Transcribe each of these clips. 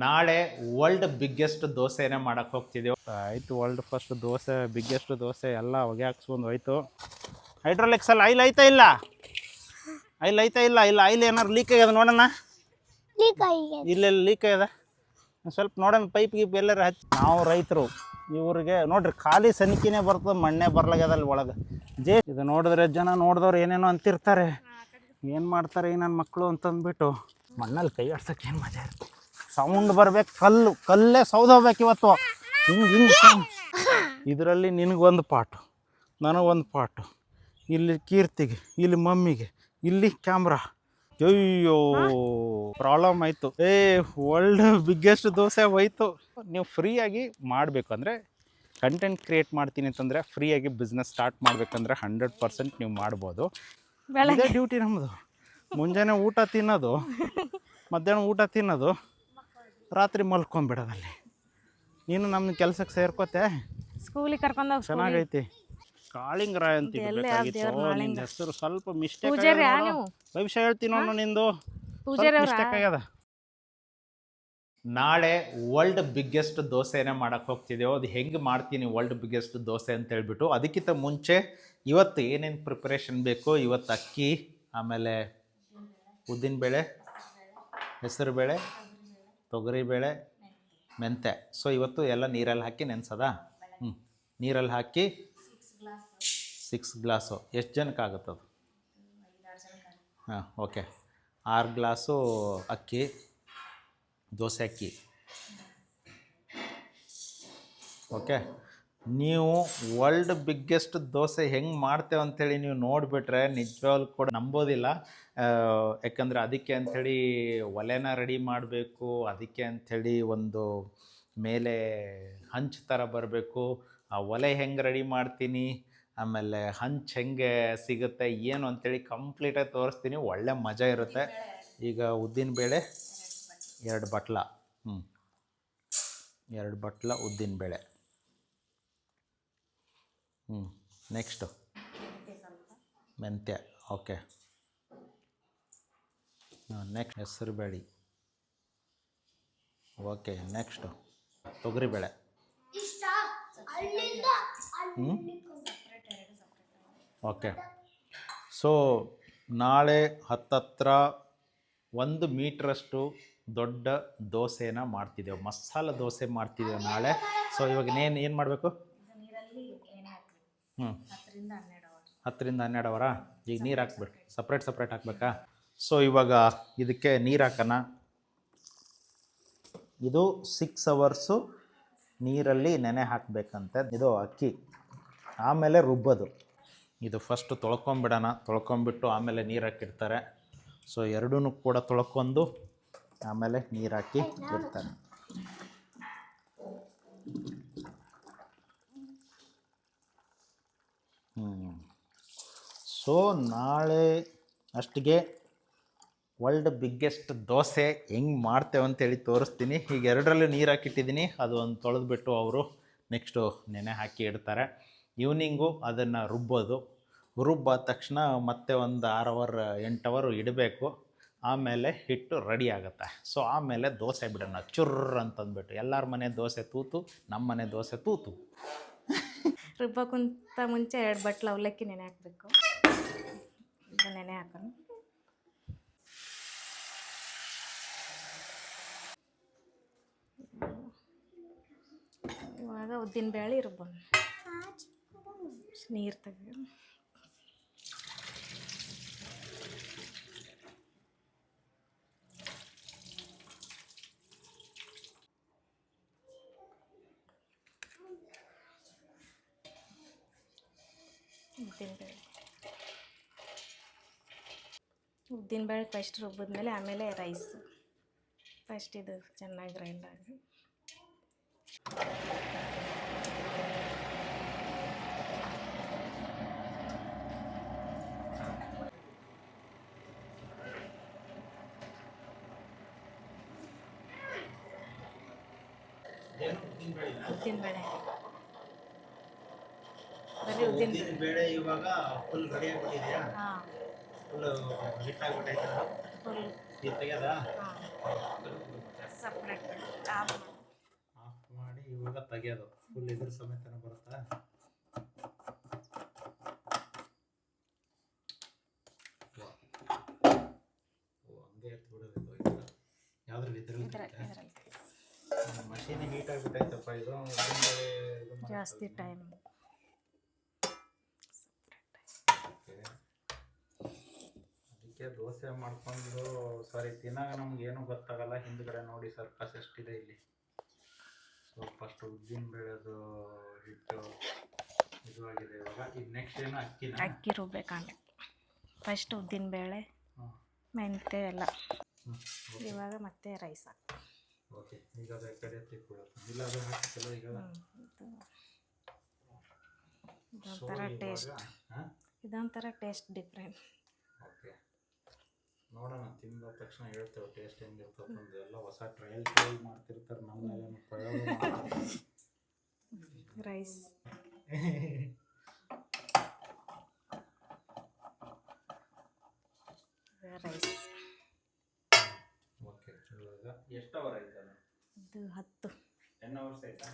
ನಾಳೆ world biggest ದೋಸೆನೇ ಮಾಡಕ್ಕೆ ಹೋಗ್ತಿದ್ದೀವಿ. ಆಯಿತು, world first dosa, biggest dosa ಎಲ್ಲ ಹೊಗೆ ಹಾಕ್ಸ್ಕೊಂಡು ಹೋಯ್ತು. ಹೈಡ್ರಾಲಿಕ್ಸಲ್ಲಿ ಆಯಿಲ್ ಐತಾ ಇಲ್ಲ? ಆಯಿಲ್ ಐತಾ ಇಲ್ಲ? ಇಲ್ಲ ಆಯಿಲ್ ಏನಾರು ಲೀಕ್ ಆಗ್ಯದ ನೋಡೋಣ. ಇಲ್ಲೆಲ್ಲ ಲೀಕ್ ಆಗ್ಯದ, ಸ್ವಲ್ಪ ನೋಡೋಣ. ಪೈಪ್ ಗೀಪ್ ಎಲ್ಲರೂ ಹಚ್ಚಿ. ನಾವು ರೈತರು, ಇವ್ರಿಗೆ ನೋಡ್ರಿ ಖಾಲಿ ಸನಿಕಿನೇ ಬರ್ತದೆ, ಮಣ್ಣೆ ಬರ್ಲಾಗ್ಯದ ಅಲ್ಲಿ ಒಳಗೆ. ಇದು ನೋಡಿದ್ರೆ ಜನ ನೋಡಿದವ್ರು ಏನೇನೋ ಅಂತಿರ್ತಾರೆ, ಏನು ಮಾಡ್ತಾರೆ ಈ ನನ್ನ ಮಕ್ಕಳು ಅಂತಂದ್ಬಿಟ್ಟು. ಮಣ್ಣಲ್ಲಿ ಕೈ ಆಡ್ಸೋಕೆ ಏನು ಮಜಾ ಇರುತ್ತೆ. ಸೌಂಡ್ ಬರ್ಬೇಕು, ಕಲ್ಲೇ ಸೌದೋಗ್ಬೇಕು ಇವತ್ತು. ಹಿಂಗೆ ಇದರಲ್ಲಿ ನಿನಗೊಂದು ಪಾಟು, ನನಗೊಂದು ಪಾಟು, ಇಲ್ಲಿ ಕೀರ್ತಿಗೆ, ಇಲ್ಲಿ ಮಮ್ಮಿಗೆ, ಇಲ್ಲಿ ಕ್ಯಾಮ್ರಾ. ಅಯ್ಯೋ ಪ್ರಾಬ್ಲಮ್ ಆಯಿತು. ವರ್ಲ್ಡ್ ಬಿಗ್ಗೆಸ್ಟ್ ದೋಸೆ ಹೋಯ್ತು. ನೀವು ಫ್ರೀಯಾಗಿ ಮಾಡಬೇಕು ಅಂದರೆ, ಕಂಟೆಂಟ್ ಕ್ರಿಯೇಟ್ ಮಾಡ್ತೀನಿ ಅಂತಂದರೆ, ಫ್ರೀಯಾಗಿ ಬಿಸ್ನೆಸ್ ಸ್ಟಾರ್ಟ್ ಮಾಡಬೇಕಂದ್ರೆ 100% ನೀವು ಮಾಡ್ಬೋದು. ಇದೇ ಡ್ಯೂಟಿ ನಮ್ಮದು. ಮುಂಜಾನೆ ಊಟ ತಿನ್ನೋದು, ಮಧ್ಯಾಹ್ನ ಊಟ ತಿನ್ನೋದು, ರಾತ್ರಿ ಮಲ್ಕೊಂಡ್ಬಿಡೋದಲ್ಲಿ. ನೀನು ನಮ್ಮ ಕೆಲಸಕ್ಕೆ ಸೇರ್ಕೋತೆ, ಸ್ಕೂಲಿಗೆ ಕರ್ಕೊಂಡು ಚೆನ್ನಾಗೈತಿ. ಕಾಳಿಂಗರಾಯ ಅಂತ ಇಡಬೇಕಾಗಿತ್ತು. ನಿನ್ನ ಹೆಸರು ಸ್ವಲ್ಪ ಮಿಸ್ಟೇಕ್ ಭವಿಷ್ಯ ಹೇಳ್ತೀನಿ ನೋಡು, ನಿಂದು ಮಿಸ್ಟೇಕ್ ಆಗ್ಯದ. ನಾಳೆ ವರ್ಲ್ಡ್ ಬಿಗ್ಗೆಸ್ಟ್ ದೋಸೆನೇ ಮಾಡಕ್ಕೆ ಹೋಗ್ತಿದ್ದೇವೆ. ಅದು ಹೆಂಗೆ ಮಾಡ್ತೀನಿ ವರ್ಲ್ಡ್ ಬಿಗ್ಗೆಸ್ಟ್ ದೋಸೆ ಅಂತ ಹೇಳ್ಬಿಟ್ಟು, ಅದಕ್ಕಿಂತ ಮುಂಚೆ ಇವತ್ತು ಏನೇನು ಪ್ರಿಪ್ರೇಷನ್ ಬೇಕು. ಇವತ್ತು ಅಕ್ಕಿ, ಆಮೇಲೆ ಉದ್ದಿನಬೇಳೆ, ಹೆಸರುಬೇಳೆ, ತೊಗರಿಬೇಳೆ, ಮೆಂತ್ಯ. ಸೊ ಇವತ್ತು ಎಲ್ಲ ನೀರಲ್ಲಿ ಹಾಕಿ ನೆನೆಸೋದಾ? ನೀರಲ್ಲಿ ಹಾಕಿ 6 ಗ್ಲಾಸು. ಎಷ್ಟು ಜನಕ್ಕೆ ಆಗುತ್ತದು? ಹಾಂ, ಓಕೆ. 6 ಗ್ಲಾಸು ಅಕ್ಕಿ, ದೋಸೆ ಅಕ್ಕಿ. ಓಕೆ. ನೀವು ವರ್ಲ್ಡ್ ಬಿಗ್ಗೆಸ್ಟ್ ದೋಸೆ ಹೆಂಗೆ ಮಾಡ್ತೇವೆ ಅಂಥೇಳಿ ನೀವು ನೋಡಿಬಿಟ್ರೆ ನಿಜವಾಗ್ಲೂ ಕೂಡ ನಂಬೋದಿಲ್ಲ. ಯಾಕಂದರೆ ಅದಕ್ಕೆ ಅಂಥೇಳಿ ಒಲೆನ ರೆಡಿ ಮಾಡಬೇಕು, ಅದಕ್ಕೆ ಅಂಥೇಳಿ ಒಂದು ಮೇಲೆ ಹಂಚು ಥರ ಬರಬೇಕು. ಆ ಒಲೆ ಹೆಂಗೆ ರೆಡಿ ಮಾಡ್ತೀನಿ, ಆಮೇಲೆ ಹಂಚು ಹೆಂಗೆ ಸಿಗುತ್ತೆ ಏನು ಅಂಥೇಳಿ ಕಂಪ್ಲೀಟಾಗಿ ತೋರಿಸ್ತೀನಿ. ಒಳ್ಳೆ ಮಜಾ ಇರುತ್ತೆ. ಈಗ ಉದ್ದಿನಬೇಳೆ 2 ಬಟ್ಲ, 2 ಬಟ್ಲ ಉದ್ದಿನಬೇಳೆ. ನೆಕ್ಸ್ಟು ಮೆಂತ್ಯ. ಓಕೆ. ನೆಕ್ಸ್ಟ್ ಹೆಸರುಬೇಳೆ. ಓಕೆ. ನೆಕ್ಸ್ಟು ತೊಗರಿಬೇಳೆ. ಓಕೆ. ಸೊ ನಾಳೆ ಹತ್ತತ್ರ 1 ಮೀಟ್ರಷ್ಟು ದೊಡ್ಡ ದೋಸೆನ ಮಾಡ್ತಿದ್ದೇವೆ, ಮಸಾಲ ದೋಸೆ ಮಾಡ್ತಿದ್ದೇವೆ ನಾಳೆ. ಸೊ ಇವಾಗ ಏನು ಮಾಡಬೇಕು? 10ರಿಂದ 12 ಅವರ. ಈಗ ನೀರು ಹಾಕ್ಬೇಕು, ಸಪ್ರೇಟ್ ಹಾಕ್ಬೇಕಾ? ಸೊ ಇವಾಗ ಇದಕ್ಕೆ ನೀರು ಹಾಕೋಣ. ಇದು 6 ಅವರ್ಸು ನೀರಲ್ಲಿ ನೆನೆ ಹಾಕಬೇಕಂತೆ. ಇದು ಅಕ್ಕಿ, ಆಮೇಲೆ ರುಬ್ಬೋದು. ಇದು ಫಸ್ಟು ತೊಳ್ಕೊಂಬಿಡೋಣ. ತೊಳ್ಕೊಂಬಿಟ್ಟು ಆಮೇಲೆ ನೀರು ಹಾಕಿರ್ತಾರೆ. ಸೊ ಎರಡೂ ಕೂಡ ತೊಳ್ಕೊಂಡು ಆಮೇಲೆ ನೀರು ಹಾಕಿ ಇಡ್ತಾರೆ. ಸೊ ನಾಳೆ ಅಷ್ಟಿಗೆ ವರ್ಲ್ಡ್ ಬಿಗ್ಗೆಸ್ಟ್ ದೋಸೆ ಹೆಂಗೆ ಮಾಡ್ತೇವೆ ಅಂತೇಳಿ ತೋರಿಸ್ತೀನಿ. ಈಗ 2ರಲ್ಲೂ ನೀರು ಹಾಕಿಟ್ಟಿದ್ದೀನಿ. ಅದು ಒಂದು ತೊಳೆದ್ಬಿಟ್ಟು ಅವರು ನೆಕ್ಸ್ಟು ನೆನೆ ಹಾಕಿ ಇಡ್ತಾರೆ. ಈವ್ನಿಂಗು ಅದನ್ನು ರುಬ್ಬೋದು. ರುಬ್ಬಾದ ತಕ್ಷಣ ಮತ್ತೆ ಒಂದು 6 ಅವರ್ 8 ಅವರ್ ಇಡಬೇಕು. ಆಮೇಲೆ ಹಿಟ್ಟು ರೆಡಿ ಆಗುತ್ತೆ. ಸೊ ಆಮೇಲೆ ದೋಸೆ ಬಿಡೋಣ ಚುರ್ರ್ ಅಂತಂದ್ಬಿಟ್ಟು. ಎಲ್ಲರ ಮನೆ ದೋಸೆ ತೂತು, ನಮ್ಮ ಮನೆ ದೋಸೆ ತೂತು. ರುಬ್ಬಕ್ಕಿಂತ ಮುಂಚೆ 2 ಬಟ್ಲು ಅವಲಕ್ಕಿ ನೆನೆ ಹಾಕಬೇಕು. ಇದು ನೆನೆ ಹಾಕೋಣ. ಇವಾಗ ಉದ್ದಿನಬೇಳೆ ರುಬ್ಬೋಣ. ನೀರು ತೆಗೆದು ಉದ್ದಿನಬೇಳೆ ಫಸ್ಟ್ ರುಬ್ಬಿದ್ಮೇಲೆ ಆಮೇಲೆ ರೈಸ್. ಫಸ್ಟ್ ಇದು ಚೆನ್ನಾಗಿ ಗ್ರೈಂಡ್ ಆಗಿ ಉದ್ದಿನಬೇಳೆ ಬರೀ ಉದ್ದಿನಬೇಳೆ ಇವಾಗ ಫುಲ್ ರೆಡಿ ಆಗಿಬಿಟ್ಟಿದೆಯಾ? ಹಾಂ, ಫುಲ್ ಹಿಟ್ಟಾಗ್ಬಿಟ್ಟೈತೆ. ಫುಲ್ ಇದು ತೆಗೆದ ಸಪ್ರೇಟ್ ಆಫ್ ಮಾಡಿ ಇವಾಗ ತೆಗೆಯೋದು ಫುಲ್ ಇದ್ರ ಸಮೇತನ ಬರುತ್ತಾ. ಹಂಗೆ ಎತ್ಬಿಡೋದು ಯಾವ್ದ್ರಲ್ಲಿ ಇದ್ರಲ್ಲಿ ಮಷೀನ್ ಹೀಟ್ ಆಗಿಬಿಟ್ಟೈತಪ್ಪ ಇದು ಜಾಸ್ತಿ ಟೈಮ್. ಅದಕ್ಕೆ ದೋಸೆ ಮಾಡ್ಕೊಂಡು ಸಾರಿ ತಿನ್ನಾಗ ನಮ್ಗೆ ಏನೂ ಗೊತ್ತಾಗಲ್ಲ. ಹಿಂದ್ಗಡೆ ನೋಡಿ ಸರ್ಕಸ್ ಎಷ್ಟಿದೆ ಇಲ್ಲಿ. ಸೊ ಫಸ್ಟ್ ಉದ್ದಿನ ಬೇಳೆದು ಹಿಟ್ಟು ಇದು ಆಗಿದೆ. ಇವಾಗ ಇದು ನೆಕ್ಸ್ಟ್ ಏನು ಅಕ್ಕಿ ರುಬ್ಬೇಕಂಡೆ. ಫಸ್ಟ್ ಉದ್ದಿನ ಬೇಳೆ ಮೆಂತ್ಯ ಎಲ್ಲ, ಇವಾಗ ಮತ್ತೆ ರೈಸ್ ಹಾಕಿ. ಓಕೆ, ಈಗ ಅದು ಕಡೆ ತಿಕ್ಬಿಡೋದು. ಇಲ್ಲ ಅದು ಹಾಕ್ತಿಲ್ಲ ಈಗ. ಇದೊಂಥರ ಟೇಸ್ಟ್ ಡಿಫ್ರೆಂಟ್. ಓಕೆ, ನೋಡೋಣ. ತಿಂದ ತಕ್ಷಣ ಹೇಳ್ತೇವೆ ಟೇಸ್ಟ್ ಹೆಂಗಿರ್ತದೆ ಅಂತ. ಎಲ್ಲ ಹೊಸ ಟ್ರೈ ಮಾಡ್ತಿರ್ತಾರೆ ನಮ್ಮ ಮೇಲೆ ಪ್ರಯೋಗ ರೈಸ್. Rice okay. ಇವಾಗ ಎಷ್ಟು ಅವರ್ ಆಯ್ತಲ್ಲ? ಇದು 10 ಅವರ್ಸ್ ಆಯ್ತಾ?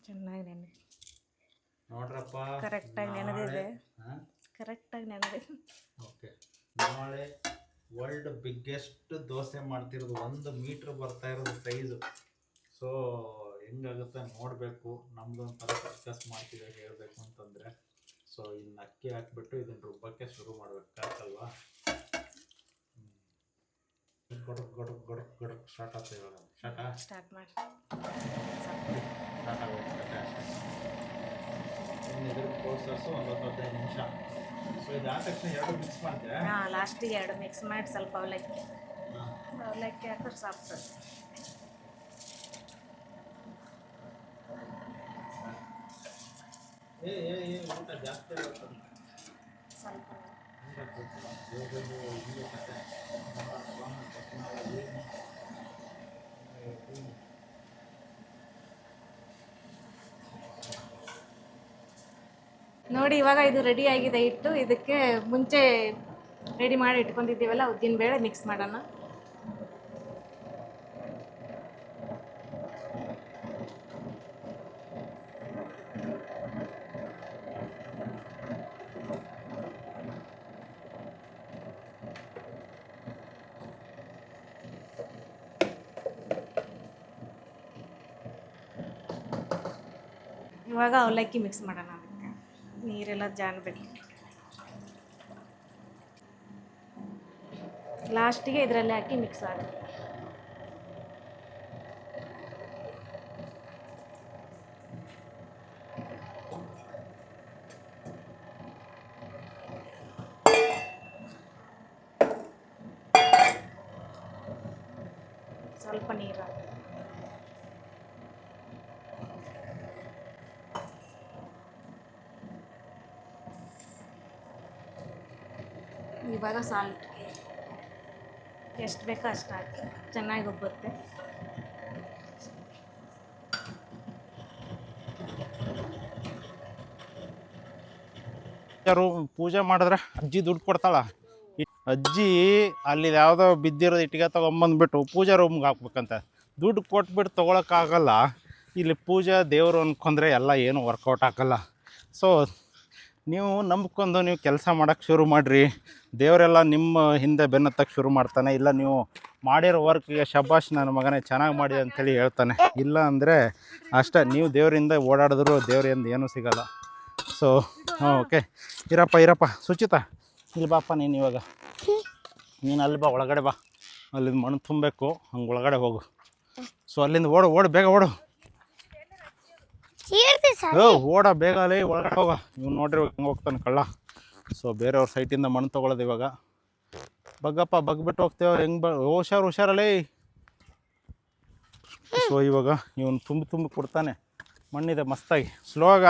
ಚೆನ್ನಾಗಿ ನೆನೆ ನೋಡ್ರಪ್ಪ, ಕರೆಕ್ಟಾಗಿ ನೆನೆದಿದೆ. ಕರೆಕ್ಟಾಗಿ ನೆನೆದಿದೆ. ಓಕೆ, ನಾಳೆ ವರ್ಲ್ಡ್ ಬಿಗ್ಗೆಸ್ಟ್ ದೋಸೆ ಮಾಡ್ತಿರೋದು. 1 ಮೀಟ್ರ್ ಬರ್ತಾ ಇರೋದು ಸೈಜು. ಸೊ ಹೆಂಗಾಗುತ್ತೆ ನೋಡಬೇಕು. ನಮ್ದೊಂಥರ ಡಿಸ್ಕಸ್ ಮಾಡ್ತಿದ್ದಾಗ ಹೇಳಬೇಕು ಅಂತಂದರೆ, ಸೊ ಇನ್ನು ಅಕ್ಕಿ ಹಾಕ್ಬಿಟ್ಟು ಇದನ್ನು ರುಬ್ಬಕ್ಕೆ ಶುರು ಮಾಡಬೇಕು. ಕಾಕಲ್ವಾ? ಗೊಡಕ್ ಗೊಡಕ್ ಗೊಡಕ್ ಗೊಡಕ್ ಸ್ಟಾರ್ಟ್ ಆಗ್ತದೆ ಇವಾಗ. ಸ್ಟಾರ್ಟ್ ಮಾಡಿ. ಸ್ಟಾರ್ಟ್ ಆಗೋಗುತ್ತೆ ಅಷ್ಟೇ. ಇನ್ನು ಇದ್ರ ಪ್ರೋಸೆಸ್ಸು ಒಂದು 15 ನಿಮಿಷ. ಸೊ ಇದಾದ ತಕ್ಷಣ 2 ಮಿಕ್ಸ್ ಮಾಡ್ತೀರಾ? ಲಾಸ್ಟಿಗೆ 2 ಮಿಕ್ಸ್ ಮಾಡಿ ಸ್ವಲ್ಪ ಅವಲಕ್ಕಿ ಹಾಕಿದ್ರೆ ಸಾಕು. ಊಟ ಜಾಸ್ತಿ ಆಗುತ್ತೆ ಸ್ವಲ್ಪ. ನೋಡಿ, ಇವಾಗ ಇದು ರೆಡಿ ಆಗಿದೆ ಹಿಟ್ಟು. ಇದಕ್ಕೆ ಮುಂಚೆ ರೆಡಿ ಮಾಡಿ ಇಟ್ಕೊಂಡಿದ್ದೀವಲ್ಲ ಉದ್ದಿನ ಬೇಳೆ ಮಿಕ್ಸ್ ಮಾಡೋಣ. ಇವಾಗ ಅವಲಕ್ಕಿ ಮಿಕ್ಸ್ ಮಾಡೋಣ. ಅದಕ್ಕೆ ನೀರೆಲ್ಲ ಜಾನ್ಬೇಕು. ಲಾಸ್ಟಿಗೆ ಇದರಲ್ಲಿ ಹಾಕಿ ಮಿಕ್ಸ್ ಆಗುತ್ತೆ. ಸ್ವಲ್ಪ ನೀರು ಹಾಕಿ. ಇವಾಗ ಸಾಲ್ಟ್ ಎಷ್ಟು ಬೇಕೋ ಅಷ್ಟು ಹಾಕಿ ಚೆನ್ನಾಗಿ ಉಬ್ಬುತ್ತೆ. ಯಾರು ಪೂಜೆ ಮಾಡಿದ್ರೆ ಅಜ್ಜಿ ದುಡ್ಡು ಕೊಡ್ತಾಳ. ಅಜ್ಜಿ ಅಲ್ಲಿ ಯಾವುದೋ ಬಿದ್ದಿರೋದು ಇಟ್ಟಿಗೆ ತೊಗೊಂಬಂದ್ಬಿಟ್ಟು ಪೂಜಾ ರೂಮ್ಗೆ ಹಾಕ್ಬೇಕಂತ. ದುಡ್ಡು ಕೊಟ್ಬಿಟ್ಟು ತೊಗೊಳಕ್ಕಾಗಲ್ಲ. ಇಲ್ಲಿ ಪೂಜಾ ದೇವರು ಅನ್ಕೊಂಡ್ರೆ ಎಲ್ಲ ಏನು ವರ್ಕೌಟ್ ಆಗಲ್ಲ. ಸೊ ನೀವು ನಂಬ್ಕೊಂಡು ನೀವು ಕೆಲಸ ಮಾಡೋಕ್ಕೆ ಶುರು ಮಾಡಿರಿ. ದೇವರೆಲ್ಲ ನಿಮ್ಮ ಹಿಂದೆ ಬೆನ್ನತ್ತಕ್ಕೆ ಶುರು ಮಾಡ್ತಾನೆ. ಇಲ್ಲ ನೀವು ಮಾಡಿರೋ ವರ್ಕ್ಗೆ ಶಬಾಷ್ ನನ್ನ ಮಗನೇ ಚೆನ್ನಾಗಿ ಮಾಡಿ ಅಂಥೇಳಿ ಹೇಳ್ತಾನೆ. ಇಲ್ಲ ಅಂದರೆ ಅಷ್ಟೇ, ನೀವು ದೇವರಿಂದ ಓಡಾಡಿದ್ರು ದೇವರಿಂದ ಏನೂ ಸಿಗಲ್ಲ. ಸೊ ಓಕೆ, ಇರಪ್ಪ ಸುಚಿತಾ, ಇಲ್ಲಿ ಬಾಪ್ಪ. ನೀನು ಇವಾಗ ನೀನು ಅಲ್ಲಿ ಬಾ, ಒಳಗಡೆ ಬಾ. ಅಲ್ಲಿಂದ ಮಣ್ಣು ತುಂಬಬೇಕು, ಹಂಗೆ ಒಳಗಡೆ ಹೋಗು. ಸೊ ಅಲ್ಲಿಂದ ಓಡು ಬೇಗ ಓಡು. ಓಡ ಬೇಗ, ಅಲ್ಲಿ ಒಳಗಡೆ ಹೋಗ. ನೀವು ನೋಡ್ರಿ ಹೆಂಗೆ ಹೋಗ್ತಾನೆ ಕಳ್ಳ. ಸೊ ಬೇರೆಯವ್ರ ಸೈಟಿಂದ ಮಣ್ಣು ತೊಗೊಳ್ಳೋದು ಇವಾಗ. ಬಗ್ಗಪ್ಪ, ಬಗ್ಬಿಟ್ಟು ಹೋಗ್ತೇವೆ. ಹೆಂಗೆ ಹುಷಾರಲ್ಲೇ. ಸೊ ಇವಾಗ ಇವನು ತುಂಬ ಕೊಡ್ತಾನೆ. ಮಣ್ಣಿದೆ ಮಸ್ತಾಗಿ. ಸ್ಲೋಗ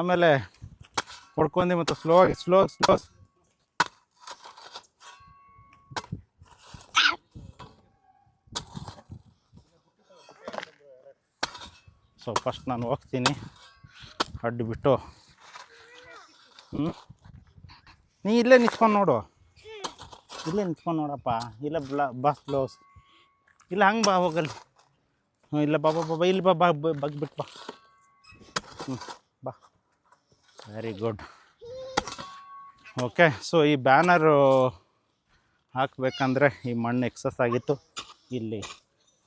ಆಮೇಲೆ ಹೊಡ್ಕೊಂಡಿ ಮತ್ತು ಸ್ಲೋ. ಸೊ ಫಸ್ಟ್ ನಾನು ಹೋಗ್ತೀನಿ ಅಡ್ಡು ಬಿಟ್ಟು. ಹ್ಞೂ ನೀ ಇಲ್ಲೇ ನಿಂತ್ಕೊಂಡು ನೋಡು, ಇಲ್ಲೇ ನಿಂತ್ಕೊಂಡು ನೋಡಪ್ಪ. ಇಲ್ಲ ಬಸ್ ಬ್ಲೌಸ್ ಇಲ್ಲ, ಹಂಗೆ ಬಾ ಹೋಗಲ್ಲ. ಹ್ಞೂ ಇಲ್ಲ ಬಾ ಬಾ ಬಾ ಇಲ್ಲಿ ಬಾ ಬಗ್ಬಿಟ್ಟು ಬಾ. ಹ್ಞೂ ಬಾ, ವೆರಿ ಗುಡ್. ಓಕೆ, ಸೊ ಈ ಬ್ಯಾನರು ಹಾಕಬೇಕಂದ್ರೆ ಈ ಮಣ್ಣು ಎಕ್ಸಸ್ ಆಗಿತ್ತು, ಇಲ್ಲಿ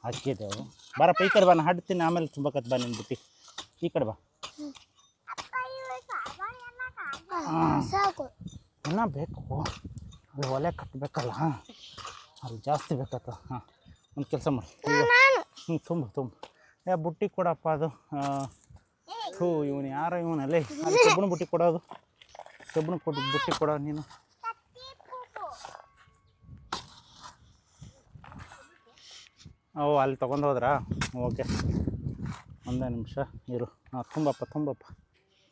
ಹಾಕಿದ್ದೆವು. ಬಾರಪ್ಪ ಈ ಕಡೆ ಬಾ, ನಾನು ಹಾಡ್ತೀನಿ, ಆಮೇಲೆ ತುಂಬಕತ್ ಬಾ ನಿನ್ನ ಬುಟ್ಟಿ. ಈ ಕಡೆ ಬಾ. ಇನ್ನೂ ಬೇಕು, ಅದು ಒಲೆ ಕಟ್ಟಬೇಕಲ್ಲ, ಅದು ಜಾಸ್ತಿ ಬೇಕತ್ತ. ಹಾಂ, ಒಂದು ಕೆಲಸ ಮಾಡಿ, ಹ್ಞೂ ತುಂಬ ಬುಟ್ಟಿ ಕೊಡಪ್ಪ. ಅದು ಇವನು ಯಾರೋ ಇವನಲ್ಲಿ ಅದು ಕಬ್ಬಣ ಬುಟ್ಟಿ ಕೊಡೋದು, ಕಬ್ಬಣ ಬುಟ್ಟಿ ಕೊಡೋ ನೀನು. ಓ ಅಲ್ಲಿ ತೊಗೊಂಡು ಹೋದ್ರಾ? ಓಕೆ, ಒಂದೇ ನಿಮಿಷ ಇರು. ಹಾಂ, ತುಂಬಪ್ಪ.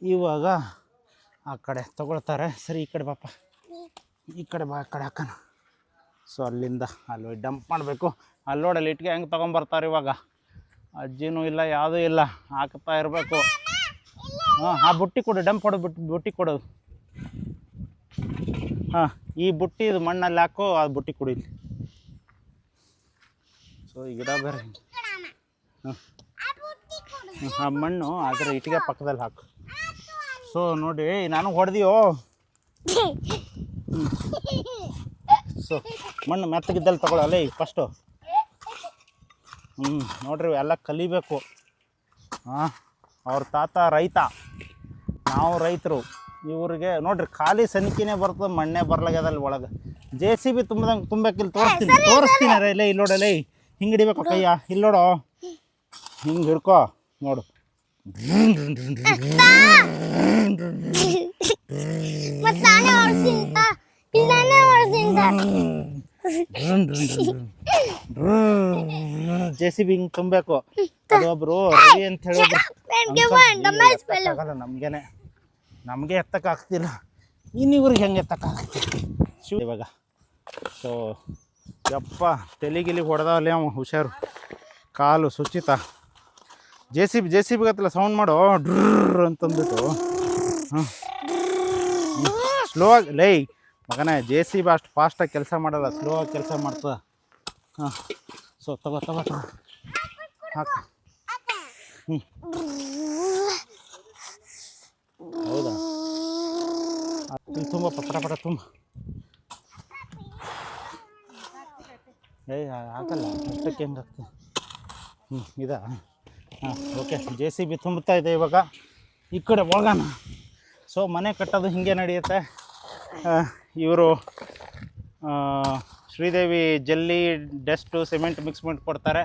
ಇವಾಗ ಆ ಕಡೆ ತೊಗೊಳ್ತಾರೆ. ಸರಿ, ಈ ಕಡೆ ಬಾಪ್ಪ, ಈ ಕಡೆ ಬಾ, ಆ ಕಡೆ ಹಾಕೋಣ. ಸೊ ಅಲ್ಲಿಂದ ಅಲ್ಲಿ ಡಂಪ್ ಮಾಡಬೇಕು. ಅಲ್ಲಿ ನೋಡಲ್ಲಿ ಇಟ್ಟಿಗೆ ಹೆಂಗೆ ತೊಗೊಂಬರ್ತಾರೆ ಇವಾಗ. ಅಜ್ಜಿನೂ ಇಲ್ಲ, ಯಾವುದೂ ಇಲ್ಲ, ಹಾಕ್ತಾ ಇರಬೇಕು. ಹಾಂ, ಆ ಬುಟ್ಟಿ ಕೊಡು, ಡಂಪ್ ಹೊಡೆದು ಬುಟ್ಟಿ ಕೊಡೋದು. ಹಾಂ, ಈ ಬುಟ್ಟಿ ಇದು ಮಣ್ಣಲ್ಲಿ ಹಾಕೋ, ಆ ಬುಟ್ಟಿ ಕೊಡು ಇಲ್ಲಿ. ಸೊ ಈ ಗಿಡ ಬೇರೆ. ಹಾಂ, ಆ ಮಣ್ಣು ಅದರ ಇಟ್ಟಿಗೆ ಪಕ್ಕದಲ್ಲಿ ಹಾಕು. ಸೊ ನೋಡಿ, ನಾನು ಹೊಡೆದಿಯೋ. ಸೊ ಮಣ್ಣು ಮೆತ್ತಗಿದ್ದಲ್ಲಿ ತಗೊಳ್ಳಲ್ಲ ಈಗ ಫಸ್ಟು. ನೋಡ್ರಿ, ಎಲ್ಲ ಕಲಿಬೇಕು. ಹಾಂ, ಅವ್ರ ತಾತ ರೈತ, ನಾವು ರೈತರು. ಇವ್ರಿಗೆ ನೋಡ್ರಿ ಖಾಲಿ ಸನಿಕಿನೇ ಬರ್ತದೆ, ಮಣ್ಣೇ ಬರ್ಲಾಗ್ಯದಲ್ಲಿ ಒಳಗೆ. JCB ತುಂಬಬೇಕಿಲ್ಲಿ ತೋರಿಸ್ತೀನಿ ರೇ. ಇಲ್ಲಿ ನೋಡಲೇ, ಹಿಂಗೆ ಹಿಡಿಬೇಕು ಕೈಯ. ಇಲ್ಲಿ ನೋಡು, ಹಿಂಗೆ ಹಿಡ್ಕೋ ನೋಡು. JCB ಹಿಂಗೆ ತುಂಬಬೇಕು. ಅದೊಬ್ರು ರವಿ ಅಂತ ಹೇಳಿದ್ರು, ನಮಗೆ ಎತ್ತಕ್ಕಾಗ್ತಿಲ್ಲ, ಇನ್ನಿವ್ರಿಗೆ ಹೆಂಗೆ ಎತ್ತಕ್ಕಾಗ್ತಿಲ್ಲ ಇವಾಗ. ಸೊ ಯಪ್ಪ, ತೆಲಿಗಿಲಿ ಹೊಡೆದವಲ್ಲೇ ಅವ ಹುಷಾರು. ಕಾಲು ಸುಚಿತ. JCB ಗತ್ತಲ್ಲ ಸೌಂಡ್ ಮಾಡೋ, ಡ್ರ್ ಅಂತಂದ್ಬಿಟ್ಟು. ಹಾಂ, ಸ್ಲೋ ಆಗಿ ಲೈ ಮಗನೇ, JCB ಅಷ್ಟು ಫಾಸ್ಟಾಗಿ ಕೆಲಸ ಮಾಡಲ್ಲ, ಸ್ಲೋ ಆಗಿ ಕೆಲಸ ಮಾಡ್ತದೆ. ಹಾಂ, ಸೊ ತಗೋ ಹಾಕು. ಹ್ಞೂ, ಹೌದಾ? ತುಂಬ ಪಟ ತುಂಬ. ಹಾಕಲ್ಲ ಅಷ್ಟಕ್ಕೆ ಹೆಂಗಾಗ್ತದೆ. ಇದಾ? ಹಾಂ, ಓಕೆ. JCB ತುಂಬುತ್ತಾ ಇದೆ ಇವಾಗ. ಈ ಕಡೆ ಹೋಗೋಣ. ಸೊ ಮನೆ ಕಟ್ಟೋದು ಹಿಂಗೆ ನಡೆಯುತ್ತೆ. ಇವರು ಶ್ರೀದೇವಿ ಜಲ್ಲಿ, ಡಸ್ಟು, ಸಿಮೆಂಟ್ ಮಿಕ್ಸ್ ಮಾಡಿ ಕೊಡ್ತಾರೆ.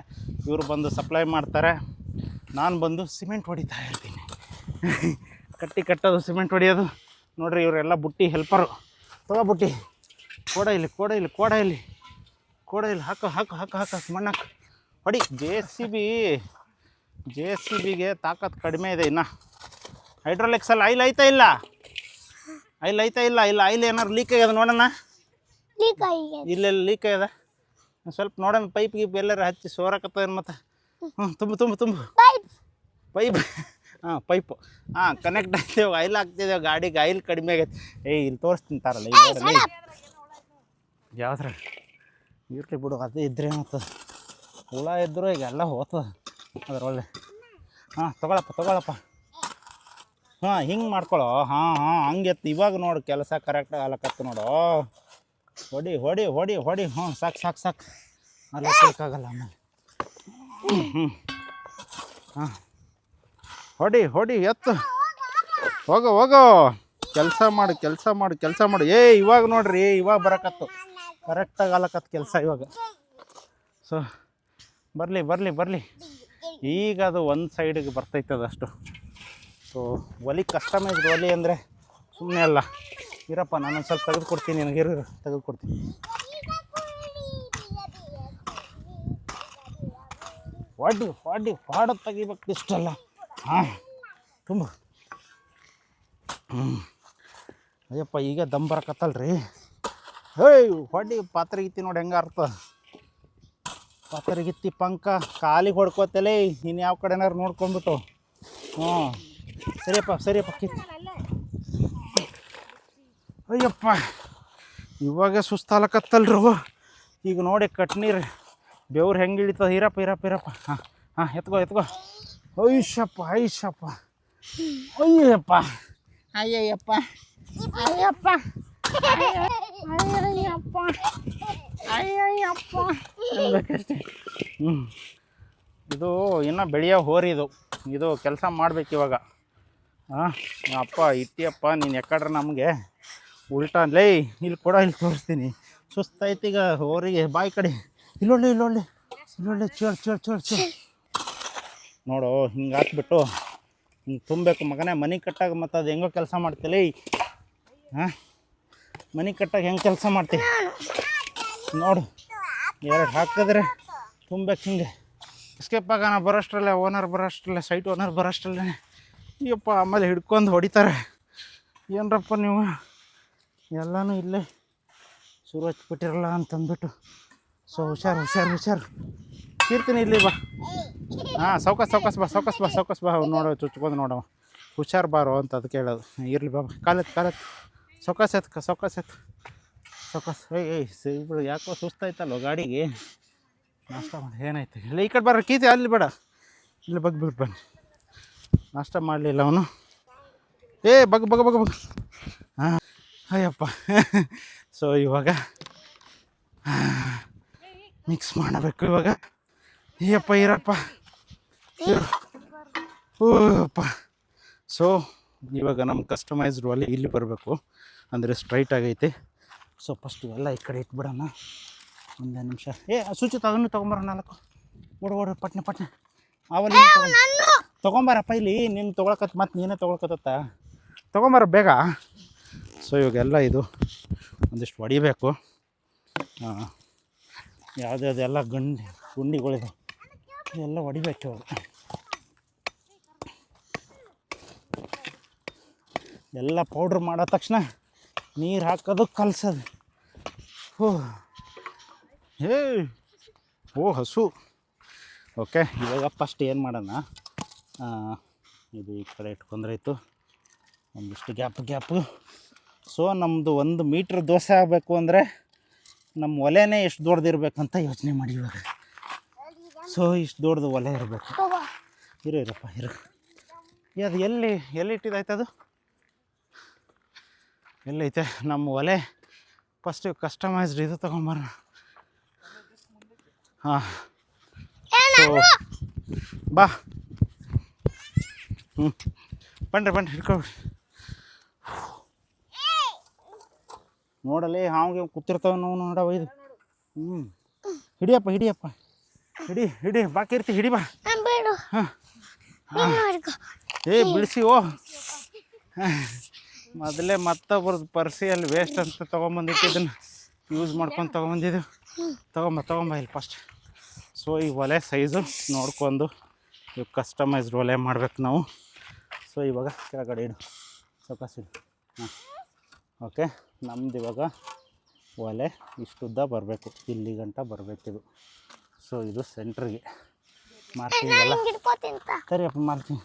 ಇವರು ಬಂದು ಸಪ್ಲೈ ಮಾಡ್ತಾರೆ. ನಾನು ಬಂದು ಸಿಮೆಂಟ್ ಹೊಡಿತಾ ಇರ್ತೀನಿ. ಕಟ್ಟೋದು, ಸಿಮೆಂಟ್ ಹೊಡಿಯೋದು. ನೋಡಿರಿ, ಇವರೆಲ್ಲ ಬುಟ್ಟಿ ಹೆಲ್ಪರು. ತಗೋ ಬುಟ್ಟಿ, ಕೋಡ ಇಲ್ಲಿ ಹಾಕು ಮಣ್ಣಾಕು ಹೊಡಿ. JCBಗೆ ತಾಕತ್ತು ಕಡಿಮೆ ಇದೆ ಇನ್ನು. ಹೈಡ್ರಾಲಿಕ್ಸಲ್ಲಿ ಆಯಿಲ್ ಐತಾ ಇಲ್ಲ, ಇಲ್ಲ ಆಯಿಲ್ ಏನಾರು ಲೀಕ್ ಆಗ್ಯದ ನೋಡೋಣ. ಇಲ್ಲೆಲ್ಲ ಲೀಕ್ ಆಗ್ಯದ, ಸ್ವಲ್ಪ ನೋಡೋಣ. ಪೈಪ್ ಎಲ್ಲರೂ ಹಚ್ಚಿ ಸೋರಾಕತ್ತೇನು ಮತ್ತೆ. ತುಂಬ ಪೈಪ್. ಹಾಂ, ಪೈಪು. ಹಾಂ, ಕನೆಕ್ಟ್ ಆಗ್ತೇವೆ, ಆಯಿಲ್ ಹಾಕ್ತಿದ್ದೇವೆ ಗಾಡಿಗೆ. ಆಯಿಲ್ ಕಡಿಮೆ ಆಗೈತೆ. ಇಲ್ಲಿ ತೋರಿಸ್ತೀನಿ ತಾರಲ್ಲ, ಈಗ ಯಾವ್ದ್ರ ಇರ್ಲಿ ಬಿಡು, ಅದೇ ಇದ್ರೆ ಏನಾಗ್ತದೆ. ಹುಳ ಇದ್ದರೂ ಈಗ ಎಲ್ಲ ಹೋಗ್ತದೆ ಅದರೊಳ್ಳೆ. ಹಾಂ, ತಗೊಳಪ್ಪ. ಹಾಂ, ಹಿಂಗೆ ಮಾಡ್ಕೊಳ್ಳೋ. ಹಾಂ, ಹಂಗೆ ಎತ್ತು. ಇವಾಗ ನೋಡು ಕೆಲಸ ಕರೆಕ್ಟಾಗಿ ಆಲಕತ್ತು ನೋಡು. ಹೊಡಿ. ಹ್ಞೂ, ಸಾಕು. ಅಲ್ಲ ಕೇಳಕ್ಕಾಗಲ್ಲ ಆಮೇಲೆ. ಹಾಂ, ಹೊಡಿ ಎತ್ತು. ಹೋಗೋ. ಕೆಲಸ ಮಾಡು. ಇವಾಗ ನೋಡ್ರಿ, ಇವಾಗ ಬರಕತ್ತು ಕರೆಕ್ಟಾಗಿ ಆಲಕತ್ತು ಕೆಲಸ ಇವಾಗ. ಸೊ ಬರಲಿ. ಈಗ ಅದು ಒಂದು ಸೈಡಿಗೆ ಬರ್ತೈತೆ ಅದಷ್ಟು. ಸೊ ಒಲಿ ಕಸ್ಟಮೈಸ್ಡ್ ಒಲಿ ಅಂದರೆ ಸುಮ್ಮನೆ ಅಲ್ಲ. ಇರಪ್ಪ, ನಾನೊಂದು ಸ್ವಲ್ಪ ತೆಗೆದುಕೊಡ್ತೀನಿ ನಿನಗೆ. ತೆಗೆದುಕೊಡ್ತೀನಿ. ಹೊಡಿ ತೆಗಿಬೇಕು ಇಷ್ಟಲ್ಲ. ಹಾಂ, ತುಂಬ. ಅಯ್ಯಪ್ಪ, ಈಗ ದಮ್ ಬರಕತ್ತಲ್ರಿ. ಹೊಡಿ. ಪಾತ್ರೆ ಗಿತ್ತಿ ನೋಡಿ ಹೆಂಗೆ ಅರ್ಥ. ಪಾತ್ರೆ ಗಿತ್ತಿ ಪಂಕ ಕಾಲಿಗೆ ಹೊಡ್ಕೋತಲೇ. ನೀನು ಯಾವ ಕಡೆನಾರು ನೋಡ್ಕೊಂಬಿಟ್ಟು. ಹ್ಞೂ, ಸರಿಯಪ್ಪ ಕಿತ್ತು. ಅಯ್ಯಪ್ಪ ಇವಾಗ ಸುಸ್ತಾಲಕತ್ತಲ್ರು. ಈಗ ನೋಡಿ ಕಟ್ನೀರು ಬೆವ್ರು ಹೆಂಗೆ ಇಳಿತದ. ಇರಪ್ಪ ಹಾಂ ಎತ್ಕೋ ಐಶಪ್ಪ ಅಯ್ಯಪ್ಪ ಅಯ್ಯಯ್ಯಪ್ಪ ಅನ್ಬೇಕಷ್ಟೆ. ಇದು ಇನ್ನೂ ಬೆಳೆಯೋ ಹೋರಿ ಇದು ಕೆಲಸ ಮಾಡ್ಬೇಕು ಇವಾಗ. ಅಪ್ಪ ಇಟ್ಟಿಯಪ್ಪ ನೀನು ಯಾಕಡ್ರೆ ನಮಗೆ ಉಲ್ಟಾ ಲೈ ಇಲ್ಲಿ ಇಲ್ಲಿ ತೋರಿಸ್ತೀನಿ. ಸುಸ್ತಾಯ್ತು ಈಗ ಹೋರಿಗೆ. ಬಾಯಿ ಕಡೆ ಇಲ್ಲೊಳ್ಳೆ ಚೇಳು ನೋಡು. ಹಿಂಗೆ ಹಾಕ್ಬಿಟ್ಟು ಹಿಂಗೆ ತುಂಬಬೇಕು ಮಗನೇ. ಮನೆ ಕಟ್ಟಾಗ ಮತ್ತು ಅದು ಹೆಂಗೋ ಕೆಲಸ ಮಾಡ್ತಿಲ್ಲ. ಮನೆ ಕಟ್ಟಾಗ ಹೆಂಗೆ ಕೆಲಸ ಮಾಡ್ತೀವಿ ನೋಡು. 2 ಹಾಕಿದ್ರೆ ತುಂಬಬೇಕು ಹಿಂಗೆ. ಎಸ್ಕೇಪ್ ಆಗೋಣ ಬರೋಷ್ಟರಲ್ಲೇ ಓನರ್ ಬರೋಷ್ಟರಲ್ಲೇ, ಸೈಟ್ ಓನರ್ ಬರೋಷ್ಟರಲ್ಲೇ ಅಯ್ಯಪ್ಪ. ಆಮೇಲೆ ಹಿಡ್ಕೊಂಡು ಹೊಡಿತಾರೆ. ಏನರಪ್ಪ ನೀವು ಎಲ್ಲನೂ ಇಲ್ಲೇ ಶುರು ಹಚ್ಬಿಟ್ಟಿರಲ್ಲ ಅಂತಂದ್ಬಿಟ್ಟು. ಸೊ ಹುಷಾರು ಕೀರ್ತೀನಿ ಇಲ್ಲಿ ಬಾ. ಸಾವ್ಕಾಸ್ ಬಾ ನೋಡೋ ಚುಚ್ಕೊಂಡು ನೋಡವ. ಹುಷಾರು ಬಾರೋ ಅಂತ ಅದಕ್ಕೆ ಹೇಳೋದು. ಇರಲಿ ಬಾಬಾ. ಕಾಲತ್ ಸಾವ್ಕಾಸ್ ಇಬ್ಬರು ಯಾಕೋ ಸುಸ್ತಾಯ್ತಲ್ವ ಗಾಡಿಗೆ. ನಾಷ್ಟ ಮಾಡಿ ಏನಾಯ್ತು ಇಲ್ಲ ಈ ಕಡೆ ಬರ್ರಿ. ಕೀತಿ ಅಲ್ಲಿ ಬೇಡ, ಇಲ್ಲಿ ಬಗ್ಬಿಟ್ಟು ಬನ್ನಿ. ನಾಷ್ಟ ಮಾಡಲಿಲ್ಲ ಅವನು. ಬಗ್ ಹಾಂ ಅಯ್ಯಪ್ಪ. ಸೊ ಇವಾಗ ಮಿಕ್ಸ್ ಮಾಡಬೇಕು ಇವಾಗ. ಅಯ್ಯಪ್ಪ ಇರಪ್ಪ ಓಪ್ಪ. ಸೊ ಇವಾಗ ನಮ್ಮ ಕಸ್ಟಮೈಸ್ಡ್ ಒಲೆ ಇಲ್ಲಿ ಬರಬೇಕು, ಅಂದರೆ ಸ್ಟ್ರೈಟ್ ಆಗೈತೆ. ಸೊ ಫಸ್ಟ್ ಇವೆಲ್ಲ ಈ ಕಡೆ ಇಟ್ಬಿಡೋಣ. ಒಂದೇ ನಿಮಿಷ. ಸುಚಿತ ಅದನ್ನು ತೊಗೊಂಬರ 4 ಓಡು ಪಟ್ನೆ ಅವಲ್ಲಿ ತೊಗೊಂಬಾರಪ್ಪ. ಇಲ್ಲಿ ನೀನು ತೊಗೊಳಕತ್ತ ಮತ್ತು ನೀನೇ ತೊಗೊಳಕತ್ತ. ತೊಗೊಂಬರ ಬೇಗ. ಸೊ ಇವಾಗೆಲ್ಲ ಇದು ಒಂದಿಷ್ಟು ಹೊಡಿಬೇಕು. ಯಾವುದೆಲ್ಲ ಗುಂಡಿಗಳಿದೆ ಎಲ್ಲ ಹೊಡಿಬೇಕು ಇವಾಗ. ಎಲ್ಲ ಪೌಡ್ರ್ ಮಾಡೋ ತಕ್ಷಣ ನೀರು ಹಾಕೋದು ಕಲಸೋದು. ಹಸು. ಓಕೆ ಇವಾಗ ಫಸ್ಟ್ ಏನು ಮಾಡೋಣ, ಇದು ಈ ಕಡೆ ಇಟ್ಕೊಂಡ್ರಾಯ್ತು. ಒಂದಿಷ್ಟು ಗ್ಯಾಪು. ಸೊ ನಮ್ಮದು 1 ಮೀಟ್ರ್ ದೋಸೆ ಆಗಬೇಕು ಅಂದರೆ ನಮ್ಮ ಒಲೆನೇ ಎಷ್ಟು ದೊಡ್ಡದಿರ್ಬೇಕಂತ ಯೋಚನೆ ಮಾಡಿ ಇವಾಗ. ಸೊ ಇಷ್ಟು ದೊಡ್ಡದು ಒಲೆ ಇರಬೇಕು. ಇರಪ್ಪ ಅದು ಎಲ್ಲಿ ಇಟ್ಟಿದ್ದಾಯ್ತು? ಎಲ್ಲೈತೆ ನಮ್ಮ ಒಲೆ? ಫಸ್ಟ್ ಕಸ್ಟಮೈಸ್ಡ್ ಇದು ತೊಗೊಂಬರೋಣ. ಬಾ. ಬನ್ರಿ ಹಿಡ್ಕೊಬಿಡಿ. ನೋಡಲಿ ಹಾವಿಗೆ ಕೂತಿರ್ತಾವ ನಾವು ನೋಡವ ಇದು. ಹಿಡಿಯಪ್ಪ ಹಿಡಿ ಬಾಕಿ ಇರ್ತಿ. ಹಿಡಿ ಬಾ. ಬಿಡಿಸಿ ಮೊದಲೇ ಮತ್ತೊಬ್ರದ್ದು ಪರ್ಸಿಯಲ್ಲಿ ವೇಸ್ಟ್ ಅಂತ ತೊಗೊಂಬಂದಿಟ್ಟಿದ್ದನ್ನು ಯೂಸ್ ಮಾಡ್ಕೊಂಡು ತೊಗೊಂಬಂದಿದ್ದು. ತೊಗೊಂಬ ಇಲ್ಲಿ ಫಸ್ಟ್. ಸೊ ಈ ಒಲೆ ಸೈಜು ನೋಡ್ಕೊಂಡು ಇವಾಗ ಕಸ್ಟಮೈಸ್ಡ್ ಒಲೆ ಮಾಡ್ಬೇಕು ನಾವು. ಸೊ ಇವಾಗ ಕೆಳಗಡೆ ಇಡು ಸೊಕಾಸಿಡು. ಓಕೆ ನಮ್ದು ಇವಾಗ ಒಲೆ ಇಷ್ಟುದ್ದ ಬರಬೇಕು, ಇಲ್ಲಿ ಗಂಟ ಬರಬೇಕಿದು. ಸೊ ಇದು ಸೆಂಟ್ರಿಗೆ ಮಾರ್ಕಿಂಗ್ ಎಲ್ಲ ಸರಿಯಪ್ಪ ಮಾರ್ಕಿಂಗ್.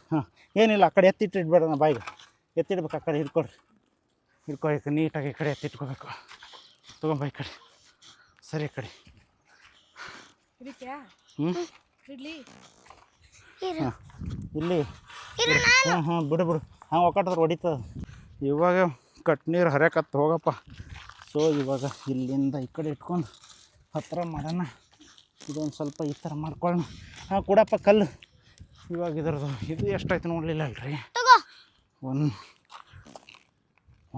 ಏನಿಲ್ಲ ಆ ಕಡೆ ಎತ್ತಿಟ್ಟಿಡ್ಬೇಡ, ಬಾಯಿಗೆ ಎತ್ತಿಡ್ಬೇಕು. ಆ ಕಡೆ ಹಿಡ್ಕೊಬೇಕು ನೀಟಾಗಿ. ಈ ಕಡೆ ಎತ್ತಿಟ್ಕೋಬೇಕು. ತೊಗೊಂಬ ಈ ಕಡೆ. ಸರಿ ಈ ಕಡೆ. ಇಲ್ಲಿ ಬಿಡು ಹಂಗೆ ಒಕ್ಕಟ್ರೆ ಹೊಡಿತದ. ಇವಾಗ ಕಟ್ನೀರು ಹರಿಯಕತ್ತ ಹೋಗಪ್ಪ. ಸೊ ಇವಾಗ ಇಲ್ಲಿಂದ ಈ ಕಡೆ ಇಟ್ಕೊಂಡು ಹತ್ತಿರ ಮಾಡೋಣ. ಇದೊಂದು ಸ್ವಲ್ಪ ಈ ಥರ ಮಾಡ್ಕೊಳ್ಳೋಣ. ಕೊಡಪ್ಪ ಕಲ್ಲು. ಇವಾಗ ಇದ್ರದ್ದು ಇದು ಎಷ್ಟಾಯ್ತು ನೋಡಲಿಲ್ಲ ಅಲ್ರಿ.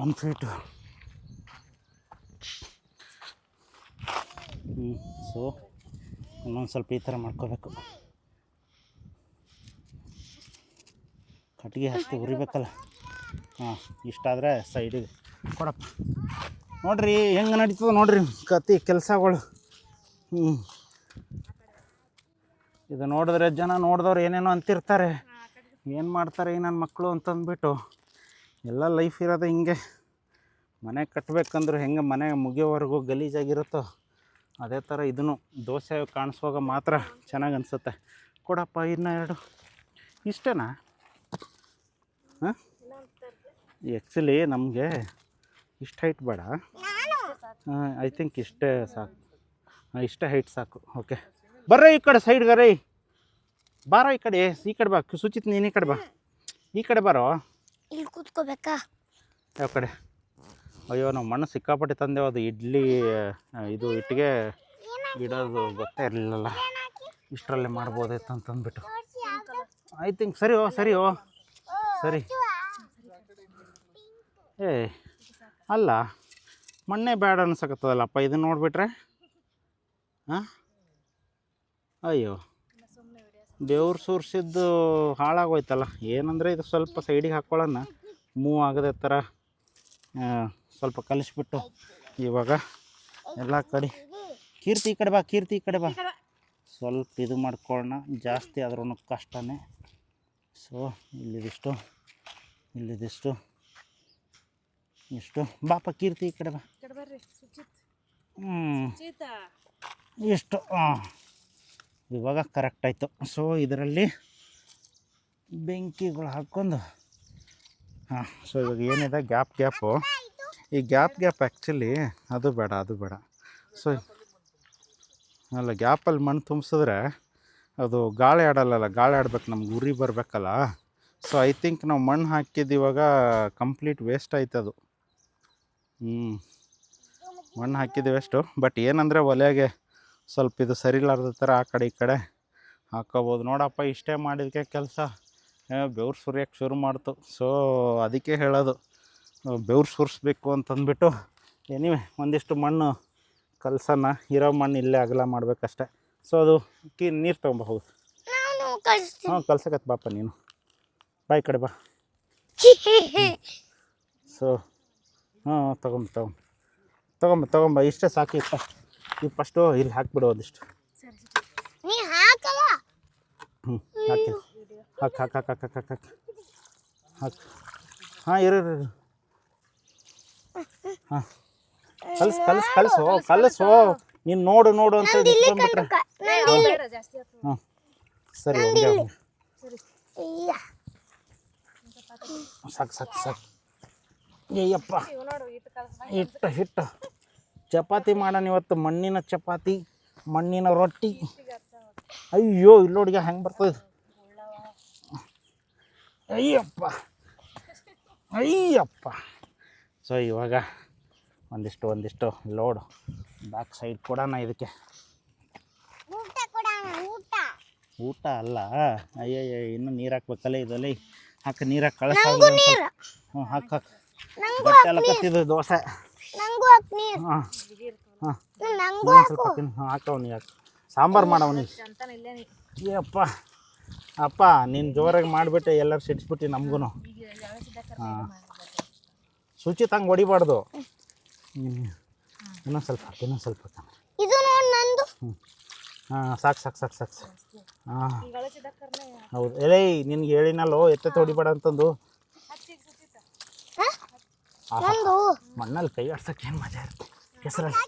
1 ಫೀಟು. ಸೊ ಇನ್ನೊಂದು ಸ್ವಲ್ಪ ಈ ಥರ ಮಾಡ್ಕೋಬೇಕು. ಕಟ್ಟಿಗೆ ಹತ್ತಿ ಉರಿಬೇಕಲ್ಲ. ಇಷ್ಟಾದರೆ ಸೈಡಿಗೆ ಕೊಡಪ್ಪ. ನೋಡಿರಿ ಹೆಂಗೆ ನಡೀತದೆ ನೋಡಿರಿ ಕೆಲಸಗಳು. ಇದು ನೋಡಿದ್ರೆ ಜನ ನೋಡಿದವ್ರು ಏನೇನೋ ಅಂತಿರ್ತಾರೆ, ಏನು ಮಾಡ್ತಾರೆ ಈ ನನ್ನ ಮಕ್ಕಳು ಅಂತಂದ್ಬಿಟ್ಟು. ಎಲ್ಲ ಲೈಫ್ ಇರೋದು ಹಿಂಗೆ. ಮನೆ ಕಟ್ಟಬೇಕಂದ್ರೆ ಹೆಂಗೆ ಮನೆ ಮುಗಿಯೋವರೆಗೂ ಗಲೀಜಾಗಿರುತ್ತೋ ಅದೇ ಥರ ಇದನ್ನು ದೋಸೆ ಕಾಣಿಸುವಾಗ ಮಾತ್ರ ಚೆನ್ನಾಗಿ ಅನಿಸುತ್ತೆ. ಕೊಡಪ್ಪ ಇನ್ನು 2. ಇಷ್ಟೇನಾ? ಆ್ಯಕ್ಚುಲಿ ನಮಗೆ ಇಷ್ಟು ಹೈಟ್ ಬೇಡ. ಐ ಥಿಂಕ್ ಇಷ್ಟೇ ಸಾಕು. ಇಷ್ಟೇ ಹೈಟ್ ಸಾಕು. ಓಕೆ ಬರ್ರ ಈ ಕಡೆ ಸೈಡ್ಗೆ ರೀ. ಬಾರೋ ಈ ಕಡೆ ಬಾ. ಸುಚಿತ್ ನೀನು ಈ ಕಡೆ ಬಾ. ಈ ಕಡೆ ಬಾರೋ. ಇಲ್ಲಿ ಕೂತ್ಕೋಬೇಕಾ? ಯಾವ ಕಡೆ? ಅಯ್ಯೋ ನಾವು ಮಣ್ಣು ಸಿಕ್ಕಾಪಟ್ಟೆ ತಂದೆವು. ಅದು ಇಡ್ಲಿ ಇದು ಇಟ್ಟಿಗೆ ಇಡೋದು ಗೊತ್ತೇ ಇರಲಿಲ್ಲಲ್ಲ. ಇಷ್ಟರಲ್ಲೇ ಮಾಡ್ಬೋದಾಯ್ತು ಅಂತಂದ್ಬಿಟ್ಟು. ಐ ಥಿಂಕ್ ಸರಿ ಸರಿ. ಏ ಅಲ್ಲ ಮಣ್ಣೇ ಬೇಡ ಅನ್ಸಕತ್ತದಲ್ಲಪ್ಪ ಇದನ್ನು ನೋಡಿಬಿಟ್ರೆ. ಹಾಂ ಅಯ್ಯೋ ಬೆವ್ರು ಸುರಿಸಿದ್ದು ಹಾಳಾಗೋಯ್ತಲ್ಲ. ಏನಂದರೆ ಇದು ಸ್ವಲ್ಪ ಸೈಡಿಗೆ ಹಾಕ್ಕೊಳ್ಳೋಣ, ಮೂವ್ ಆಗದೆ ಥರ ಸ್ವಲ್ಪ ಕಲಿಸ್ಬಿಟ್ಟು ಇವಾಗ ಎಲ್ಲ ಕಡೆ. ಕೀರ್ತಿ ಈ ಕಡೆ ಬಾ. ಸ್ವಲ್ಪ ಇದು ಮಾಡ್ಕೊಳ್ಳೋಣ. ಜಾಸ್ತಿ ಆದ್ರೂ ಕಷ್ಟನೇ. ಸೊ ಇಲ್ಲಿದಿಷ್ಟು ಇಷ್ಟು. ಬಾಪ ಕೀರ್ತಿ ಈ ಕಡೆ ಬಾ. ಇಷ್ಟು ಇವಾಗ ಕರೆಕ್ಟ್ ಆಯಿತು. ಸೊ ಇದರಲ್ಲಿ ಬೆಂಕಿಗಳು ಹಾಕ್ಕೊಂಡು ಸೊ ಇವಾಗ ಏನಿದೆ ಗ್ಯಾಪು. ಈ ಗ್ಯಾಪ್ ಆ್ಯಕ್ಚುಲಿ ಅದು ಬೇಡ. ಸೊ ಅಲ್ಲ ಗ್ಯಾಪಲ್ಲಿ ಮಣ್ಣು ತುಂಬಿಸಿದ್ರೆ ಅದು ಗಾಳಿ ಆಡಲ್ಲ. ಗಾಳಿ ಆಡ್ಬೇಕು, ನಮ್ಗೆ ಉರಿ ಬರಬೇಕಲ್ಲ. ಸೊ ಐ ಥಿಂಕ್ ನಾವು ಮಣ್ಣು ಹಾಕಿದ್ದು ಇವಾಗ ಕಂಪ್ಲೀಟ್ ವೇಸ್ಟ್ ಆಯ್ತು ಅದು. ಮಣ್ಣು ಹಾಕಿದ್ದು ವೇಸ್ಟು. ಬಟ್ ಏನಂದರೆ ಒಲೆಗೆ ಸ್ವಲ್ಪ ಇದು ಸರಿಲಾರ್ದ ಥರ ಆ ಕಡೆ ಈ ಕಡೆ ಹಾಕೋಬೋದು. ನೋಡಪ್ಪ ಇಷ್ಟೇ ಮಾಡಿದಕ್ಕೆ ಕೆಲಸ ಬೆವ್ರು ಸುರಿಯೋಕ್ಕೆ ಶುರು ಮಾಡ್ತು. ಸೊ ಅದಕ್ಕೆ ಹೇಳೋದು ಬೆವ್ರು ಸುರಿಸ್ಬೇಕು ಅಂತಂದ್ಬಿಟ್ಟು. ಎನಿವೆ ಒಂದಿಷ್ಟು ಮಣ್ಣು ಕಲ್ಸನ, ಇರೋ ಮಣ್ಣು ಇಲ್ಲೇ ಅಗಲ ಮಾಡಬೇಕಷ್ಟೆ. ಸೊ ಅದು ನೀರು ತೊಗೊಂಬಹುದು. ಕಲ್ಸಕತ್ತು ಬಾಪ ನೀನು. ಬಾ ಈ ಕಡೆ ಬಾ. ಸೊ ತಗೊಂಬ ಇಷ್ಟೇ ಸಾಕು. ಫಸ್ಟು ಇಲ್ಲಿ ಹಾಕ್ಬಿಡು ಒಂದಿಷ್ಟು. ಹಾಂ ಇರು. ಹಾಂ ಕಲಸು ನೀನು ನೋಡು ಅಂತ ಇಟ್ಕೊಂಡ್ಬಿಟ್ರೆ. ಹಾಂ ಸರಿ ಸಾಕು. ಏಯಪ್ಪ ಹಿಟ್ಟು ಚಪಾತಿ ಮಾಡೋಣ ಇವತ್ತು. ಮಣ್ಣಿನ ಚಪಾತಿ, ಮಣ್ಣಿನ ರೊಟ್ಟಿ. ಅಯ್ಯೋ ಇಲ್ಲಿ ನೋಡಿಗೆ ಹೆಂಗೆ ಬರ್ತದೆ. ಅಯ್ಯಪ್ಪ. ಸೊ ಇವಾಗ ಒಂದಿಷ್ಟು ಲೋಡ್ ಬ್ಯಾಕ್ ಸೈಡ್ ಕೊಡೋಣ ಇದಕ್ಕೆ. ಊಟ ಅಲ್ಲ, ಅಯ್ಯಯ್ಯ ಇನ್ನೂ ನೀರು ಹಾಕ್ಬೇಕಲ್ಲ ಇದರಲ್ಲಿ. ಹಾಕಿ ನೀರಾಗಿ ಕಳಿಸ. ಹಾಕು ಬಟ್ಟೆ ಎಲ್ಲ ಕತ್ತಿದ್ದು ದೋಸೆ. ಸ್ವಲ್ಪ ಹಾಕವನಿ. ಯಾಕೆ ಸಾಂಬಾರು ಮಾಡವನಿ. ಅಪ್ಪ ನೀನು ಜೋರಾಗಿ ಮಾಡಿಬಿಟ್ಟೆ, ಎಲ್ಲರೂ ಸಿಡಿಸ್ಬಿಟ್ಟು ನಮಗೂ. ಹಾಂ ಶುಚಿತ್ ಹಂಗೆ ಹೊಡಿಬಾರ್ದು. ಇನ್ನೊಂದು ಸ್ವಲ್ಪ ಹಾಂ ಸಾಕು. ಹಾಂ ಹೌದು. ಎಲೇ ನಿನ್ಗೆ ಹೇಳಿನಲ್ಲೋ ಎತ್ತೆ ಹೊಡಿಬೇಡ ಅಂತಂದು. ಮಣ್ಣಲ್ಲಿ ಕೈ ಆಡ್ಸಕ್ಕೆ ಏನು ಮಜಾ ಇರುತ್ತೆ ಕೆಸರಲ್ಲಿ.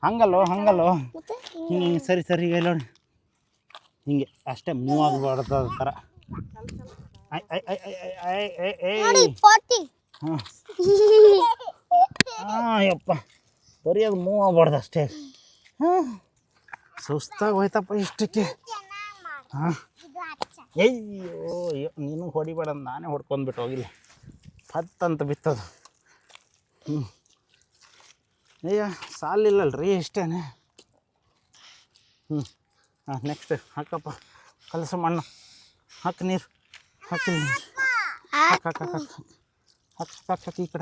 ಹಂಗಲ್ಲೋ ಹಿಂಗೆ ಸರಿ ಎಲ್ಲ ಹಿಂಗೆ ಅಷ್ಟೇ ಮೂವ್ ಆಗಬಾರ್ದು ಥರ. ಹಾಂ ಯಪ್ಪ ಬರೀ ಅದು ಮೂವ್ ಆಗಬಾರ್ದು ಅಷ್ಟೇ. ಸುಸ್ತಾಗಿ ಹೋಯ್ತಪ್ಪ ಇಷ್ಟಕ್ಕೆ. ಹಾಂ ಅಯ್ಯೋ ನೀನು ಹೊಡಿಬೇಡ, ನಾನೇ ಹೊಡ್ಕೊಂಡ್ಬಿಟ್ಟು ಹೋಗಿಲ್ಲ. ಹತ್ತಂತ ಬಿತ್ತದು. ಅಯ್ಯ ಸಾಲಿಲ್ಲಲ್ರಿ ಇಷ್ಟೇನೆ. ಹಾಂ ನೆಕ್ಸ್ಟ್ ಹಾಕಪ್ಪ. ಕಲಸ ಮಣ್ಣು ಹಾಕಿ ನೀರು ಹಾಕಿ ಹಾಕಿ ಈ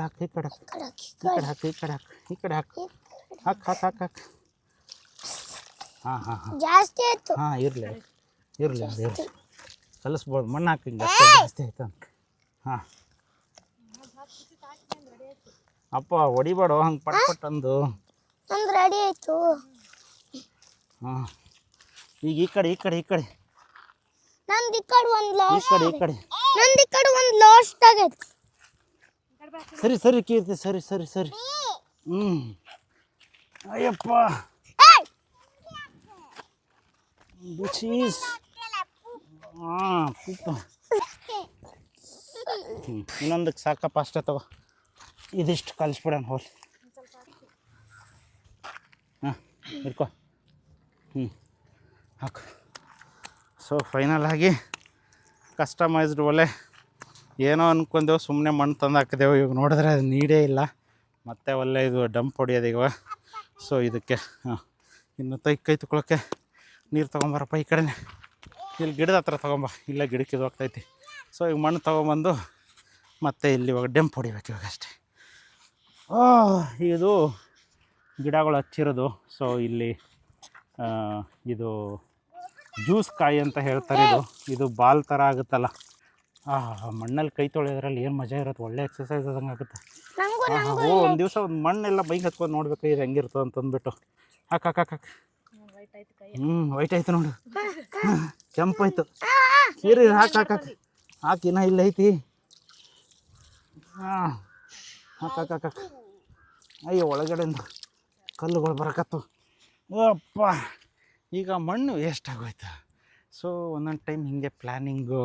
ಕಡೆ ಹಾಕಿ. ಹಾಂ ಜಾಸ್ತಿ ಆಯ್ತು. ಹಾಂ ಇರಲಿ ಕಲಿಸ್ಬೋದು. ಮಣ್ಣು ಹಾಕಿ ಜಾಸ್ತಿ ಆಯ್ತು ಅಂತ. ಹಾಂ ಅಪ್ಪ ಹೊಡಿಬೇಡ ಹಂಗೆ ಪಟ್ ಅಂದು. ನಂದು ರೆಡಿ ಆಯ್ತು. ಹಾಂ ಈಗ ಈ ಕಡೆ ನಂದು ಈ ಕಡೆ ಒಂದು ಲಾಸ್ಟ್. ಈ ಕಡೆ ನಂದು ಈ ಕಡೆ ಒಂದು ಲಾಸ್ಟ್ ಆಗೈತೆ. ಸರಿ ಕೀರ್ತಿ ಸರಿ. ಅಯ್ಯಪ್ಪ ಚೀಸ್. ಹಾಂ ಇನ್ನೊಂದಕ್ಕೆ ಸಾಕಪ್ಪ ಅಷ್ಟೇ ತಗೋ. ಇದಿಷ್ಟು ಕಲಿಸ್ಬಿಡೋಣ ಹೋಲ್. ಹಾಂ ಇರ್ಕೋ. ಹಾಕು. ಸೊ ಫೈನಲ್ ಆಗಿ ಕಸ್ಟಮೈಸ್ಡ್ ಒಲೆ ಏನೋ ಅಂದ್ಕೊಂಡೆವು, ಸುಮ್ಮನೆ ಮಣ್ಣು ತಂದು ಹಾಕಿದೆವು. ಇವಾಗ ನೋಡಿದ್ರೆ ಅದು ನೀಡೇ ಇಲ್ಲ. ಮತ್ತೆ ಒಳ್ಳೆ ಇದು ಡಂಪ್ ಹೊಡಿಯೋದು ಈಗ. ಸೊ ಇದಕ್ಕೆ ಇನ್ನು ಕೈ ತೊಗೊಳಕ್ಕೆ ನೀರು ತೊಗೊಂಬರಪ್ಪ ಈ ಕಡೆನೇ. ಇಲ್ಲಿ ಗಿಡದ ಹತ್ರ ತೊಗೊಂಬ, ಇಲ್ಲ ಗಿಡಕ್ಕೆ ಇದು ಹೋಗ್ತೈತಿ. ಸೊ ಈಗ ಮಣ್ಣು ತೊಗೊಂಬಂದು ಮತ್ತೆ ಇಲ್ಲಿ ಇವಾಗ ಡೆಂಪ್ ಹೊಡಿಬೇಕು ಇವಾಗ ಅಷ್ಟೇ. ಇದು ಗಿಡಗಳು ಹಚ್ಚಿರೋದು. ಸೊ ಇಲ್ಲಿ ಇದು ಜ್ಯೂಸ್ ಕಾಯಿ ಅಂತ ಹೇಳ್ತಾರೆ. ಇದು ಬಾಲ್ ಥರ ಆಗುತ್ತಲ್ಲ, ಮಣ್ಣಲ್ಲಿ ಕೈ ತೊಳೆಯೋದ್ರಲ್ಲಿ ಏನು ಮಜಾ ಇರುತ್ತೆ, ಒಳ್ಳೆ ಎಕ್ಸಸೈಸ್ ಆದಂಗೆ ಆಗುತ್ತೆ. ಒಂದು ದಿವಸ ಒಂದು ಮಣ್ಣೆಲ್ಲ ಬೈಕ್ ಹತ್ಕೊಂಡು ನೋಡ್ಬೇಕು ಇದು ಹೆಂಗಿರ್ತದೆ ಅಂತಂದ್ಬಿಟ್ಟು. ಹಾಕು. ವೈಟ್ ಆಯ್ತು ನೋಡು, ಕೆಂಪು ಆಯ್ತು. ಸೀರೆ ಹಾಕು. ಹಾಕಿನ ಇಲ್ಲ ಐತಿ. ಹಾಕು. ಅಯ್ಯೋ ಒಳಗಡೆಯಿಂದ ಕಲ್ಲುಗಳು ಬರಕತ್ತು. ಅಪ್ಪ ಈಗ ಮಣ್ಣು ವೇಸ್ಟ್ ಆಗೋಯ್ತು. ಸೊ ಒಂದೊಂದು ಟೈಮ್ ಹೀಗೆ ಪ್ಲ್ಯಾನಿಂಗು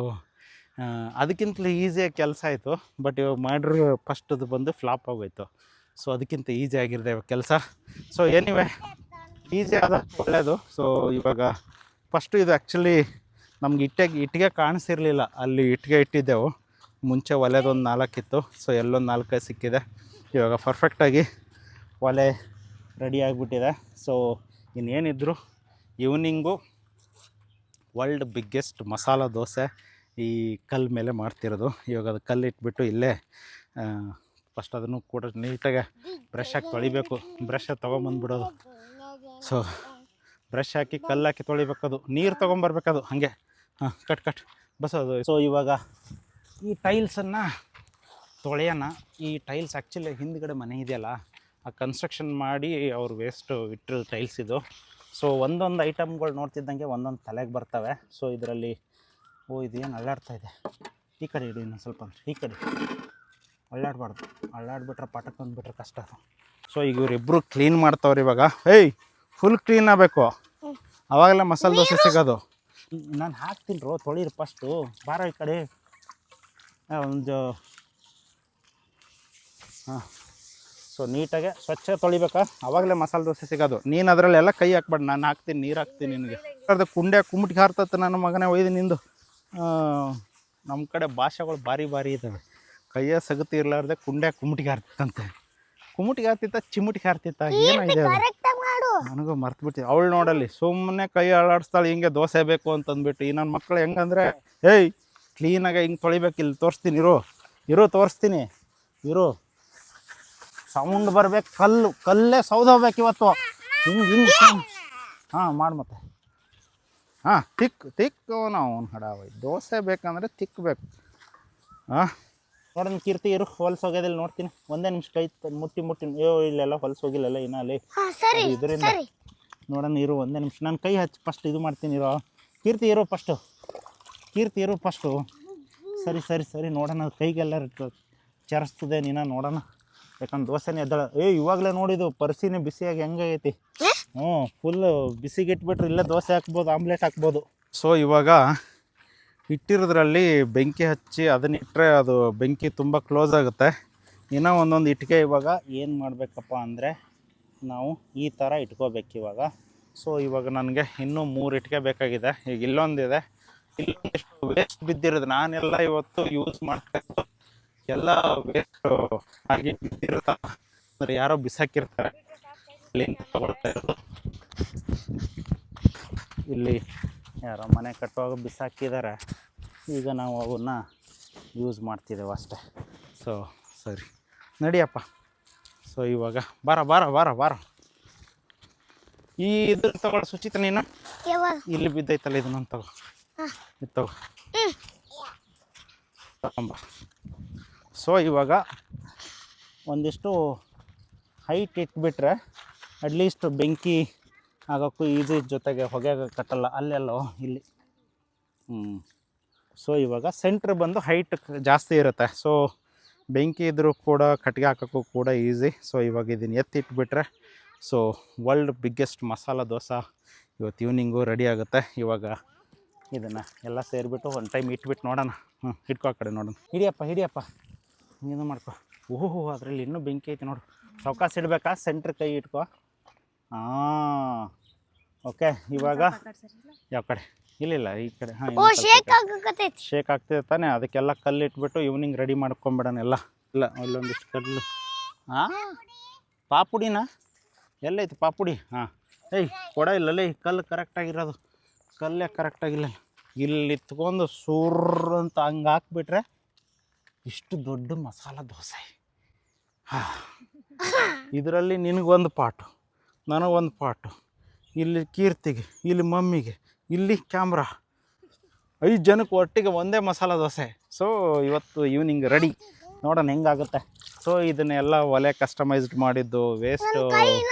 ಅದಕ್ಕಿಂತಲೂ ಈಸಿಯಾಗಿ ಕೆಲಸ ಆಯಿತು. ಬಟ್ ಇವಾಗ ಮಾಡ್ರೆ ಫಸ್ಟದು ಬಂದು ಫ್ಲಾಪ್ ಆಗೋಯ್ತು. ಸೊ ಅದಕ್ಕಿಂತ ಈಸಿ ಆಗಿರುತ್ತೆ ಇವಾಗ ಕೆಲಸ. ಸೊ ಎನಿವೆ ಈಸಿ ಆದ ಒಳ್ಳೆಯದು. ಸೊ ಇವಾಗ ಫಸ್ಟು ಇದು ಆ್ಯಕ್ಚುಲಿ ನಮ್ಗೆ ಇಟ್ಟಿಗೆ ಕಾಣಿಸಿರಲಿಲ್ಲ. ಅಲ್ಲಿ ಇಟ್ಟಿಗೆ ಇಟ್ಟಿದ್ದೆವು ಮುಂಚೆ, ಒಲೆದೊಂದು 4 ಇತ್ತು. ಸೊ ಎಲ್ಲೊಂದು 4 ಸಿಕ್ಕಿದೆ. ಇವಾಗ ಪರ್ಫೆಕ್ಟಾಗಿ ಒಲೆ ರೆಡಿ ಆಗಿಬಿಟ್ಟಿದೆ. ಸೊ ಇನ್ನೇನಿದ್ರು evening world biggest masala dosa ಈ ಕಲ್ಲು ಮೇಲೆ ಮಾಡ್ತಿರೋದು. ಇವಾಗ ಅದು ಕಲ್ಲು ಇಟ್ಬಿಟ್ಟು ಇಲ್ಲೇ ಫಸ್ಟ್ ಅದನ್ನು ಕೂಡ ನೀಟಾಗಿ ಬ್ರಷ್ ಹಾಕಿ ತೊಳಿಬೇಕು. ಬ್ರಷ್ ತೊಗೊಂಬಂದ್ಬಿಡೋದು. ಸೊ ಬ್ರಷ್ ಹಾಕಿ ಕಲ್ಲು ಹಾಕಿ ತೊಳಿಬೇಕದು, ನೀರು ತೊಗೊಂಬರ್ಬೇಕದು ಹಾಗೆ. ಕಟ್ ಬಸೋದು. ಸೊ ಇವಾಗ ಈ ಟೈಲ್ಸನ್ನು ತೊಳೆಯೋಣ. ಈ ಟೈಲ್ಸ್ ಆ್ಯಕ್ಚುಲಿ ಹಿಂದ್ಗಡೆ ಮನೆ ಇದೆಯಲ್ಲ, ಆ ಕನ್ಸ್ಟ್ರಕ್ಷನ್ ಮಾಡಿ ಅವ್ರು ವೇಸ್ಟು ಇಟ್ಟಿರೋ ಟೈಲ್ಸ್ ಇದು. ಸೊ ಒಂದೊಂದು ಐಟಮ್ಗಳು ನೋಡ್ತಿದ್ದಂಗೆ ಒಂದೊಂದು ತಲೆಗೆ ಬರ್ತವೆ. ಸೊ ಇದರಲ್ಲಿ ಇದೇನು ಅಳ್ಳಾಡ್ತಾ ಇದೆ, ಈ ಕಡೆ ಇಡು ಇನ್ನೊಂದು ಸ್ವಲ್ಪ. ಈ ಕಡೆ ಅಳ್ಳಾಡಬಾರ್ದು, ಅಳ್ಳಾಡ್ಬಿಟ್ರೆ ಪಟಕ್ ಬಂದುಬಿಟ್ರೆ ಕಷ್ಟ ಅದು. ಸೊ ಈಗ ಇವರಿಬ್ಬರು ಕ್ಲೀನ್ ಮಾಡ್ತಾವ್ರಿ ಇವಾಗ. ಫುಲ್ ಕ್ಲೀನ್ ಆಗಬೇಕು, ಆವಾಗಲೇ ಮಸಾಲೆ ದೋಸೆ ಸಿಗೋದು. ನಾನು ಹಾಕ್ತೀನಿ ತೊಳೀರಿ ಫಸ್ಟು. ಬಾರ ಈ ಕಡೆ ಒಂದು ಸೊ ನೀಟಾಗೆ ಸ್ವಚ್ಛ ತೊಳಿಬೇಕಾ, ಆವಾಗಲೇ ಮಸಾಲೆ ದೋಸೆ ಸಿಗೋದು. ನೀನು ಅದರಲ್ಲೆಲ್ಲ ಕೈ ಹಾಕ್ಬೇಡ, ನಾನು ಹಾಕ್ತೀನಿ, ನೀರು ಹಾಕ್ತೀನಿ ನಿನಗೆ. ಅದು ಕುಂಡೆ ಕುಮ್ಮಿಟ್ಗೆ ಹಾರ್ತತ್ತೆ ನನ್ನ ಮಗನೇ, ಒಯ್ದು ನಿಂದು. ನಮ್ಮ ಕಡೆ ಭಾಷೆಗಳು ಭಾರಿ ಇದ್ದಾವೆ. ಕೈಯ ಸಗತಿ ಇರಲಾರ್ದೆ ಕುಂಡೆ ಕುಮ್ಮಿಟ್ಗೆ ಹಾರ್ತಂತೆ. ಕುಮ್ಮಿಟ್ಗೆ ಹಾರ್ತಿತ್ತ ಚಿಮ್ಮಿಟ್ಗೆ ಹಾರ್ತಿತ್ತ ಏನಾಗಿದೆ ಅದು ನನಗೂ ಮರ್ತುಬಿಟ್ಟು. ಅವಳು ನೋಡಲ್ಲಿ ಸುಮ್ಮನೆ ಕೈ ಅಳ್ಳಾಡಿಸ್ತಾಳೆ ಹಿಂಗೆ ದೋಸೆ ಬೇಕು ಅಂತಂದ್ಬಿಟ್ಟು. ಈ ನನ್ನ ಮಕ್ಕಳು ಹೆಂಗಂದರೆ ಕ್ಲೀನಾಗಿ ಹಿಂಗೆ ತೊಳಿಬೇಕು. ಇಲ್ಲಿ ತೋರಿಸ್ತೀನಿ, ಇರು ತೋರಿಸ್ತೀನಿ, ಸೌಂಡ್ ಬರ್ಬೇಕು. ಕಲ್ಲೇ ಸೌದೋಗ್ಬೇಕು ಇವತ್ತು. ಹಿಂಗೆ ಮಾಡಿ ಮತ್ತೆ. ತಿಕ್ಕು ನಾವು ಹಡಾವೈ ದೋಸೆ ಬೇಕಂದರೆ ತಿಕ್ಕಬೇಕು. ನೋಡೋಣ ಕೀರ್ತಿ, ಹೊಲ್ಸು ಹೋಗೋದಿಲ್ಲ ನೋಡ್ತೀನಿ. ಒಂದೇ ನಿಮಿಷ ಕೈ ಮುಟ್ಟಿ ಇಲ್ಲೆಲ್ಲ ಹೊಲ್ಸು ಹೋಗಿಲ್ಲಲ್ಲ ಇನ್ನ ಅಲ್ಲಿ ಇದರಿಂದ. ನೋಡೋಣ ಒಂದೇ ನಿಮಿಷ, ನಾನು ಕೈ ಹಚ್ಚಿ ಫಸ್ಟ್ ಇದು ಮಾಡ್ತೀನಿ. ಕೀರ್ತಿ ಫಸ್ಟು. ಸರಿ ನೋಡೋಣ. ಕೈಗೆಲ್ಲ ಚರಿಸ್ತದೆ ನೀನು, ನೋಡೋಣ. ಯಾಕಂದ್ರೆ ದೋಸೆನೇ ಎದ್ದಳ. ಇವಾಗಲೇ ನೋಡಿದ್ದು ಪರಿಸಿನೇ ಬಿಸಿಯಾಗಿ ಹೆಂಗೈತಿ. ಫುಲ್ಲು ಬಿಸಿಗಿಟ್ಬಿಟ್ರೆ ಇಲ್ಲೇ ದೋಸೆ ಹಾಕ್ಬೋದು, ಆಮ್ಲೆಟ್ ಹಾಕ್ಬೋದು. ಸೊ ಇವಾಗ ಇಟ್ಟಿರೋದ್ರಲ್ಲಿ ಬೆಂಕಿ ಹಚ್ಚಿ ಅದನ್ನಿಟ್ಟರೆ ಅದು ಬೆಂಕಿ ತುಂಬ ಕ್ಲೋಸ್ ಆಗುತ್ತೆ. ಇನ್ನೂ ಒಂದೊಂದು ಇಟ್ಟಿಗೆ ಇವಾಗ ಏನು ಮಾಡಬೇಕಪ್ಪ ಅಂದರೆ ನಾವು ಈ ಥರ ಇಟ್ಕೋಬೇಕು ಇವಾಗ. ಸೊ ಇವಾಗ ನನಗೆ ಇನ್ನೂ 3 ಇಟ್ಟಿಗೆ ಬೇಕಾಗಿದೆ. ಈಗ ಇಲ್ಲೊಂದಿದೆ, ಇಲ್ಲೊಂದಿಷ್ಟು ವೇಸ್ಟ್ ಬಿದ್ದಿರೋದು ನಾನೆಲ್ಲ ಇವತ್ತು ಯೂಸ್ ಮಾಡ್ತಾಯಿದ್ದು ಎಲ್ಲ ವೇಸ್ಟ್ ಆಗಿ ಬಿದ್ದಿರುತ್ತ ಅಂದರೆ ಯಾರೋ ಬಿಸಾಕಿರ್ತಾರೆ. ತಗೊಳ್ತಾ ಇರೋದು ಇಲ್ಲಿ ಯಾರೋ ಮನೆ ಕಟ್ಟುವಾಗ ಬಿಸಾಕಿದ್ದಾರೆ. ಈಗ ನಾವು ಅವನ್ನ ಯೂಸ್ ಮಾಡ್ತಿದ್ದೇವೆ ಅಷ್ಟೇ. ಸೊ ಸರಿ ನಡಿಯಪ್ಪ. ಸೊ ಇವಾಗ ಬಾರ ಈ ಇದನ್ನು ತಗೊಳ್ಳಿ ಸುಚಿತ. ನೀನು ಇಲ್ಲಿ ಬಿದ್ದೈತಲ್ಲ ಇದನ್ನೊಂದು ತಗೋ, ಇದು ತಗೊಂಬ. ಸೊ ಇವಾಗ ಒಂದಿಷ್ಟು ಹೈಟ್ ಇಟ್ಬಿಟ್ರೆ ಅಟ್ಲೀಸ್ಟ್ ಬೆಂಕಿ ಆಗೋಕ್ಕೂ ಇದ್ರ ಜೊತೆಗೆ ಹೊಗೆ ಕಟ್ಟಲ್ಲ ಅಲ್ಲೆಲ್ಲೋ ಇಲ್ಲಿ. ಸೊ ಇವಾಗ ಸೆಂಟ್ರ್ ಬಂದು ಹೈಟ್ ಜಾಸ್ತಿ ಇರುತ್ತೆ. ಸೊ ಬೆಂಕಿ ಇದ್ರೂ ಕೂಡ ಕಟ್ಟಿಗೆ ಹಾಕೋಕ್ಕೂ ಕೂಡ ಈಸಿ. ಸೊ ಇವಾಗ ಇದನ್ನು ಎತ್ತಿಟ್ಬಿಟ್ರೆ so world biggest masala dosa ಇವತ್ತು ಈವ್ನಿಂಗು ರೆಡಿ ಆಗುತ್ತೆ. ಇವಾಗ ಇದನ್ನು ಎಲ್ಲ ಸೇರಿಬಿಟ್ಟು ಒಂದು ಟೈಮ್ ಇಟ್ಬಿಟ್ಟು ನೋಡೋಣ. ಇಟ್ಕೋ ಆ ಕಡೆ ನೋಡೋಣ. ಹಿಡಿಯಪ್ಪ ಇದು ಮಾಡ್ಕೊ. ಓಹೋ ಅದರಲ್ಲಿ ಇನ್ನೂ ಬೆಂಕಿ ಐತಿ ನೋಡು. ಸಾವ್ಕಾಶ ಇಡಬೇಕಾ? ಸೆಂಟ್ರ್ ಕೈ ಇಟ್ಕೋ. ಹಾಂ ಓಕೆ. ಇವಾಗ ಯಾವ ಕಡೆ? ಇಲ್ಲ ಈ ಕಡೆ. ಹಾಂ ಓ ಶೇಕ್ ಆಗಕತ್ತೈತಿ. ಶೇಕ್ ಆಗ್ತಿದೆ ತಾನೇ, ಅದಕ್ಕೆಲ್ಲ ಕಲ್ಲು ಇಟ್ಬಿಟ್ಟು ಈವ್ನಿಂಗ್ ರೆಡಿ ಮಾಡ್ಕೊಂಬಿಡೋಣ ಎಲ್ಲ. ಇಲ್ಲ ಅಲ್ಲೊಂದಿಷ್ಟು ಕಲ್ಲು. ಹಾಂ ಪಾಪುಡಿನಾ? ಎಲ್ಲೈತಿ ಪಾಪುಡಿ? ಹಾಂ ಏಯ್ ಕೊಡ ಇಲ್ಲಲ್ಲೇ ಕಲ್ಲು ಕರೆಕ್ಟಾಗಿರೋದು. ಕಲ್ಲೇ ಕರೆಕ್ಟಾಗಿಲ್ಲ. ಇಲ್ಲಿ ಇತ್ಕೊಂಡು ಸುರ್ರ್ ಅಂತ ಹಂಗೆ ಹಾಕ್ಬಿಟ್ರೆ ಇಷ್ಟು ದೊಡ್ಡ ಮಸಾಲ ದೋಸೆ. ಹಾಂ ಇದರಲ್ಲಿ ನಿನಗೊಂದು ಪಾಟು, ನನಗೊಂದು ಪಾಟು, ಇಲ್ಲಿ ಕೀರ್ತಿಗೆ, ಇಲ್ಲಿ ಮಮ್ಮಿಗೆ, ಇಲ್ಲಿ ಕ್ಯಾಮ್ರಾ, 5 ಜನಕ್ಕೆ ಒಟ್ಟಿಗೆ ಒಂದೇ ಮಸಾಲ ದೋಸೆ. ಸೊ ಇವತ್ತು ಈವ್ನಿಂಗ್ ರೆಡಿ, ನೋಡೋಣ ಹೆಂಗಾಗುತ್ತೆ. ಸೊ ಇದನ್ನೆಲ್ಲ ಒಲೆ ಕಸ್ಟಮೈಸ್ಡ್ ಮಾಡಿದ್ದು ವೇಸ್ಟು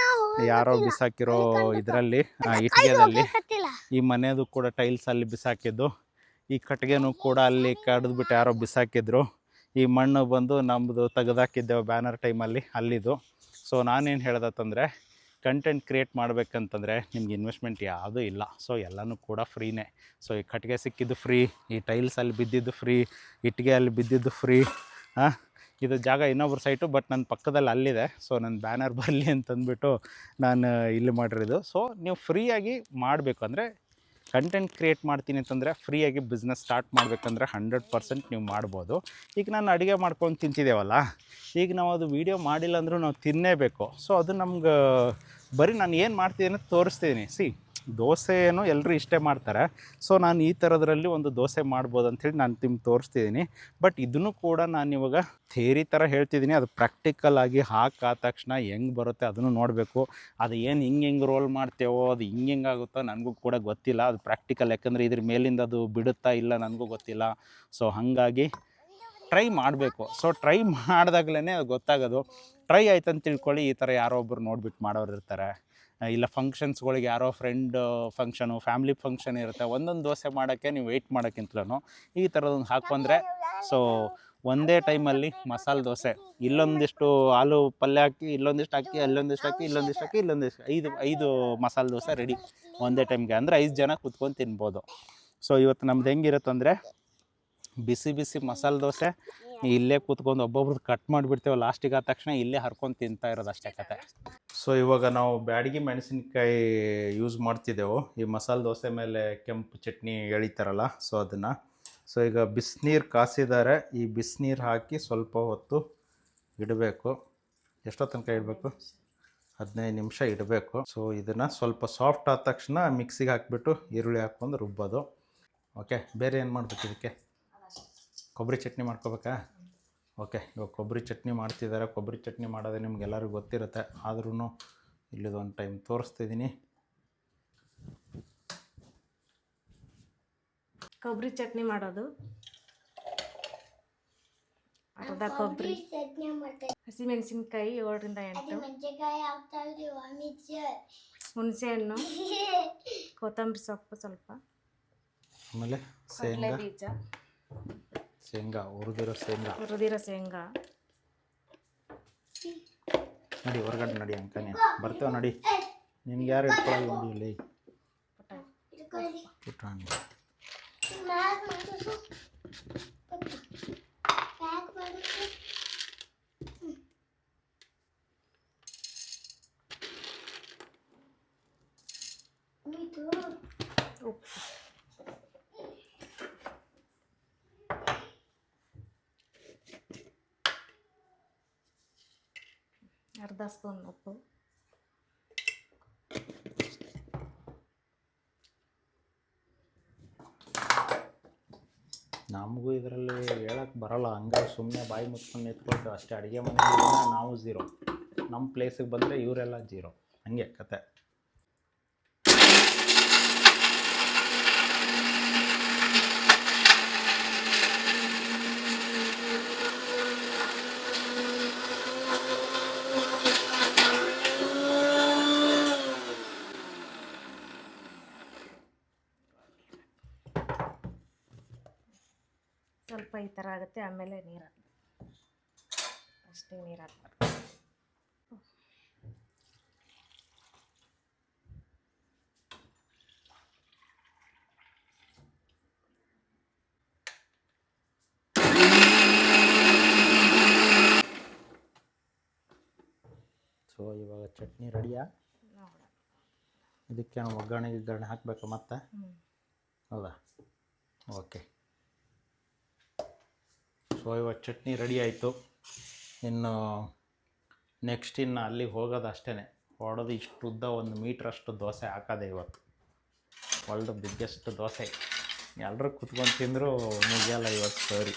ಯಾರೋ ಬಿಸಾಕಿರೋ ಇದರಲ್ಲಿ ಇಟ್ಟಿಗೆದಲ್ಲಿ. ಈ ಮನೆಯದು ಕೂಡ ಟೈಲ್ಸಲ್ಲಿ ಬಿಸಾಕಿದ್ದು, ಈ ಕಟ್ಟಿಗೆನೂ ಕೂಡ ಅಲ್ಲಿ ಕಡಿದ್ಬಿಟ್ಟು ಯಾರೋ ಬಿಸಾಕಿದ್ರು. ಈ ಮಣ್ಣು ಬಂದು ನಮ್ಮದು ತೆಗೆದಾಕಿದ್ದೇವೆ ಬ್ಯಾನರ್ ಟೈಮಲ್ಲಿ ಅಲ್ಲಿದು. ಸೊ ನಾನೇನು ಹೇಳ್ದತ್ತಂದರೆ, ಕಂಟೆಂಟ್ ಕ್ರಿಯೇಟ್ ಮಾಡಬೇಕಂತಂದರೆ ನಿಮ್ಗೆ ಇನ್ವೆಸ್ಟ್ಮೆಂಟ್ ಯಾವುದೂ ಇಲ್ಲ. ಸೊ ಎಲ್ಲನೂ ಕೂಡ ಫ್ರೀನೇ. ಸೊ ಈ ಕಟ್ಟಿಗೆ ಸಿಕ್ಕಿದ್ದು ಫ್ರೀ, ಈ ಟೈಲ್ಸಲ್ಲಿ ಬಿದ್ದಿದ್ದು ಫ್ರೀ, ಇಟ್ಟಿಗೆ ಅಲ್ಲಿ ಬಿದ್ದಿದ್ದು ಫ್ರೀ. ಇದು ಜಾಗ ಇನ್ನೊಬ್ರು ಸೈಟು, ಬಟ್ ನನ್ನ ಪಕ್ಕದಲ್ಲಿ ಅಲ್ಲಿದೆ. ಸೊ ನನ್ನ ಬ್ಯಾನರ್ ಬರಲಿ ಅಂತಂದ್ಬಿಟ್ಟು ನಾನು ಇಲ್ಲಿ ಮಾಡಿರೋದು. ಸೊ ನೀವು ಫ್ರೀಯಾಗಿ ಮಾಡಬೇಕು ಅಂದರೆ, ಕಂಟೆಂಟ್ ಕ್ರಿಯೇಟ್ ಮಾಡ್ತೀನಿ ಅಂತಂದರೆ ಫ್ರೀಯಾಗಿ ಬಿಸ್ನೆಸ್ ಸ್ಟಾರ್ಟ್ ಮಾಡಬೇಕಂದ್ರೆ 100% ನೀವು ಮಾಡ್ಬೋದು. ಈಗ ನಾನು ಅಡುಗೆ ಮಾಡ್ಕೊಂಡು ತಿಂತಿದ್ದೇವಲ್ಲ, ಈಗ ನಾವು ಅದು ವೀಡಿಯೋ ಮಾಡಿಲ್ಲ ಅಂದರೂ ನಾವು ತಿನ್ನೇಬೇಕು. ಸೊ ಅದು ನಮ್ಗೆ ಬರೀ ನಾನು ಏನು ಮಾಡ್ತಿದ್ದೀನಿ ಅಂತ ತೋರಿಸ್ತಿದ್ದೀನಿ. ದೋಸೆ ಏನೋ ಎಲ್ಲರೂ ಇಷ್ಟೇ ಮಾಡ್ತಾರೆ. ಸೊ ನಾನು ಈ ಥರದ್ರಲ್ಲಿ ಒಂದು ದೋಸೆ ಮಾಡ್ಬೋದು ಅಂಥೇಳಿ ನಾನು ನಿಮ್ಗೆ ತೋರಿಸ್ತಿದ್ದೀನಿ. ಬಟ್ ಇದನ್ನು ಕೂಡ ನಾನು ಇವಾಗ ಥಿಯರಿ ಥರ ಹೇಳ್ತಿದ್ದೀನಿ. ಅದು ಪ್ರಾಕ್ಟಿಕಲ್ ಆಗಿ ಹಾಕಾದ ತಕ್ಷಣ ಹೆಂಗೆ ಬರುತ್ತೆ ಅದನ್ನು ನೋಡಬೇಕು. ಅದು ಏನು ಹಿಂಗೆ ರೋಲ್ ಮಾಡ್ತೇವೋ, ಅದು ಹಿಂಗೆ ಆಗುತ್ತೋ ನನಗೂ ಕೂಡ ಗೊತ್ತಿಲ್ಲ. ಅದು ಪ್ರಾಕ್ಟಿಕಲ್, ಯಾಕಂದರೆ ಇದ್ರ ಮೇಲಿಂದ ಅದು ಬಿಡುತ್ತಾ ಇಲ್ಲ ನನಗೂ ಗೊತ್ತಿಲ್ಲ. ಸೊ ಹಾಗಾಗಿ ಟ್ರೈ ಮಾಡಬೇಕು. ಸೊ ಟ್ರೈ ಮಾಡಿದಾಗಲೇ ಅದು ಗೊತ್ತಾಗೋದು. ಟ್ರೈ ಆಯ್ತು ಅಂತ ತಿಳ್ಕೊಳ್ಳಿ, ಈ ಥರ ಯಾರೋ ಒಬ್ಬರು ನೋಡ್ಬಿಟ್ಟು ಮಾಡೋರು ಇರ್ತಾರೆ. ಇಲ್ಲ ಫಂಕ್ಷನ್ಸ್ಗಳಿಗೆ ಯಾರೋ ಫ್ರೆಂಡ್ ಫಂಕ್ಷನು, ಫ್ಯಾಮ್ಲಿ ಫಂಕ್ಷನ್ ಇರುತ್ತೆ. ಒಂದೊಂದು ದೋಸೆ ಮಾಡೋಕ್ಕೆ ನೀವು ವೆಯ್ಟ್ ಮಾಡೋಕ್ಕಿಂತಲೂ ಈ ಥರದೊಂದು ಹಾಕ್ಬಂದರೆ, ಸೊ ಒಂದೇ ಟೈಮಲ್ಲಿ ಮಸಾಲೆ ದೋಸೆ, ಇಲ್ಲೊಂದಿಷ್ಟು ಆಲೂ ಪಲ್ಯ ಹಾಕಿ, ಇಲ್ಲೊಂದಿಷ್ಟು ಹಾಕಿ, ಅಲ್ಲೊಂದಿಷ್ಟು ಹಾಕಿ, ಇಲ್ಲೊಂದಿಷ್ಟು ಹಾಕಿ, ಇಲ್ಲೊಂದಿಷ್ಟು 5 ಮಸಾಲೆ ದೋಸೆ ರೆಡಿ ಒಂದೇ ಟೈಮ್ಗೆ. ಅಂದರೆ 5 ಜನ ಕೂತ್ಕೊಂಡು ತಿನ್ಬೋದು. ಸೊ ಇವತ್ತು ನಮ್ದು ಹೆಂಗಿರುತ್ತೆ ಅಂದರೆ, ಬಿಸಿ ಬಿಸಿ ಮಸಾಲೆ ದೋಸೆ ಇಲ್ಲೇ ಕೂತ್ಕೊಂಡು ಒಬ್ಬೊಬ್ರದ್ದು ಕಟ್ ಮಾಡಿಬಿಡ್ತೇವೆ. ಲಾಸ್ಟಿಗೆ ಆದ ತಕ್ಷಣ ಇಲ್ಲೇ ಹರ್ಕೊಂಡು ತಿಂತಾ ಇರೋದು ಅಷ್ಟೇ ಕತೆ. ಸೊ ಇವಾಗ ನಾವು ಬ್ಯಾಡಗಿ ಮೆಣಸಿನ್ಕಾಯಿ ಯೂಸ್ ಮಾಡ್ತಿದ್ದೆವು ಈ ಮಸಾಲೆ ದೋಸೆ ಮೇಲೆ. ಕೆಂಪು ಚಟ್ನಿ ಎಳಿತಾರಲ್ಲ, ಸೊ ಅದನ್ನು. ಸೊ ಈಗ ಬಿಸಿನೀರು ಕಾಸಿದ್ದಾರೆ. ಈ ಬಿಸಿನೀರು ಹಾಕಿ ಸ್ವಲ್ಪ ಹೊತ್ತು ಇಡಬೇಕು. ಎಷ್ಟೋ ತನಕ ಇಡಬೇಕು? 15 ನಿಮಿಷ ಇಡಬೇಕು. ಸೊ ಇದನ್ನು ಸ್ವಲ್ಪ ಸಾಫ್ಟ್ ಆದ ತಕ್ಷಣ ಮಿಕ್ಸಿಗೆ ಹಾಕಿಬಿಟ್ಟು ಈರುಳ್ಳಿ ಹಾಕ್ಕೊಂಡು ರುಬ್ಬೋದು. ಓಕೆ, ಬೇರೆ ಏನು ಮಾಡಬೇಕು ಇದಕ್ಕೆ? ಕೊಬ್ಬರಿ ಚಟ್ನಿ ಮಾಡ್ಕೋಬೇಕಾ? ಓಕೆ, ಇವಾಗ ಕೊಬ್ಬರಿ ಚಟ್ನಿ ಮಾಡ್ತಿದ್ದಾರೆ. ಕೊಬ್ಬರಿ ಚಟ್ನಿ ಮಾಡೋದೇ ನಿಮ್ಗೆಲ್ಲರಿಗೂ ಗೊತ್ತಿರುತ್ತೆ, ಆದ್ರೂ ಇಲ್ಲಿದೊಂದು ಟೈಮ್ ತೋರಿಸ್ತಿದ್ದೀನಿ. ಕೊಬ್ಬರಿ ಚಟ್ನಿ ಮಾಡೋದು. ಅರ್ಧ ಕೊಬ್ಬರಿ, ಹಸಿಮೆಣಸಿನ್ಕಾಯಿ 7ರಿಂದ 8, ಹುಣಸೆಹಣ್ಣು, ಕೊತ್ತಂಬರಿ ಸೊಪ್ಪು ಸ್ವಲ್ಪ, ಆಮೇಲೆ ಕಡಲೆ ಬೀಜ, ಶೇಂಗಾ, ಹುರಿದಿರೋ ಶೇಂಗಾ. ನಡಿ ಹೊರಗಡೆ ನಡಿ, ಅಂಕನೇ ಬರ್ತೇವೆ ನಡಿ. ನಿನ್ಗೆ ಯಾರು ಇಟ್ಕೊಳ್ಳಲ್ಲ ನೋಡಿ ಇಲ್ಲಿ ಪುಟಾಣಿ. ಉಪ್ಪು, ಅರ್ಧ ಸ್ಪೂನ್ ಉಪ್ಪು, ನಮಗೂ ಇದರಲ್ಲಿ ಹೇಳಕ್ಕೆ ಬರೋಲ್ಲ, ಹಂಗಾಗಿ ಸುಮ್ಮನೆ ಬಾಯಿ ಮುಚ್ಕೊಂಡು ನಿಂತ್ಕೊಳ್ತೇವೆ ಅಷ್ಟೇ. ಅಡುಗೆ ಮನೆಯಲ್ಲಿ ನಾವು 0, ನಮ್ಮ ಪ್ಲೇಸಿಗೆ ಬಂದರೆ ಇವರೆಲ್ಲ 0, ಹಂಗೆ ಕತೆ. ಸ್ವಲ್ಪ ಈ ಥರ ಆಗುತ್ತೆ. ಆಮೇಲೆ ನೀರು ಹಾಕ್ಬೇಕು, ಅಷ್ಟೇ ನೀರು ಹಾಕ್ಬಾರ್ದು. ಸೊ ಇವಾಗ ಚಟ್ನಿ ರೆಡಿಯಾ? ಇದಕ್ಕೆ ಒಗ್ಗರಣೆ ಹಾಕಬೇಕು ಮತ್ತೆ? ಹೌದಾ, ಓಕೆ. ಸೊ ಇವಾಗ ಚಟ್ನಿ ರೆಡಿ ಆಯಿತು. ಇನ್ನು ನೆಕ್ಸ್ಟ್ ಇನ್ನು ಅಲ್ಲಿಗೆ ಹೋಗೋದು ಅಷ್ಟೇ. ಹೊಡೆದು ಇಷ್ಟು ಉದ್ದ 1 ಮೀಟ್ರಷ್ಟು ದೋಸೆ ಹಾಕೋದೆ ಇವತ್ತು. World biggest dosa. ಎಲ್ಲರೂ ಕುತ್ಕೊಂಡು ತಿಂದರೂ ಮುಗಿಯಲ್ಲ ಇವತ್ತು ಸರಿ.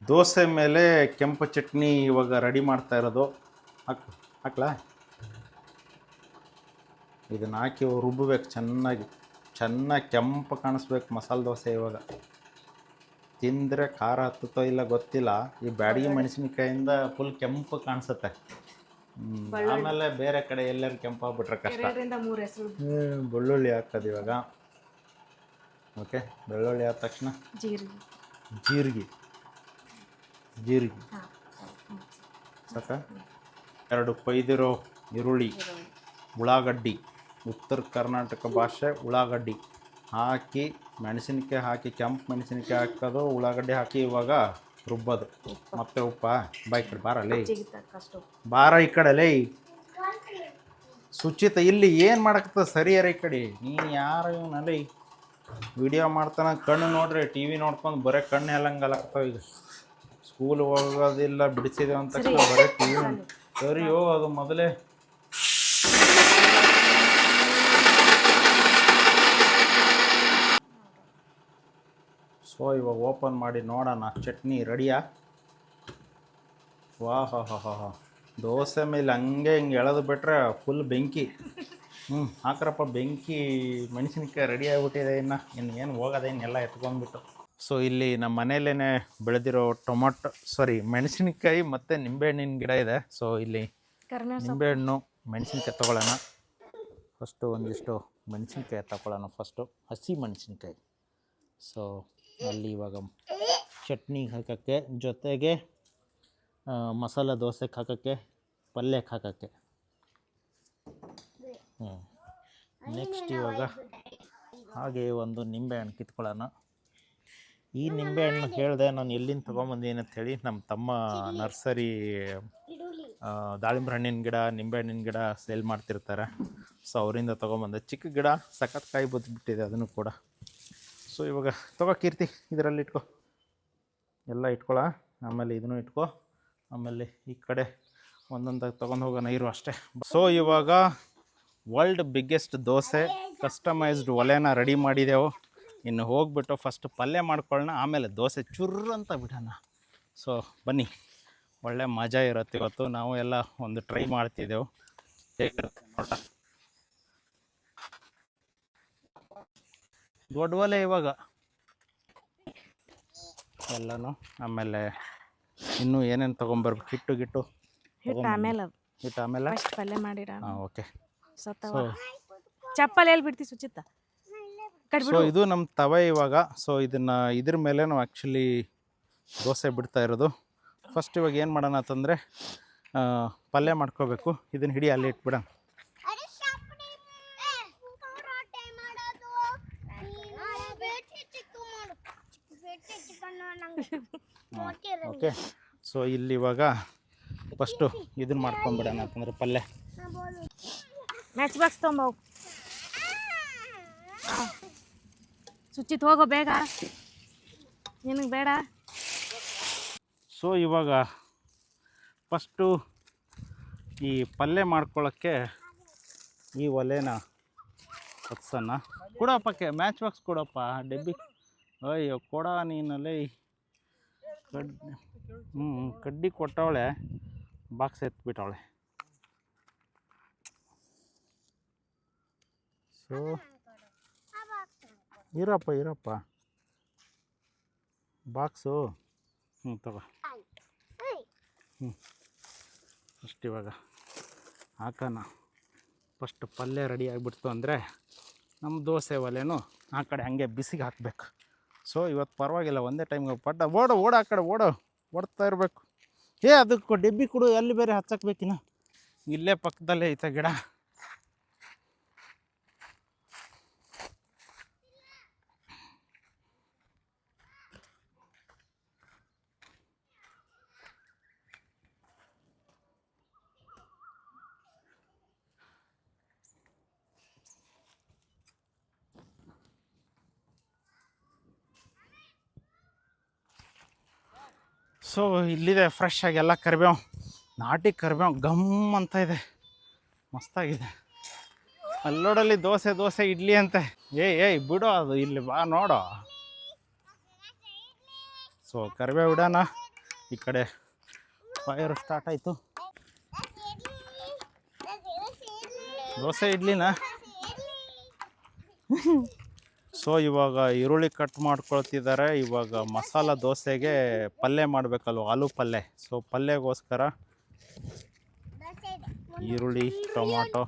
ದೋಸೆ ಮೇಲೆ ಕೆಂಪು ಚಟ್ನಿ ಇವಾಗ ರೆಡಿ ಮಾಡ್ತಾ ಇರೋದು. ಹಾಕ್ಲಾ? ಇದನ್ನ ಹಾಕಿ ರುಬ್ಬಬೇಕು ಚೆನ್ನಾಗಿ ಕೆಂಪು ಕಾಣಿಸ್ಬೇಕು ಮಸಾಲೆ ದೋಸೆ. ಇವಾಗ ತಿಂದರೆ ಖಾರ ಹತ್ತುತ್ತೋ ಇಲ್ಲ ಗೊತ್ತಿಲ್ಲ. ಈ ಬ್ಯಾಡಗಿ ಮೆಣಸಿನ್ಕಾಯಿಂದ ಫುಲ್ ಕೆಂಪು ಕಾಣಿಸುತ್ತೆ. ಆಮೇಲೆ ಬೇರೆ ಕಡೆ ಎಲ್ಲರೂ ಕೆಂಪಾಗ್ಬಿಟ್ರೆ ಕಷ್ಟ. 2-3 ಹೆಸರು. ಬೆಳ್ಳುಳ್ಳಿ ಹಾಕೋದು ಇವಾಗ. ಓಕೆ, ಬೆಳ್ಳುಳ್ಳಿ ಆದ ತಕ್ಷಣ ಜೀರಿಗೆ ಸಾಕ. 2 ಕೊಯ್ದಿರೋ ಈರುಳ್ಳಿ, ಉಳ್ಳಾಗಡ್ಡಿ, ಉತ್ತರ ಕರ್ನಾಟಕ ಭಾಷೆ ಉಳ್ಳಾಗಡ್ಡಿ ಹಾಕಿ, ಮೆಣಸಿನ್ಕಾಯಿ ಹಾಕಿ, ಕೆಂಪು ಮೆಣಸಿನ್ಕಾಯಿ ಹಾಕೋದು, ಉಳ್ಳಾಗಡ್ಡಿ ಹಾಕಿ ಇವಾಗ ರುಬ್ಬೋದು. ಮತ್ತೆ ಉಪ್ಪ ಈ ಕಡೆ ಬಾರಲ್ಲಿ ಬಾರ ಈ ಕಡೆಲೇ ಸುಚಿತ ಇಲ್ಲಿ ಏನು ಮಾಡಕತ್ತ ಸರಿಯಾರ ಈ ಕಡೆ. ನೀನು ಯಾರು ಇವನಲ್ಲಿ ವಿಡಿಯೋ ಮಾಡ್ತಾನೆ ಕಣ್ಣು ನೋಡ್ರಿ, ಟಿ ವಿ ನೋಡ್ಕೊಂಡು ಬರೀ ಕಣ್ಣು ಎಲ್ಲಂಗಲಕ್ತಾವ. ಈಗ ಸ್ಕೂಲ್ ಹೋಗೋದಿಲ್ಲ ಬಿಡಿಸಿದೇವೆ ಅಂತ ಬರೀ ಟಿ ವಿ. ಸರಿಯೋ ಅದು ಮೊದಲೇ ಸೊ ಇವಾಗ ಓಪನ್ ಮಾಡಿ ನೋಡೋಣ. ಚಟ್ನಿ ರೆಡಿಯಾ? ವಾಹ್ ಹಾ. ದೋಸೆ ಮೇಲೆ ಹಂಗೆ ಹಿಂಗೆ ಎಳೆದು ಬಿಟ್ರೆ ಫುಲ್ ಬೆಂಕಿ. ಹಾಕ್ರಪ್ಪ ಬೆಂಕಿ. ಮೆಣಸಿನ್ಕಾಯಿ ರೆಡಿ ಆಗಿಬಿಟ್ಟಿದೆ. ಇನ್ನು ಏನು ಹೋಗೋದೇನು ಎಲ್ಲ ಎತ್ಕೊಂಡ್ಬಿಟ್ಟು. ಸೊ ಇಲ್ಲಿ ನಮ್ಮ ಮನೆಯಲ್ಲೇ ಬೆಳೆದಿರೋ ಮೆಣಸಿನ್ಕಾಯಿ ಮತ್ತು ನಿಂಬೆಹಣ್ಣಿನ ಗಿಡ ಇದೆ. ಸೊ ಇಲ್ಲಿ ನಿಂಬೆಹಣ್ಣು ಮೆಣಸಿನ್ಕಾಯಿ ತೊಗೊಳ್ಳೋಣ. ಫಸ್ಟು ಒಂದಿಷ್ಟು ಮೆಣಸಿನ್ಕಾಯಿ ತಗೊಳ್ಳೋಣ. ಫಸ್ಟು ಹಸಿ ಮೆಣಸಿನ್ಕಾಯಿ. ಸೊ ಅಲ್ಲಿ ಇವಾಗ ಚಟ್ನಿಗೆ ಹಾಕೋಕ್ಕೆ, ಜೊತೆಗೆ ಮಸಾಲೆ ದೋಸೆಗೆ ಹಾಕೋಕ್ಕೆ, ಪಲ್ಯಕ್ಕೆ ಹಾಕೋಕ್ಕೆ. ನೆಕ್ಸ್ಟ್ ಇವಾಗ ಹಾಗೆ ಒಂದು ನಿಂಬೆಹಣ್ಣು ಕಿತ್ಕೊಳ್ಳೋಣ. ಈ ನಿಂಬೆಹಣ್ಣು ಹೇಳಿದೆ ನಾನು ಎಲ್ಲಿಂದ ತೊಗೊಂಬಂದೀನಿ ಅಂಥೇಳಿ. ನಮ್ಮ ತಮ್ಮ ನರ್ಸರಿ ದಾಳಿಂಬೆ ಹಣ್ಣಿನ ಗಿಡ, ನಿಂಬೆಹಣ್ಣಿನ ಗಿಡ ಸೇಲ್ ಮಾಡ್ತಿರ್ತಾರೆ. ಸೊ ಅವರಿಂದ ತೊಗೊಂಬಂದೆ. ಚಿಕ್ಕ ಗಿಡ ಸಖತ್ ಕಾಯಿ ಬುದ್ಬಿಟ್ಟಿದೆ ಅದನ್ನು ಕೂಡ. ಸೊ ಇವಾಗ ತಗೋ ಕೀರ್ತಿ, ಇದರಲ್ಲಿ ಇಟ್ಕೊ, ಎಲ್ಲ ಇಟ್ಕೊಳ. ಆಮೇಲೆ ಇದನ್ನು ಇಟ್ಕೊ. ಆಮೇಲೆ ಈ ಕಡೆ ಒಂದೊಂದಾಗಿ ತೊಗೊಂಡು ಹೋಗೋಣ ಇರು ಅಷ್ಟೇ. ಸೊ ಇವಾಗ ವರ್ಲ್ಡ್ ಬಿಗ್ಗೆಸ್ಟ್ ದೋಸೆ ಕಸ್ಟಮೈಸ್ಡ್ ಒಲೆನ ರೆಡಿ ಮಾಡಿದೆವು. ಇನ್ನು ಹೋಗ್ಬಿಟ್ಟು ಫಸ್ಟ್ ಪಲ್ಯ ಮಾಡ್ಕೊಳ್ಳೋಣ, ಆಮೇಲೆ ದೋಸೆ ಚುರ್ರು ಅಂತ ಬಿಡೋಣ. ಸೊ ಬನ್ನಿ, ಒಳ್ಳೆ ಮಜಾ ಇರುತ್ತೆ ಇವತ್ತು. ನಾವು ಎಲ್ಲ ಒಂದು ಟ್ರೈ ಮಾಡ್ತಿದ್ದೆವು, ಹೇಗಿರುತ್ತೆ ನೋಡ. ದೊಡ್ಡ ಒಲೆ ಇವಾಗ ಎಲ್ಲನೂ. ಆಮೇಲೆ ಇನ್ನೂ ಏನೇನು ತೊಗೊಂಬರ್ಬೇಕು, ಹಿಟ್ಟು ಆಮೇಲೆ ಪಲ್ಯ ಮಾಡಿರ. ಓಕೆ. ಸೊ ಚಪ್ಪಲ್ ಎಲ್ಲಿ ಬಿಡ್ತಿ ಸುಚಿತ? ಸೊ ಇದು ನಮ್ಮ ತವೆ ಇವಾಗ. ಸೊ ಇದ್ರ ಮೇಲೆ ನಾವು ಆ್ಯಕ್ಚುಲಿ ದೋಸೆ ಬಿಡ್ತಾ ಇರೋದು. ಫಸ್ಟ್ ಇವಾಗ ಏನು ಮಾಡೋಣ ಅಂತಂದರೆ ಪಲ್ಯ ಮಾಡ್ಕೋಬೇಕು. ಇದನ್ನು ಹಿಡಿ ಅಲ್ಲಿ ಇಟ್ಬಿಡೋಣ. ಓಕೆ. ಸೊ ಇಲ್ಲಿ ಇವಾಗ ಫಸ್ಟು ಇದನ್ನು ಮಾಡ್ಕೊಂಬಿಡೋಣ ಅಂತಂದ್ರೆ ಪಲ್ಯ. ಮ್ಯಾಚ್ ಬಾಕ್ಸ್ ತೊಗೊಂಬವು ಸುಚಿತ್, ಹೋಗೋ ಬೇಗ, ನಿನಗೆ ಬೇಡ. ಸೊ ಇವಾಗ ಫಸ್ಟು ಈ ಪಲ್ಯ ಮಾಡ್ಕೊಳ್ಳೋಕ್ಕೆ ಈ ಒಲೆನ ಹತ್ಸೋಣ. ಕೊಡಪ್ಪಕ್ಕೆ ಮ್ಯಾಚ್ ಬಾಕ್ಸ್ ಕೊಡಪ್ಪ, ಡೆಬ್ಬಿ. ಅಯ್ಯೋ ಕೊಡ ನೀನಲ್ಲಿ. ಕಡ್ಡಿ ಕೊಟ್ಟವಳೆ, ಬಾಕ್ಸ್ ಎತ್ಬಿಟ್ಟವಳೆ. ಸೊ ಇರಪ್ಪ ಬಾಕ್ಸು. ತಗೋ. ಫಸ್ಟ್ ಇವಾಗ ಹಾಕೋಣ. ಫಸ್ಟ್ ಪಲ್ಯ ರೆಡಿ ಆಗಿಬಿಡ್ತು ಅಂದರೆ ನಮ್ಮ ದೋಸೆ ಒಲೆನೂ ಆ ಕಡೆ ಹಂಗೆ ಬಿಸಿಗೆ ಹಾಕಬೇಕು. ಸೊ ಇವತ್ತು ಪರವಾಗಿಲ್ಲ, ಒಂದೇ ಟೈಮ್ಗೆ ಓಡ ಆ ಕಡೆ ಓಡ್ತಾ ಇರಬೇಕು. ಅದಕ್ಕೆ ಡೆಬ್ಬಿ ಕೊಡು, ಎಲ್ಲಿ ಬೇರೆ ಹಚ್ಚಕ್ಬೇಕಿನ, ಇಲ್ಲೇ ಪಕ್ಕದಲ್ಲೇ ಐತೆ ಗಿಡ. ಸೊ ಇಲ್ಲಿದೆ ಫ್ರೆಶ್ ಆಗಿ ಎಲ್ಲ ಕರಿಬೇವು, ನಾಟಿ ಕರಿಬೇವು ಗಮ್ ಅಂತ ಇದೆ, ಮಸ್ತಾಗಿದೆ. ಅಲ್ಲೋಡಲ್ಲಿ ದೋಸೆ ಇಡ್ಲಿ ಅಂತೆ. ಏಯ್ ಬಿಡು, ಅದು ಇಲ್ಲಿ ಬಾ ನೋಡು. ಸೊ ಕರಿಬೇವು ಇಡೋಣ. ಈ ಕಡೆ ಫೈರ್ ಸ್ಟಾರ್ಟ್ ಆಯಿತು. ದೋಸೆ ಇಡ್ಲಿನ. ಸೊ ಇವಾಗ ಈರುಳ್ಳಿ ಕಟ್ ಮಾಡ್ಕೊಳ್ತಿದ್ದಾರೆ. ಇವಾಗ ಮಸಾಲ ದೋಸೆಗೆ ಪಲ್ಯ ಮಾಡಬೇಕಲ್ವ, ಆಲೂ ಪಲ್ಯ. ಸೊ ಪಲ್ಯಗೋಸ್ಕರ ಈರುಳ್ಳಿ, ಟೊಮಾಟೊ,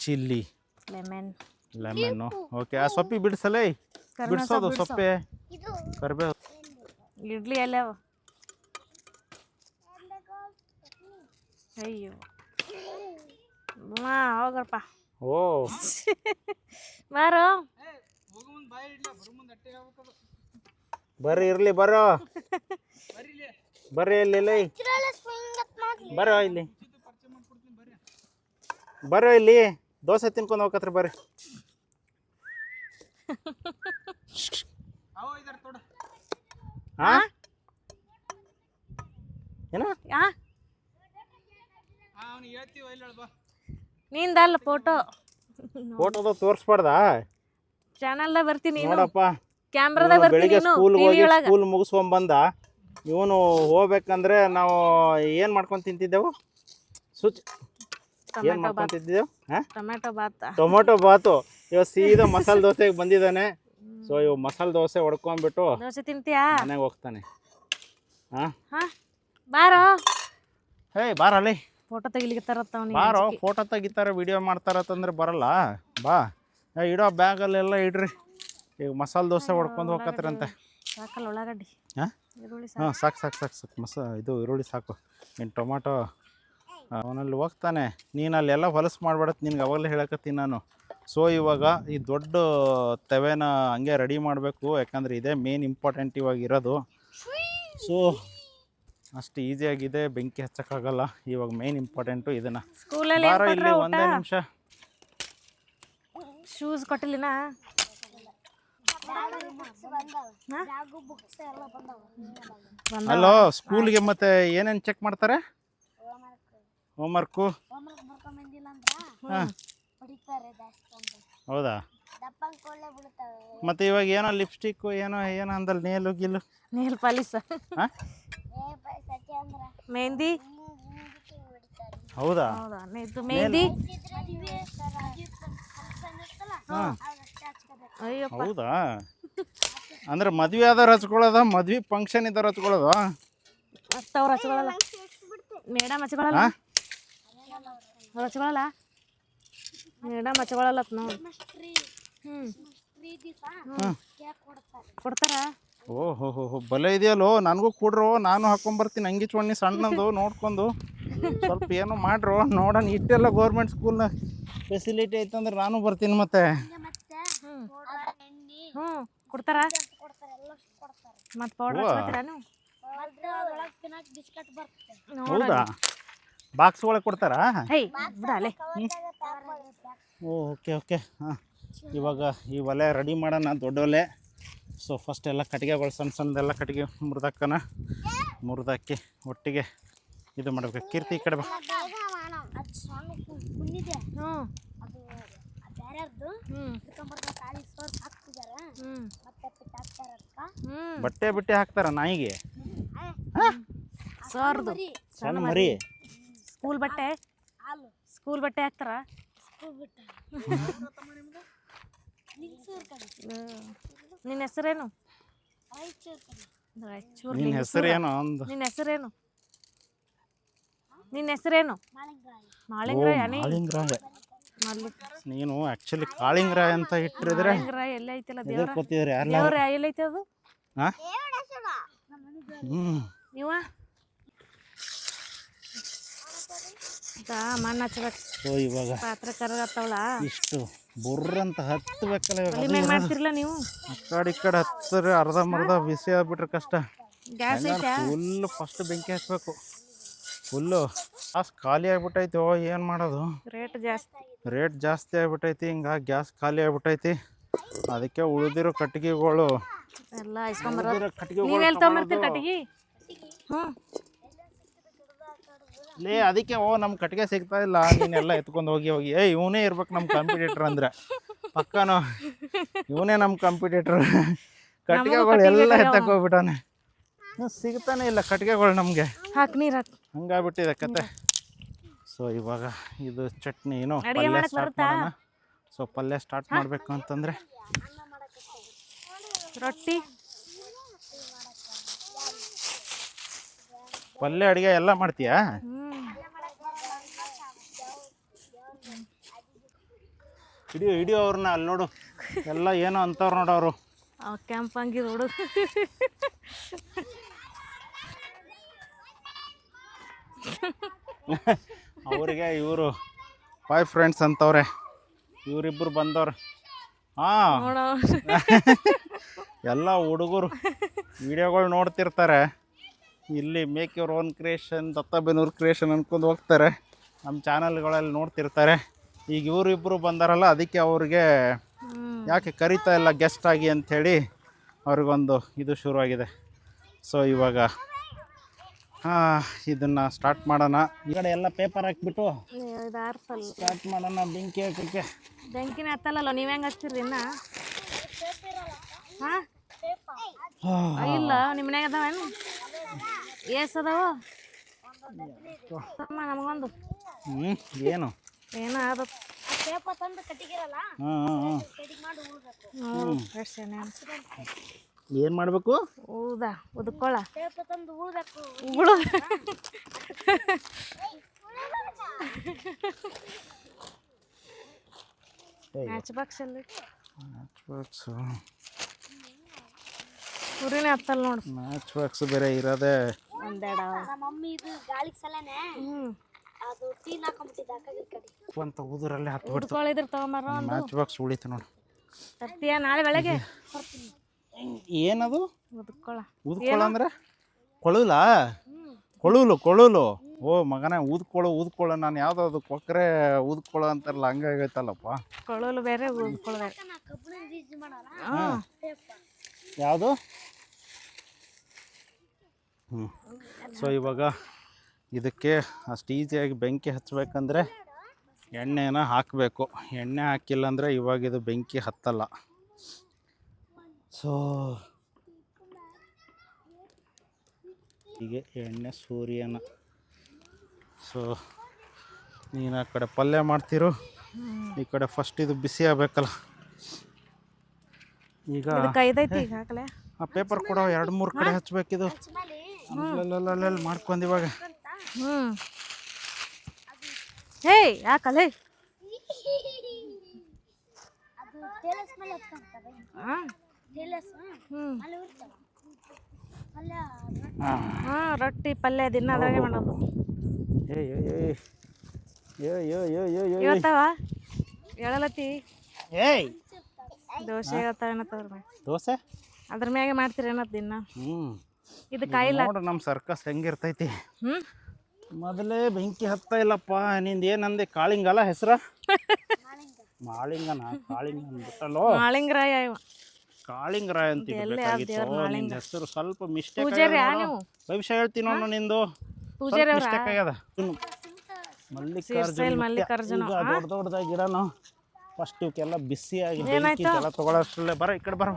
ಚಿಲ್ಲಿ, ಲೆಮನ್ನು. ಓಕೆ, ಆ ಸೊಪ್ಪಿ ಬಿಡಿಸಲೇ, ಬಿಡಿಸೋದು ಸೊಪ್ಪೆ, ಕರಿಬೇವು. ಇಡ್ಲಿ ಎಲ್ಲ ಅಯ್ಯೋ ಹೋಗಪ್ಪ. ಓ ಬಾರೋ, ಬರ್ರಿ ಇರ್ಲಿ, ಬರೋ ಬರ್ರಿ ಇಲ್ಲಿ, ಬರೋ ಇಲ್ಲಿ, ಬರೋ ಇಲ್ಲಿ, ದೋಸೆ ತಿನ್ಕೊಂಡು ಹೋಗತ್ರ ಬರ್ರಿ. ಹಾ ಏನ ನಿಂದಲ್ಲ ಫೋಟೋದ ತೋರಿಸ್ಬಾರ್ದಾ? ಚಾನಲ್ದಾಗ ಬರ್ತೀನಿ ನೋಡಪ್ಪ, ಕ್ಯಾಮ್ರಾದಾಗ ಬರ್ತೀನಿ. ಬೆಳಿಗ್ಗೆ ಸ್ಕೂಲ್ಗೆ ಹೋಗಿ ಸ್ಕೂಲ್ ಮುಗಿಸ್ಕೊಂಬಂದ. ಇವನು ಹೋಗ್ಬೇಕಂದ್ರೆ ನಾವು ಏನು ಮಾಡ್ಕೊಂಡು ತಿಂತಿದ್ದೆವು? ಏನು ಮಾಡ್ಕೊಂಡು ತಿಂತಿದ್ದೆವು? ಟೊಮೊಟೊ ಬಾತು. ಇವಾಗ ಸೀದಾ ಮಸಾಲೆ ದೋಸೆಗೆ ಬಂದಿದ್ದಾನೆ. ಸೊ ಇವ್ ಮಸಾಲೆ ದೋಸೆ ಹೊಡ್ಕೊಂಡ್ಬಿಟ್ಟು ದೋಸೆ ತಿಂತೀಯಾ? ಮನೆಗೆ ಹೋಗ್ತಾನೆ. ಬಾರೋ, ಬಾರಲ್ಲಿ ಫೋಟೋ ತೆಗಿಲಿಕ್ತಾರತ್ತ ಬಾರೋ. ಫೋಟೋ ತೆಗಿತಾರೆ, ವಿಡಿಯೋ ಮಾಡ್ತಾರತ್ತಂದ್ರೆ ಬರಲ್ಲ. ಬಾ, ಇಡೋ ಬ್ಯಾಗಲ್ಲೆಲ್ಲ ಇಡ್ರಿ. ಈಗ ಮಸಾಲೆ ದೋಸೆ ಹೊಡ್ಕೊಂಡು ಹೋಗ್ಕತ್ರಂತೆ. ಸಾಕಲ್ಲ ಉಳ್ಳಾಗಡ್ಡಿ? ಹಾಂ ಸಾಕು ಇದು ಈರುಳ್ಳಿ ಸಾಕು. ಇನ್ನು ಟೊಮಾಟೊ ಅವನಲ್ಲಿ ಹೋಗ್ತಾನೆ. ನೀನು ಅಲ್ಲೆಲ್ಲ ಹೊಲಸು ಮಾಡ್ಬೇಡತ್ತೆ, ನಿನ್ಗೆ ಅವಾಗಲೇ ಹೇಳಕತ್ತೀನಿ ನಾನು. ಸೊ ಇವಾಗ ಈ ದೊಡ್ಡ ತವೆನ ಹಂಗೆ ರೆಡಿ ಮಾಡಬೇಕು, ಯಾಕಂದರೆ ಇದೇ ಮೇನ್ ಇಂಪಾರ್ಟೆಂಟ್ ಇವಾಗ ಇರೋದು. ಸೊ ಅಷ್ಟು ಈಸಿಯಾಗಿದೆ, ಬೆಂಕಿ ಹಚ್ಚಕ್ಕಾಗಲ್ಲ. ಇವಾಗ ಮೇನ್ ಇಂಪಾರ್ಟೆಂಟು ಇದನ್ನು. ಬಾರೋ ಇಲ್ಲಿ, ಒಂದೇ ನಿಮಿಷ. ಶೂಸ್ ಕೊಟ್ಟಿಲ್ಲಿನ? ಹಲೋ, ಸ್ಕೂಲ್ಗೆ ಮತ್ತೆ ಏನೇನು ಚೆಕ್ ಮಾಡ್ತಾರೆ? ಹೋಮ್ವರ್ಕು. ಹಾಂ, ಹೌದಾ? ಮತ್ತೆ ಇವಾಗ ಏನೋ ಲಿಪ್ಸ್ಟಿಕ್ಕು ಏನೋ ಅಂದಲ್ಲಿ, ನೇಲ್ ಪಾಲಿಸ್, ಮೆಹಂದಿ. ಹೌದಾ? ಮೆಹಂದಿ. ಹೌದಾ? ಅಂದ್ರೆ ಮದ್ವೆ ಆದವ್ರು ಹಚ್ಕೊಳ್ಳೋದ, ಮದ್ವೆ ಫಂಕ್ಷನ್ ಇದ್ದವ್ರು ಹಚ್ಕೊಳ್ಳೋದು? ಅವ್ರು ಹಚ್ಕೊಳ್ಳಲ್ಲ, ಮೇಡಮ್ ಹಚ್ಕೊಳ್ಳಲ್ಲ. ಅವ್ರು ಹಚ್ಕೊಳ್ಳಲ್ಲ, ಮೇಡಮ್ ಹಚ್ಕೊಳ್ಳಲ್ಲ ನೋಡಿ. ಕೊಡ್ತಾರ? ಓಹೋ ಬಲೆ ಇದೆಯಲ್ಲೋ, ನನಗೂ ಕೊಡ್ರು, ನಾನು ಹಾಕೊಂಬರ್ತೀನಿ ಅಂಗಿ ಚೊಣ್ಣಿ ಸಣ್ಣದು ನೋಡ್ಕೊಂಡು. ಸ್ವಲ್ಪ ಏನೋ ಮಾಡ್ರು ನೋಡೋಣ. ಇಷ್ಟೆಲ್ಲ ಗೌರ್ಮೆಂಟ್ ಸ್ಕೂಲ್ನ ಫೆಸಿಲಿಟಿ ಐತಂದ್ರೆ ನಾನು ಬರ್ತೀನಿ. ಮತ್ತೆ ಕೊಡ್ತಾರ? ಮತ್ತೆ ಪೌಡರ್ ಹಚ್ಕೊತೀರಾ ನೀವು? ಹೌದಾ? ಬಾಕ್ಸ್ ಒಳಗೆ ಕೊಡ್ತಾರಾ? ಓಕೆ. ಹಾಂ, ಇವಾಗ ಈ ಒಲೆ ರೆಡಿ ಮಾಡೋಣ, ದೊಡ್ಡ ಒಲೆ. ಸೊ ಫಸ್ಟ್ ಎಲ್ಲ ಕಟ್ಟಿಗೆಗಳು ಸಣ್ಣದೆಲ್ಲ ಕಟ್ಟಿಗೆ ಮುರಿದಾಕಿ ಒಟ್ಟಿಗೆ ಇದು ಮಾಡಬೇಕು. ಕೀರ್ತಿ ಈ ಕಡೆ ಬಾ. ಬಟ್ಟೆ ಬಿಟ್ಟೆ ಹಾಕ್ತಾರ ನಾಯಿಗೆ? ಸಣ್ಣ ಮರಿ ಸ್ಕೂಲ್ ಬಟ್ಟೆ ಹಾಕ್ತಾರ? ನಿನ್ನ ಹೆಸರೇನು? ನಿನ್ನ ಹೆಸರೇನು ಅಂದ? ನಿನ್ನ ಹೆಸರೇನು? ಮಾಳಿಂಗರಾಯ. ನೀನು ಆಕ್ಚುಲಿ ಕಾಳಿಂಗರಾಯ ಅಂತ ಇಟ್ಟಿದ್ರೆ ಎಲ್ಲ ಐತಿಲ್ಲ ಕೂತಿದ್ರೆ ದೇವ್ರ ಎಲ್ಲೈತೆ ಅದು? ನೀವ ಮಣ್ಣು ಹಚ್ಬೇಕು. ಸೊ ಇವಾಗ ಪಾತ್ರೆ ಕರಗತ್ತವಳ, ಇಷ್ಟು ಬುರ್ರಂತ ಹತ್ತಬೇಕಲ್ಲ. ಮಾಡ್ತಿರ್ಲ ನೀವು? ಆ ಕಡೆ ಹತ್ತಿರ ಅರ್ಧಂಬರ್ಧ ಬಿಸಿ ಆಗ್ಬಿಟ್ರೆ ಕಷ್ಟ. ಗ್ಯಾಸ್ ಐತೆ? ಫುಲ್ ಫಸ್ಟ್ ಬೆಂಕಿ ಹಚ್ಬೇಕು. ಫುಲ್ಲು ಗ್ಯಾಸ್ ಖಾಲಿ ಆಗ್ಬಿಟ್ಟೈತಿ. ಏನು ಮಾಡೋದು? ರೇಟ್ ಜಾಸ್ತಿ ಆಗ್ಬಿಟ್ಟೈತಿ. ಹಿಂಗಾಗಿ ಗ್ಯಾಸ್ ಖಾಲಿ ಆಗ್ಬಿಟ್ಟೈತಿ. ಅದಕ್ಕೆ ಉಳಿದಿರೋ ಕಟ್ಟಿಗೆಗಳು ಎಲ್ಲ ಇಸ್ಕೊಂಬರ್ತೀರಿ? ಕಟ್ಟಿಗೆ ಹ್ಞೂ ಲೇ ಅದಕ್ಕೆ ನಮ್ಮ ಕಟ್ಟಿಗೆ ಸಿಗ್ತಾ ಇಲ್ಲ, ನೀನೆಲ್ಲ ಎತ್ಕೊಂಡು ಹೋಗಿ ಹೋಗಿ ಇವನೇ ಇರ್ಬೇಕು ನಮ್ಮ ಕಾಂಪಿಟೇಟರ್ ಅಂದ್ರೆ ಪಕ್ಕನೋ, ಇವನೇ ನಮ್ಮ ಕಾಂಪಿಟೇಟರ್. ಕಟ್ಟಿಗೆಗಳು ಎಲ್ಲ ಎತ್ತಕ್ಕೆ ಹೋಗ್ಬಿಟ್ಟಾನೆ, ಸಿಗ್ತಾನೆ ಇಲ್ಲ ಕಟ್ಟಿಗೆಗಳು ನಮಗೆ, ಹಾಕಿ ನೀರು ಹಾಕಿ. ಹಂಗಾಗ್ಬಿಟ್ಟಿದೆ ಕತೆ. ಸೊ ಇವಾಗ ಇದು ಚಟ್ನಿ ಏನೋ ಅಡುಗೆ ಪಲ್ಯ ಮಾಡಕ್ಕೆ ಸ್ಟಾರ್ಟ್ ಬರುತ್ತಾ? ಮಾಡೋಣ. ಸೊ ಪಲ್ಯ ಸ್ಟಾರ್ಟ್ ಮಾಡಬೇಕು ಅಂತಂದರೆ ರೊಟ್ಟಿ ಪಲ್ಯ ಅಡುಗೆ ಎಲ್ಲ ಮಾಡ್ತೀಯಾ? ಹಿಡಿಯೋ ಅವ್ರನ್ನ ಅಲ್ಲಿ ನೋಡು, ಎಲ್ಲ ಏನೋ ಅಂತವ್ರು ನೋಡೋರು. ಕೆಂಪಂಗಿ ನೋಡು. ಅವರಿಗೆ ಇವರು ಬಾಯ್ ಫ್ರೆಂಡ್ಸ್ ಅಂತವ್ರೆ, ಇವರಿಬ್ಬರು ಬಂದವ್ರೆ. ಹಾಂ, ನೋಡೋ ಎಲ್ಲ ಹುಡುಗರು ವಿಡಿಯೋಗಳು ನೋಡ್ತಿರ್ತಾರೆ. ಇಲ್ಲಿ make your own creation, Dattabennur creation ಅನ್ಕೊಂಡು ಹೋಗ್ತಾರೆ, ನಮ್ಮ ಚಾನಲ್ಗಳಲ್ಲಿ ನೋಡ್ತಿರ್ತಾರೆ. ಈಗ ಇವರಿಬ್ಬರು ಬಂದಾರಲ್ಲ, ಅದಕ್ಕೆ ಅವ್ರಿಗೆ ಯಾಕೆ ಕರಿತಾ ಇಲ್ಲ ಗೆಸ್ಟ್ ಆಗಿ ಅಂಥೇಳಿ ಅವ್ರಿಗೊಂದು ಇದು ಶುರುವಾಗಿದೆ. ಸೊ ಇವಾಗ ಇದನ್ನು ಸ್ಟಾರ್ಟ್ ಮಾಡೋಣ. ಈ ಕಡೆ ಎಲ್ಲ ಪೇಪರ್ ಹಾಕ್ಬಿಟ್ಟು ಸ್ಟಾರ್ಟ್ ಮಾಡೋಣ ಬೆಂಕಿ ಹಾಕೋಕ್ಕೆ. ಬೆಂಕಿನ ಹತ್ತಲ್ಲ, ನೀವು ಹೆಂಗೆ ಹಚ್ತೀರಿ ಇನ್ನ? ಹಾಂ ಇಲ್ಲ, ನಿಮ್ಮ ಮನ್ಯಾಗ ಅದಾವೇನು? ಏಸ್ ಅದಾವ ನಮಗೊಂದು ಏನು ಏನೋ ಅದ. ಏನು ಮಾಡಬೇಕು? ಉದ್ಕೊಳ್ಳ ಮ್ಯಾಚ್ ಬಾಕ್ಸ್ ಅಲ್ಲಿ ಉರಿನೇ ಹತ್ತಲ್ಲ ನೋಡು. ಮ್ಯಾಚ್ ಬಾಕ್ಸ್ ಬೇರೆ ಇರೋದೇ ಅಂತ ಊದರಲ್ಲೇ ಹತ್ಬಿಡ್ತು. ಉದ್ಕೊಳ್ಳಿದ್ರ ತಗೊಂಬಾರ. ಮ್ಯಾಚ್ ಬಾಕ್ಸ್ ಉಳಿತು ನೋಡು. ತರ್ತೀಯ ನಾಳೆ ಬೆಳಗ್ಗೆ? ಏನದು ಉದ್ಕೊಳ್ಳ? ಊದ್ಕೊಳ ಅಂದ್ರೆ ಕೊಳಲ? ಕೊಳಲು. ಓ ಮಗನೇ, ಊದ್ಕೊಳ್ಳೋ ನಾನು ಯಾವುದೋ ಅದು ಕೊಕ್ಕರೆ ಊದ್ಕೊಳ್ಳೋ ಅಂತಾರಲ್ಲ, ಹಂಗಾಗೈತಲ್ಲಪ್ಪ. ಕೊಳಲು ಬೇರೆ, ಉದ್ಕೊಳ್ಳ ಬೇರೆ. ಯಾವುದು? ಸೊ ಇವಾಗ ಇದಕ್ಕೆ ಅಷ್ಟು ಈಸಿಯಾಗಿ ಬೆಂಕಿ ಹಚ್ಚಬೇಕಂದ್ರೆ ಎಣ್ಣೆನ ಹಾಕಬೇಕು. ಎಣ್ಣೆ ಹಾಕಿಲ್ಲ ಅಂದರೆ ಇವಾಗ ಇದು ಬೆಂಕಿ ಹತ್ತಲ್ಲ. ಸೊ ಹೀಗೆ ಎಣ್ಣೆ ಸೂರ್ಯನ. ಸೊ ನೀನು ಆ ಕಡೆ ಪಲ್ಯ ಮಾಡ್ತಿರು, ಈ ಕಡೆ ಫಸ್ಟ್ ಇದು ಬಿಸಿ ಆಗಬೇಕಲ್ಲ. ಈಗ ಆ ಪೇಪರ್ ಕೂಡ 2-3 ಕಡೆ ಹಚ್ಬೇಕಿದು. ಅಲ್ಲೆಲ್ಲ ಮಾಡ್ಕೊಂಡು ಇವಾಗ ಯಾಕಲ್ಲೇ ರೊಟ್ಟಿ ಪಲ್ಯ ದಿನ ಅದ್ರಾಗೆ ಮಾಡೋದು. ಹೇಳ್ತಾವ ಹೇಳಲತ್ತಿ. ದೋಸೆ ಹೇಳ್ತಾವ ಏನತ್ತವ್ರ ದೋಸೆ ಅದ್ರ ಮ್ಯಾಗೆ ಮಾಡ್ತೀರಿ ಏನತ್ ದಿನ. ಇದು ಕಾಯಿಲ್ಲ ನೋಡು ನಮ್ಮ ಸರ್ಕಸ್ ಹೆಂಗಿರ್ತೈತಿ. ಮೊದಲೇ ಬೆಂಕಿ ಹತ್ತಾ ಇಲ್ಲಪ್ಪ. ನಿಂದ ಏನಂದೆ? ಕಾಳಿಂಗಲ್ಲ ಹೆಸರ? ಮಾಳಿಂಗನ? ಕಾಳಿಂಗ ಅಂದ್ಬಿಟ್ಟಲ್ಲೋ. ಮಾಳಿಂಗರಾಯ. ಕಾಳಿಂಗರಾಯ ಅಂತ ಇರ್ಬೇಕಾಗಿತ್ತು ನಿಂದ ಹೆಸರು. ಸ್ವಲ್ಪ ಮಿಸ್ಟೇಕ್ ಭವಿಷ್ಯ ಹೇಳ್ತೀನಿ ನಾನು, ನಿಂದು ಮಿಸ್ಟೇಕ್ ಆಗ್ಯದ. ಮಲ್ಲಿಕಾರ್ಜುನ ದೊಡ್ಡದಾಗಿ ಗಿಡನು. ಫಸ್ಟ್ ಇವಕ್ಕೆಲ್ಲ ಬಿಸಿಯಾಗಿ ಬೆಂಕಿ ಎಲ್ಲ ತಗೊಳ್ಳೋಷ್ಟರಲ್ಲೇ ಬರ ಈ ಕಡೆ ಬರ.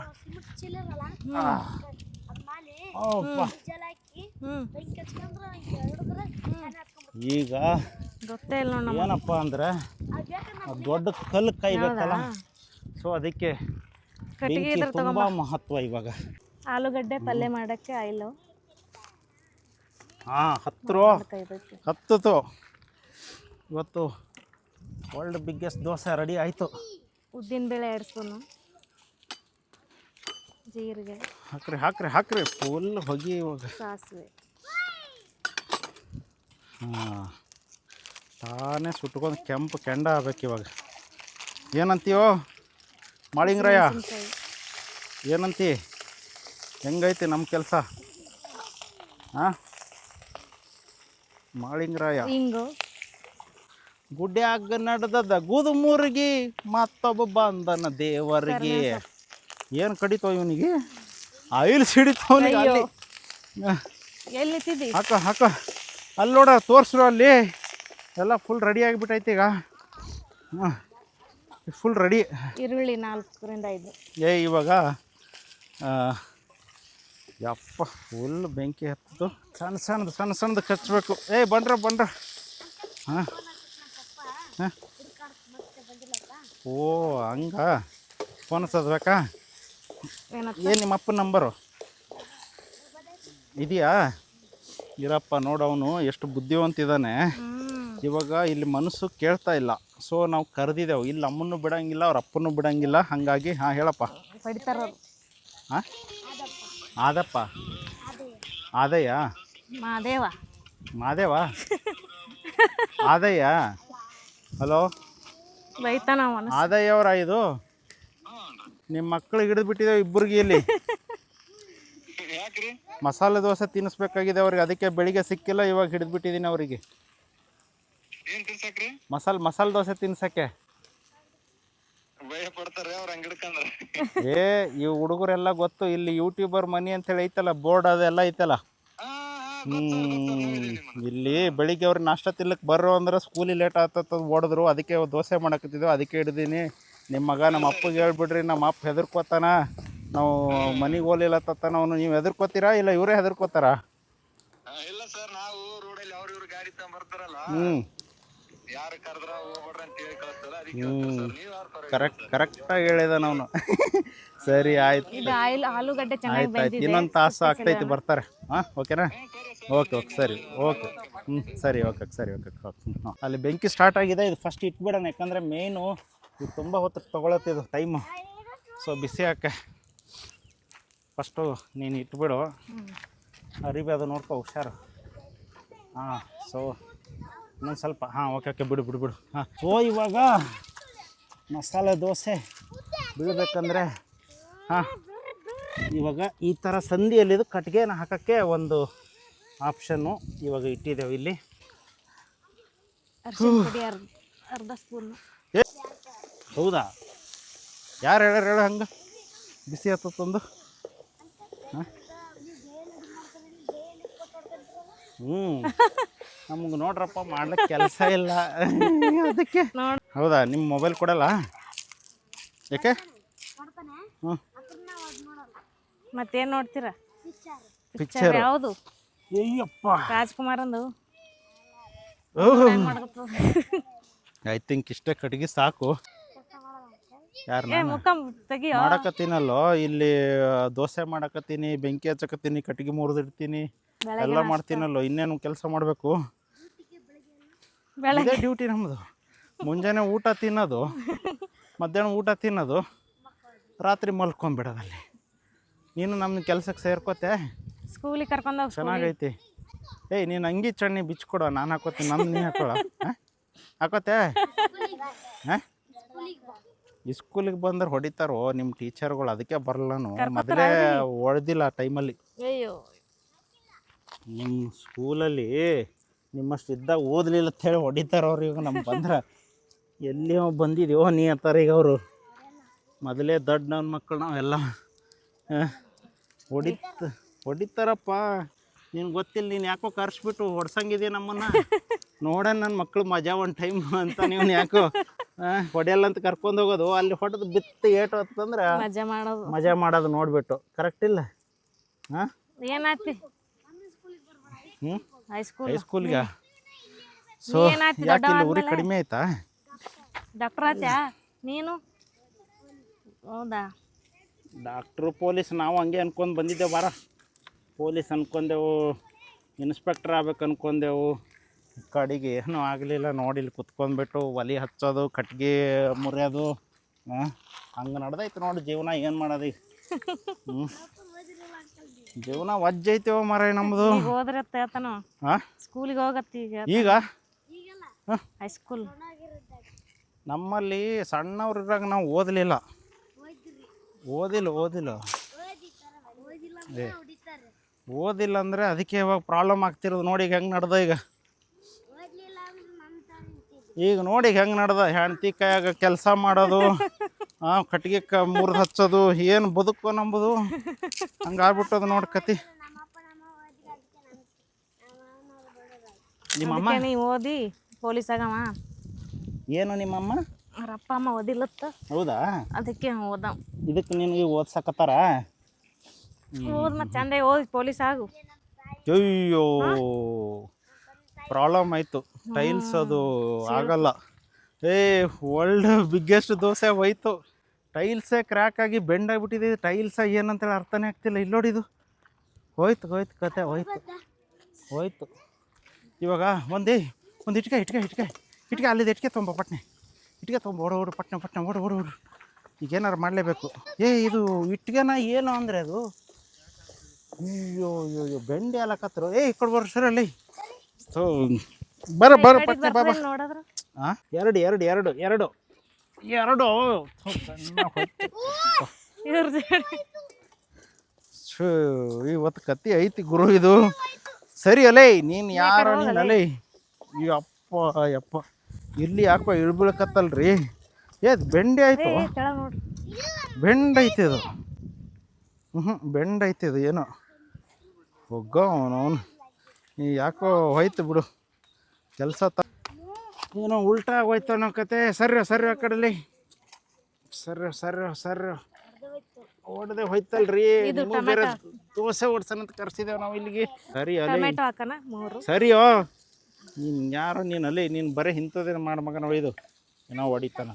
ಈಗ ಏನಪ್ಪ ಅಂದ್ರೆ ದೊಡ್ಡ ಕಲ್ಲು ಕಾಯ್ಬೇಕಲ್ಲ, ಸೊ ಅದಕ್ಕೆ ಬೆಂಕಿ ತುಂಬಾ ಮಹತ್ವ. ಇವಾಗ ಆಲೂಗಡ್ಡೆ ಪಲ್ಯ ಮಾಡಕ್ಕೆ ಆಯಿಲ್ ಹತ್ತಿತು. ಇವತ್ತು ವರ್ಲ್ಡ್ ಬಿಗ್ಗೆಸ್ಟ್ ದೋಸೆ ರೆಡಿ ಆಯಿತು. ಉದ್ದಿನ ಬೇಳೆ 2 ಸ್ಪೂನು, ಜೀರಿಗೆ ಹಾಕ್ರಿ ಫುಲ್ ಹೊಗಿ. ಇವಾಗ ಸಾಸಿವೆ ತಾನೇ ಸುಟ್ಕೊಂಡು ಕೆಂಪು ಕೆಂಡ ಆಗ್ಬೇಕು. ಇವಾಗ ಏನಂತೀಯೋ ಮಾಳಿಂಗರಾಯ? ಏನಂತಿ? ಹೆಂಗೈತಿ ನಮ್ಮ ಕೆಲಸ? ಮಾಳಿಂಗರಾಯ ಗುಡ್ಡ್ಯಾಗ ನಡೆದದ ಗುದುಮೂರಿಗೆ ಮತ್ತೊಬ್ಬ ಬಂದನ ದೇವರಿಗೆ. ಏನು ಕಡಿತೋ ಇವನಿಗೆ? ಆಯಿಲ್ ಸಿಡಿತವನಿಗೆ ಅಲ್ಲಿ. ಎಲ್ಲಿತ್ತಿದ್ದಿ? ಹಾಕ ಅಲ್ಲಿ ನೋಡ ತೋರಿಸ್ರು ಅಲ್ಲಿ ಎಲ್ಲ ಫುಲ್ ರೆಡಿ ಆಗಿಬಿಟ್ಟೈತೆ ಈಗ. ಹಾಂ ಫುಲ್ ರೆಡಿ. ಈರುಳ್ಳಿ 4-5. ಇವಾಗ ಯಪ್ಪ ಫುಲ್ ಬೆಂಕಿ ಹತ್ತದು. ಸಣ್ಣದು ಕಚ್ಚಬೇಕು. ಬಂಡ್ರ ಹಾಂ ಹಾಂ ಓ ಹಂಗ ಫೋನ್ ಹಚ್ಚಬೇಕಾ? ಏನು ನಿಮ್ಮ ಅಪ್ಪನ ನಂಬರು ಇದೆಯಾ? ಇರಪ್ಪ ನೋಡವನು ಎಷ್ಟು ಬುದ್ಧಿವಂತಿದ್ದಾನೆ. ಇವಾಗ ಇಲ್ಲಿ ಮನಸ್ಸು ಕೇಳ್ತಾ ಇಲ್ಲ, ಸೊ ನಾವು ಕರೆದಿದ್ದೆವು. ಇಲ್ಲಿ ಅಮ್ಮನ್ನು ಬಿಡಂಗಿಲ್ಲ, ಅವ್ರ ಅಪ್ಪನೂ ಬಿಡಂಗಿಲ್ಲ. ಹಾಗಾಗಿ ಹಾಂ ಹೇಳಪ್ಪ. ಹಾಂ ಆದಪ್ಪ ಆದಯ್ಯ ಮಾದೇವ ಆದಯ್ಯ. ಹಲೋ ಆದಯ್ಯ ಅವರ ಇದು ನಿಮ್ಮ ಮಕ್ಳಿಗೆ ಹಿಡಿದು ಬಿಟ್ಟಿದ್ದೇವೆ ಇಬ್ಬರಿಗೆ. ಇಲ್ಲಿ ಮಸಾಲೆ ದೋಸೆ ತಿನ್ನಿಸ್ಬೇಕಾಗಿದೆ ಅವ್ರಿಗೆ, ಅದಕ್ಕೆ ಬೆಳಿಗ್ಗೆ ಸಿಕ್ಕಿಲ್ಲ, ಇವಾಗ ಹಿಡಿದು ಬಿಟ್ಟಿದ್ದೀನಿ ಅವರಿಗೆ. ಮಸಾಲೆ ದೋಸೆ ತಿನ್ಸಕ್ಕೆ. ಈ ಹುಡುಗರೆಲ್ಲ ಗೊತ್ತು, ಇಲ್ಲಿ ಯೂಟ್ಯೂಬರ್ ಮನಿ ಅಂತೇಳಿ ಐತಲ್ಲ ಬೋರ್ಡ್, ಅದೆಲ್ಲ ಐತಲ್ಲ. ಇಲ್ಲಿ ಬೆಳಿಗ್ಗೆ ಅವ್ರಿಗೆ ನಾಷ್ಟ ತಿನ್ಲಕ್ಕೆ ಬರ್ರೋ ಅಂದ್ರೆ ಸ್ಕೂಲಿಗೆ ಲೇಟ್ ಆಗ್ತದ ಓಡಿದ್ರು. ಅದಕ್ಕೆ ದೋಸೆ ಮಾಡಕತ್ತಿದ್ದೆವು, ಅದಕ್ಕೆ ಹಿಡ್ದೀನಿ. ನಿಮ್ಮ ಮಗ ನಮ್ಮ ಅಪ್ಪಗೆ ಹೇಳ್ಬಿಡ್ರಿ, ನಮ್ಮ ಅಪ್ಪ ಹೆದರ್ಕೋತಾನ, ನಾವು ಮನೆಗೆ ಹೋಗ್ಲಿಲ್ಲ ತತ್ತಾನ ಅವನು. ನೀವು ಹೆದರ್ಕೋತೀರಾ ಇಲ್ಲ ಇವರೇ ಹೆದರ್ಕೋತಾರ? ಇಲ್ಲ ಸರ್, ನಾವು ರೋಡಲ್ಲಿ ಅವ್ರ ಇವ್ರ ಗಾಡಿ ತಗೊಂಡ್ಬರ್ತಾರಲ್ಲ, ಯಾರು ಕರೆದ್ರ ಹೋಗ್ಬೇಡ್ರಿ ಅಂತ ಹೇಳಿ ಕಳಿಸ್ತಾರ. ಅದಕ್ಕೆ ಕರೆಕ್ಟಾಗಿ ಹೇಳಿದ ನಾವು. ಸರಿ ಆಯ್ತು, ಆಲೂಗಡ್ಡೆ ಆಯ್ತು. ಇನ್ನೊಂದು ತಾಸು ಆಗ್ತೈತಿ, ಬರ್ತಾರೆ. ಹಾಂ ಓಕೆನಾ? ಓಕೆ ಸರಿ ಓಕೆ ಸರಿ ಓಕೆ ಅಲ್ಲಿ ಬೆಂಕಿ ಸ್ಟಾರ್ಟ್ ಆಗಿದೆ. ಇದು ಫಸ್ಟ್ ಇಟ್ಬಿಡೋಣ, ಯಾಕಂದರೆ ಮೇಯ್ನು ಇದು ತುಂಬ ಹೊತ್ತು ತೊಗೊಳತ್ತಿದು ಟೈಮು. ಸೊ ಬಿಸಿ ಹಾಕೆ ಫಸ್ಟು ನೀನು ಇಟ್ಬಿಡು. ಅರಿವಿ ಅದು ನೋಡ್ಕೊ ಹುಷಾರು. ಹಾಂ ಸೊ ಇನ್ನೊಂದು ಸ್ವಲ್ಪ. ಹಾಂ ಓಕೆ ಬಿಡು. ಹಾಂ ಸೊ ಇವಾಗ ಮಸಾಲೆ ದೋಸೆ ಬೀಳಬೇಕಂದ್ರೆ ಇವಾಗ ಈ ಥರ ಸಂದಿಯಲ್ಲಿದು ಕಟ್ಟಿಗೆನ ಹಾಕೋಕ್ಕೆ ಒಂದು ಆಪ್ಷನ್ನು ಇವಾಗ ಇಟ್ಟಿದ್ದೇವೆ ಇಲ್ಲಿ. ಅರ್ಧ ಸ್ಪೂನ್. ಹೌದಾ? ಯಾರು ಹೇಳು ಹಂಗೆ ಬಿಸಿ ಹತ್ತೊಂದು? ಹಾಂ ನಮ್ಗೆ ನೋಡ್ರಪ್ಪ ಮಾಡ್ಲಿಕ್ಕೆ ಕೆಲಸ ಇಲ್ಲ ಅದಕ್ಕೆ. ಹೌದಾ? ನಿಮ್ಮ ಮೊಬೈಲ್ ಕೊಡಲ್ಲ ಯಾಕೆ? ಮತ್ತೇನು ನೋಡ್ತೀರಾ? ಪಿಕ್ಚರ್ ಯಾವುದು? ಅಯ್ಯಪ್ಪ ರಾಜ್ಕುಮಾರಂದು. ಐ ಥಿಂಕ್ ಇಷ್ಟೇ ಕಟ್ಟಿಗೆ ಸಾಕು. ಯಾರು ತೆಗಿಯೋ ಮಾಡಕತ್ತೀನಲ್ಲೋ ಇಲ್ಲಿ ದೋಸೆ ಮಾಡಕತ್ತೀನಿ, ಬೆಂಕಿ ಹಚ್ಚಕತ್ತೀನಿ, ಕಟ್ಟಿಗೆ ಮುರಿದಿಡ್ತೀನಿ, ಎಲ್ಲ ಮಾಡ್ತೀನಲ್ಲೋ. ಇನ್ನೇನು ಕೆಲಸ ಮಾಡಬೇಕು? ಇದೇ ಡ್ಯೂಟಿ ನಮ್ಮದು. ಮುಂಜಾನೆ ಊಟ ತಿನ್ನೋದು, ಮಧ್ಯಾಹ್ನ ಊಟ ತಿನ್ನೋದು, ರಾತ್ರಿ ಮಲ್ಕೊಂಬಿಡೋದಲ್ಲಿ. ನೀನು ನಮ್ಮ ಕೆಲ್ಸಕ್ಕೆ ಸೇರ್ಕೋತೆ? ಸ್ಕೂಲಿಗೆ ಕರ್ಕೊಂಡೋಗಿ. ಚೆನ್ನಾಗೈತಿ. ನೀನು ಅಂಗಿ ಚಣ್ಣಿ ಬಿಚ್ಕೊಡೋ, ನಾನು ಹಾಕೋತೀನಿ. ನಮ್ಮ ನೀ ಹಾಕೊಳ್ಳ ಹಾಕೋತೆ? ಹಾಂ ಈ ಸ್ಕೂಲಿಗೆ ಬಂದ್ರೆ ಹೊಡಿತಾರೋ ನಿಮ್ಮ ಟೀಚರ್ಗಳು, ಅದಕ್ಕೆ ಬರಲ್ಲನು. ಮೊದಲೇ ಹೊಡೆದಿಲ್ಲ ಆ ಟೈಮಲ್ಲಿ. ನಿಮ್ಮ ಸ್ಕೂಲಲ್ಲಿ ನಿಮ್ಮಷ್ಟು ಇದ್ದಾಗ ಓದಲಿಲ್ಲ ಅಂತೇಳಿ ಹೊಡಿತಾರೆ ಅವ್ರು. ಈಗ ನಮ್ಗೆ ಬಂದ್ರೆ ಎಲ್ಲಿ ಬಂದಿದ್ದೀವೋ ನೀ ಅಂತಾರೆ ಈಗ ಅವರು. ಮೊದಲೇ ದೊಡ್ಡ ನನ್ನ ಮಕ್ಕಳು ನಾವೆಲ್ಲ ಹೊಡಿತಾರಪ್ಪ. ನೀನು ಗೊತ್ತಿಲ್ಲ, ನೀನು ಯಾಕೋ ಕರ್ಸ್ಬಿಟ್ಟು ಹೊಡ್ಸಂಗಿದೆಯಾ ನಮ್ಮನ್ನು? ನೋಡೋಣ ನನ್ನ ಮಕ್ಕಳು ಮಜಾ ಒಂದು ಟೈಮ್ ಅಂತ ನೀವು ಯಾಕೋ ಹೊಡೆಯಲ್ಲ ಅಂತ ಕರ್ಕೊಂಡು ಹೋಗೋದು. ಅಲ್ಲಿ ಹೊಡೆದು ಬಿತ್ತು ಏಟು ಅಂತಂದ್ರೆ ಮಜಾ ಮಾಡೋದು ನೋಡ್ಬಿಟ್ಟು. ಕರೆಕ್ಟ್ ಇಲ್ಲ? ಹಾಂ ಏನಾಯ್ತು? ಹೈಸ್ಕೂಲ್ಗೆ. ಸೊ ಯಾಕೆ ಇಲ್ಲಿ ಉರಿ ಕಡಿಮೆ ಆಯ್ತಾ? ಡಾಕ್ಟರ್ ಆಯ್ತಾ ನೀನು? ಹೌದಾ? ಡಾಕ್ಟ್ರು ಪೊಲೀಸ್ ನಾವು ಹಂಗೆ ಅನ್ಕೊಂಡು ಬಂದಿದ್ದೆವು. ಬಾರ ಪೊಲೀಸ್ ಅನ್ಕೊಂಡೆವು, ಇನ್ಸ್ಪೆಕ್ಟರ್ ಆಗ್ಬೇಕು ಅನ್ಕೊಂಡೆವು. ಕಡೆಗೆ ಏನೂ ಆಗಲಿಲ್ಲ. ನೋಡಿ ಇಲ್ಲಿ ಕುತ್ಕೊಂಡ್ಬಿಟ್ಟು ಒಲೆ ಹಚ್ಚೋದು, ಕಟ್ಗೆ ಮುರಿಯೋದು, ಹಂಗೆ ನಡೆದೈತೆ ನೋಡಿ ಜೀವನ. ಏನು ಮಾಡೋದು ಈಗ? ಜೀವನ ವಜ್ಜ ಐತೇವ ಮರ ನಮ್ಮದು. ಹೋದ್ರೆ ಹಾಂ ಸ್ಕೂಲಿಗೆ ಹೋಗತ್ತಿ ಈಗ ಹೈಸ್ಕೂಲ್. ನಮ್ಮಲ್ಲಿ ಸಣ್ಣವ್ರಿದ್ರಾಗ ನಾವು ಓದಲಿಲ್ಲ. ಓದಿಲ್ಲ ಅಂದರೆ ಅದಕ್ಕೆ ಇವಾಗ ಪ್ರಾಬ್ಲಮ್ ಆಗ್ತಿರೋದು. ನೋಡಿ ಈಗ ಹೆಂಗೆ ನಡ್ದ ಈಗ ನೋಡಿ ಹೆಂಗೆ ನಡ್ದ. ಹೆಂಡ್ತಿ ಕೈಯಾಗ ಕೆಲಸ ಮಾಡೋದು, ಕಟ್ಟಿಗೆ ಮುರಿದು ಹಚ್ಚೋದು, ಏನು ಬದುಕು ನಂಬುದು ಹಂಗೆ ಆಗ್ಬಿಟ್ಟದು ನೋಡಿ ಕತಿ. ನಿಮ್ಮಮ್ಮ ಅದಕ್ಕೆ ನೀವು ಓದಿ ಪೊಲೀಸ್ ಆಗವ. ಏನು ನಿಮ್ಮಮ್ಮ? ಅವ್ರ ಅಪ್ಪ ಅಮ್ಮ ಓದಿಲ್ಲತ್ತ, ಹೌದಾ? ಅದಕ್ಕೆ ಓದ. ಇದಕ್ಕೆ ನಿನಗೆ ಓದ್ಸಕತ್ತಾರ? ಓದ್ ಮತ್ತೆ ಚಂದ ಓದಿ ಪೊಲೀಸ್ ಆಗು. ಅಯ್ಯೋ ಪ್ರಾಬ್ಲಮ್ ಆಯಿತು. ಟೈಲ್ಸ್ ಅದು ಆಗಲ್ಲ. ವರ್ಲ್ಡ್ ಬಿಗ್ಗೆಸ್ಟ್ ದೋಸೆ ಹೋಯ್ತು. ಟೈಲ್ಸೇ ಕ್ರ್ಯಾಕ್ ಆಗಿ ಬೆಂಡ್ ಆಗಿಬಿಟ್ಟಿದೆ. ಟೈಲ್ಸ ಏನಂತೇಳಿ ಅರ್ಥನೇ ಆಗ್ತಿಲ್ಲ. ಇಲ್ಲಿ ನೋಡಿದು ಹೋಯ್ತು ಕತೆ ಹೋಯ್ತು. ಇವಾಗ ಒಂದು ಇಟ್ಕೆ ಅಲ್ಲಿದ್ದು ಇಟ್ಕೆ ತೊಂಬ ಪಟ್ನೆ ಇಟ್ಕೆ ತೊಂಬ ಓಡು ಪಟ್ನೆ ಓಡು. ಈಗೇನಾರು ಮಾಡಲೇಬೇಕು. ಇದು ಇಟ್ಗೆನ ಏನು ಅಂದರೆ ಅದು ಅಯ್ಯೋ ಬೆಂಡೆ ಅಲಕತ್ತರು. ಈ ಕಡೆ ಬರ್ರಿ ಸರ್ ಅಲ್ಲಿ ಬರ ಪಟ್ನೆ ಬಾಬಾ. ನೋಡಿದ್ರ ಹಾಂ ಎರಡು ಇವತ್ತು ಕತ್ತಿ ಐತಿ ಗುರು ಇದು. ಸರಿ ಅಲೇ ನೀನು ಯಾರ ನೀನು ಅಲೇ. ಯಪ್ಪ ಇಲ್ಲಿ ಯಾಕೋ ಇಳ್ಬೀಳಕತ್ತಲ್ರಿ. ಬೆಂಡೆ ಆಯ್ತು. ಬೆಂಡ್ ಐತಿ ಅದು. ಬೆಂಡ್ ಐತಿ ಅದು ಏನೋ ಒಗ್ಗ ಅವನು ಯಾಕೋ ಹೋಯ್ತು ಬಿಡು ಕೆಲಸ. ಏನೋ ಉಲ್ಟಾ ಆಗೋಯ್ತು ಅನ್ನೋ ಕತೆ. ಸರ್ರ ಆ ಕಡೆಲಿ ಸರ್ರ ಓಡದೆ ಹೋಯ್ತಲ್ರಿ. ಬೇರೆ ದೋಸೆ ಓಡ್ಸನಂತ ಕರ್ಸಿದ್ದೇವೆ ನಾವು ಇಲ್ಲಿಗೆ. ಸರಿ ಅಲ್ಲೇ ಸರಿಯೋ ನೀನು ಯಾರೋ ನೀನು ಅಲ್ಲಿ ನೀನು ಬರೀ ಇಂಥದ್ದೇನು ಮಾಡಿ ಮಗನ ಒಯ್ದು ಏನೋ ಹೊಡಿತಾನ.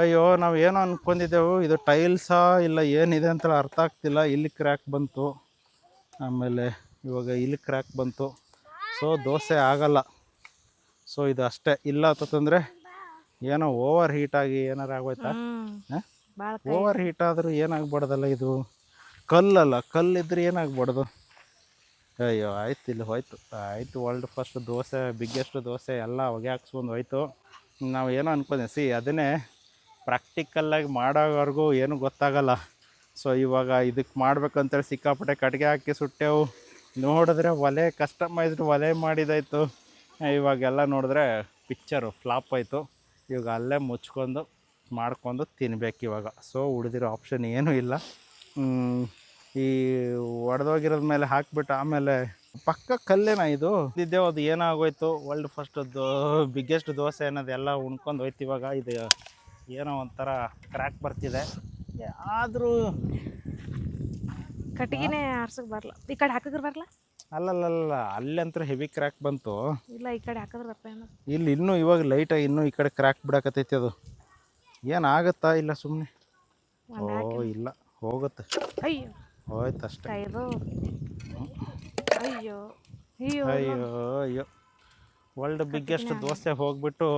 ಅಯ್ಯೋ ನಾವು ಏನೋ ಅಂದ್ಕೊಂಡಿದ್ದೆವು ಇದು ಟೈಲ್ಸಾ ಇಲ್ಲ ಏನಿದೆ ಅಂತ ಅರ್ಥ ಆಗ್ತಿಲ್ಲ. ಇಲ್ಲಿ ಕ್ರ್ಯಾಕ್ ಬಂತು, ಆಮೇಲೆ ಇವಾಗ ಇಲ್ಲಿ ಕ್ರ್ಯಾಕ್ ಬಂತು. ಸೊ ದೋಸೆ ಆಗಲ್ಲ. ಸೊ ಇದು ಅಷ್ಟೇ. ಇಲ್ಲ ಅಂತಂದರೆ ಏನೋ ಓವರ್ ಹೀಟಾಗಿ ಏನಾರು ಆಗೋಯ್ತಾ? ಓವರ್ ಹೀಟ್ ಆದರೂ ಏನಾಗ್ಬಾರ್ದಲ್ಲ. ಇದು ಕಲ್ಲಲ್ಲ, ಕಲ್ಲಿದ್ರೆ ಏನಾಗ್ಬಾರ್ದು. ಅಯ್ಯೋ ಆಯ್ತು ಇಲ್ಲಿ ಹೋಯ್ತು world first dosa biggest dosa ಎಲ್ಲ ಹೊಗೆ ಹಾಕ್ಸ್ಕೊಂಡು ಹೋಯ್ತು. ನಾವು ಏನೋ ಅನ್ಕೊಂಡೆ ಅದನ್ನೇ ಪ್ರಾಕ್ಟಿಕಲ್ಲಾಗಿ ಮಾಡೋವರೆಗೂ ಏನೂ ಗೊತ್ತಾಗಲ್ಲ. ಸೊ ಇವಾಗ ಇದಕ್ಕೆ ಮಾಡ್ಬೇಕಂತೇಳಿ ಸಿಕ್ಕಾಪಟ್ಟೆ ಕಟ್ಟಿಗೆ ಹಾಕಿ ಸುಟ್ಟೆವು. ನೋಡಿದ್ರೆ ಒಲೆ ಕಸ್ಟಮೈಸ್ಡ್ ಒಲೆ ಮಾಡಿದಾಯ್ತು. ಇವಾಗೆಲ್ಲ ನೋಡಿದ್ರೆ ಪಿಕ್ಚರು ಫ್ಲಾಪ್ ಆಯಿತು. ಇವಾಗ ಅಲ್ಲೇ ಮುಚ್ಕೊಂಡು ಮಾಡ್ಕೊಂಡು ತಿನ್ಬೇಕು ಇವಾಗ. ಸೊ ಉಳಿದಿರೋ ಆಪ್ಷನ್ ಏನೂ ಇಲ್ಲ. ಈ ಒಡೆದೋಗಿರೋದ ಮೇಲೆ ಹಾಕ್ಬಿಟ್ಟು ಆಮೇಲೆ ಪಕ್ಕ ಕಲ್ಲೇನ ಇದು ಇದ್ದೇವು. ಅದು ಏನಾಗೋಯ್ತು ವರ್ಲ್ಡ್ ಫಸ್ಟ್ ಬಿಗ್ಗೆಸ್ಟ್ ದೋಸೆ ಅನ್ನೋದೆಲ್ಲ ಉಣ್ಕೊಂಡು ಹೋಯ್ತು. ಇವಾಗ ಇದು ಏನೋ ಒಂಥರ ಕ್ರ್ಯಾಕ್ ಬರ್ತಿದೆ. ಆದರೂ ಕಟ್ಟಿಗೆನೇ ಆರ್ಸಕ್ಕೆ ಬರಲ್ಲ. ಈ ಕಡೆ ಹಾಕಿದ್ರೆ ಬರಲ್ಲ. ಅಲ್ಲಲ್ಲ ಅಲ್ಲಂತೂ ಹೆವಿ ಕ್ರ್ಯಾಕ್ ಬಂತು. ಇಲ್ಲ ಈ ಕಡೆ ಹಾಕಿದ್ರೆ ಬರ್ತಾ ಇಲ್ಲಿ ಇನ್ನೂ ಇವಾಗ ಲೈಟಾಗಿ ಇನ್ನೂ ಈ ಕಡೆ ಕ್ರ್ಯಾಕ್ ಬಿಡಕತ್ತೈತಿ. ಅದು ಏನಾಗುತ್ತಾ ಇಲ್ಲ ಸುಮ್ಮನೆ ಇಲ್ಲ ಹೋಗುತ್ತೆ. ಅಯ್ಯೋ ಹೋಯ್ತು ಅಷ್ಟೇ. ಅಯ್ಯೋ ವರ್ಲ್ಡ್ ಬಿಗ್ಗೆಸ್ಟ್ ದೋಸೆ ಹೋಗ್ಬಿಟ್ಟು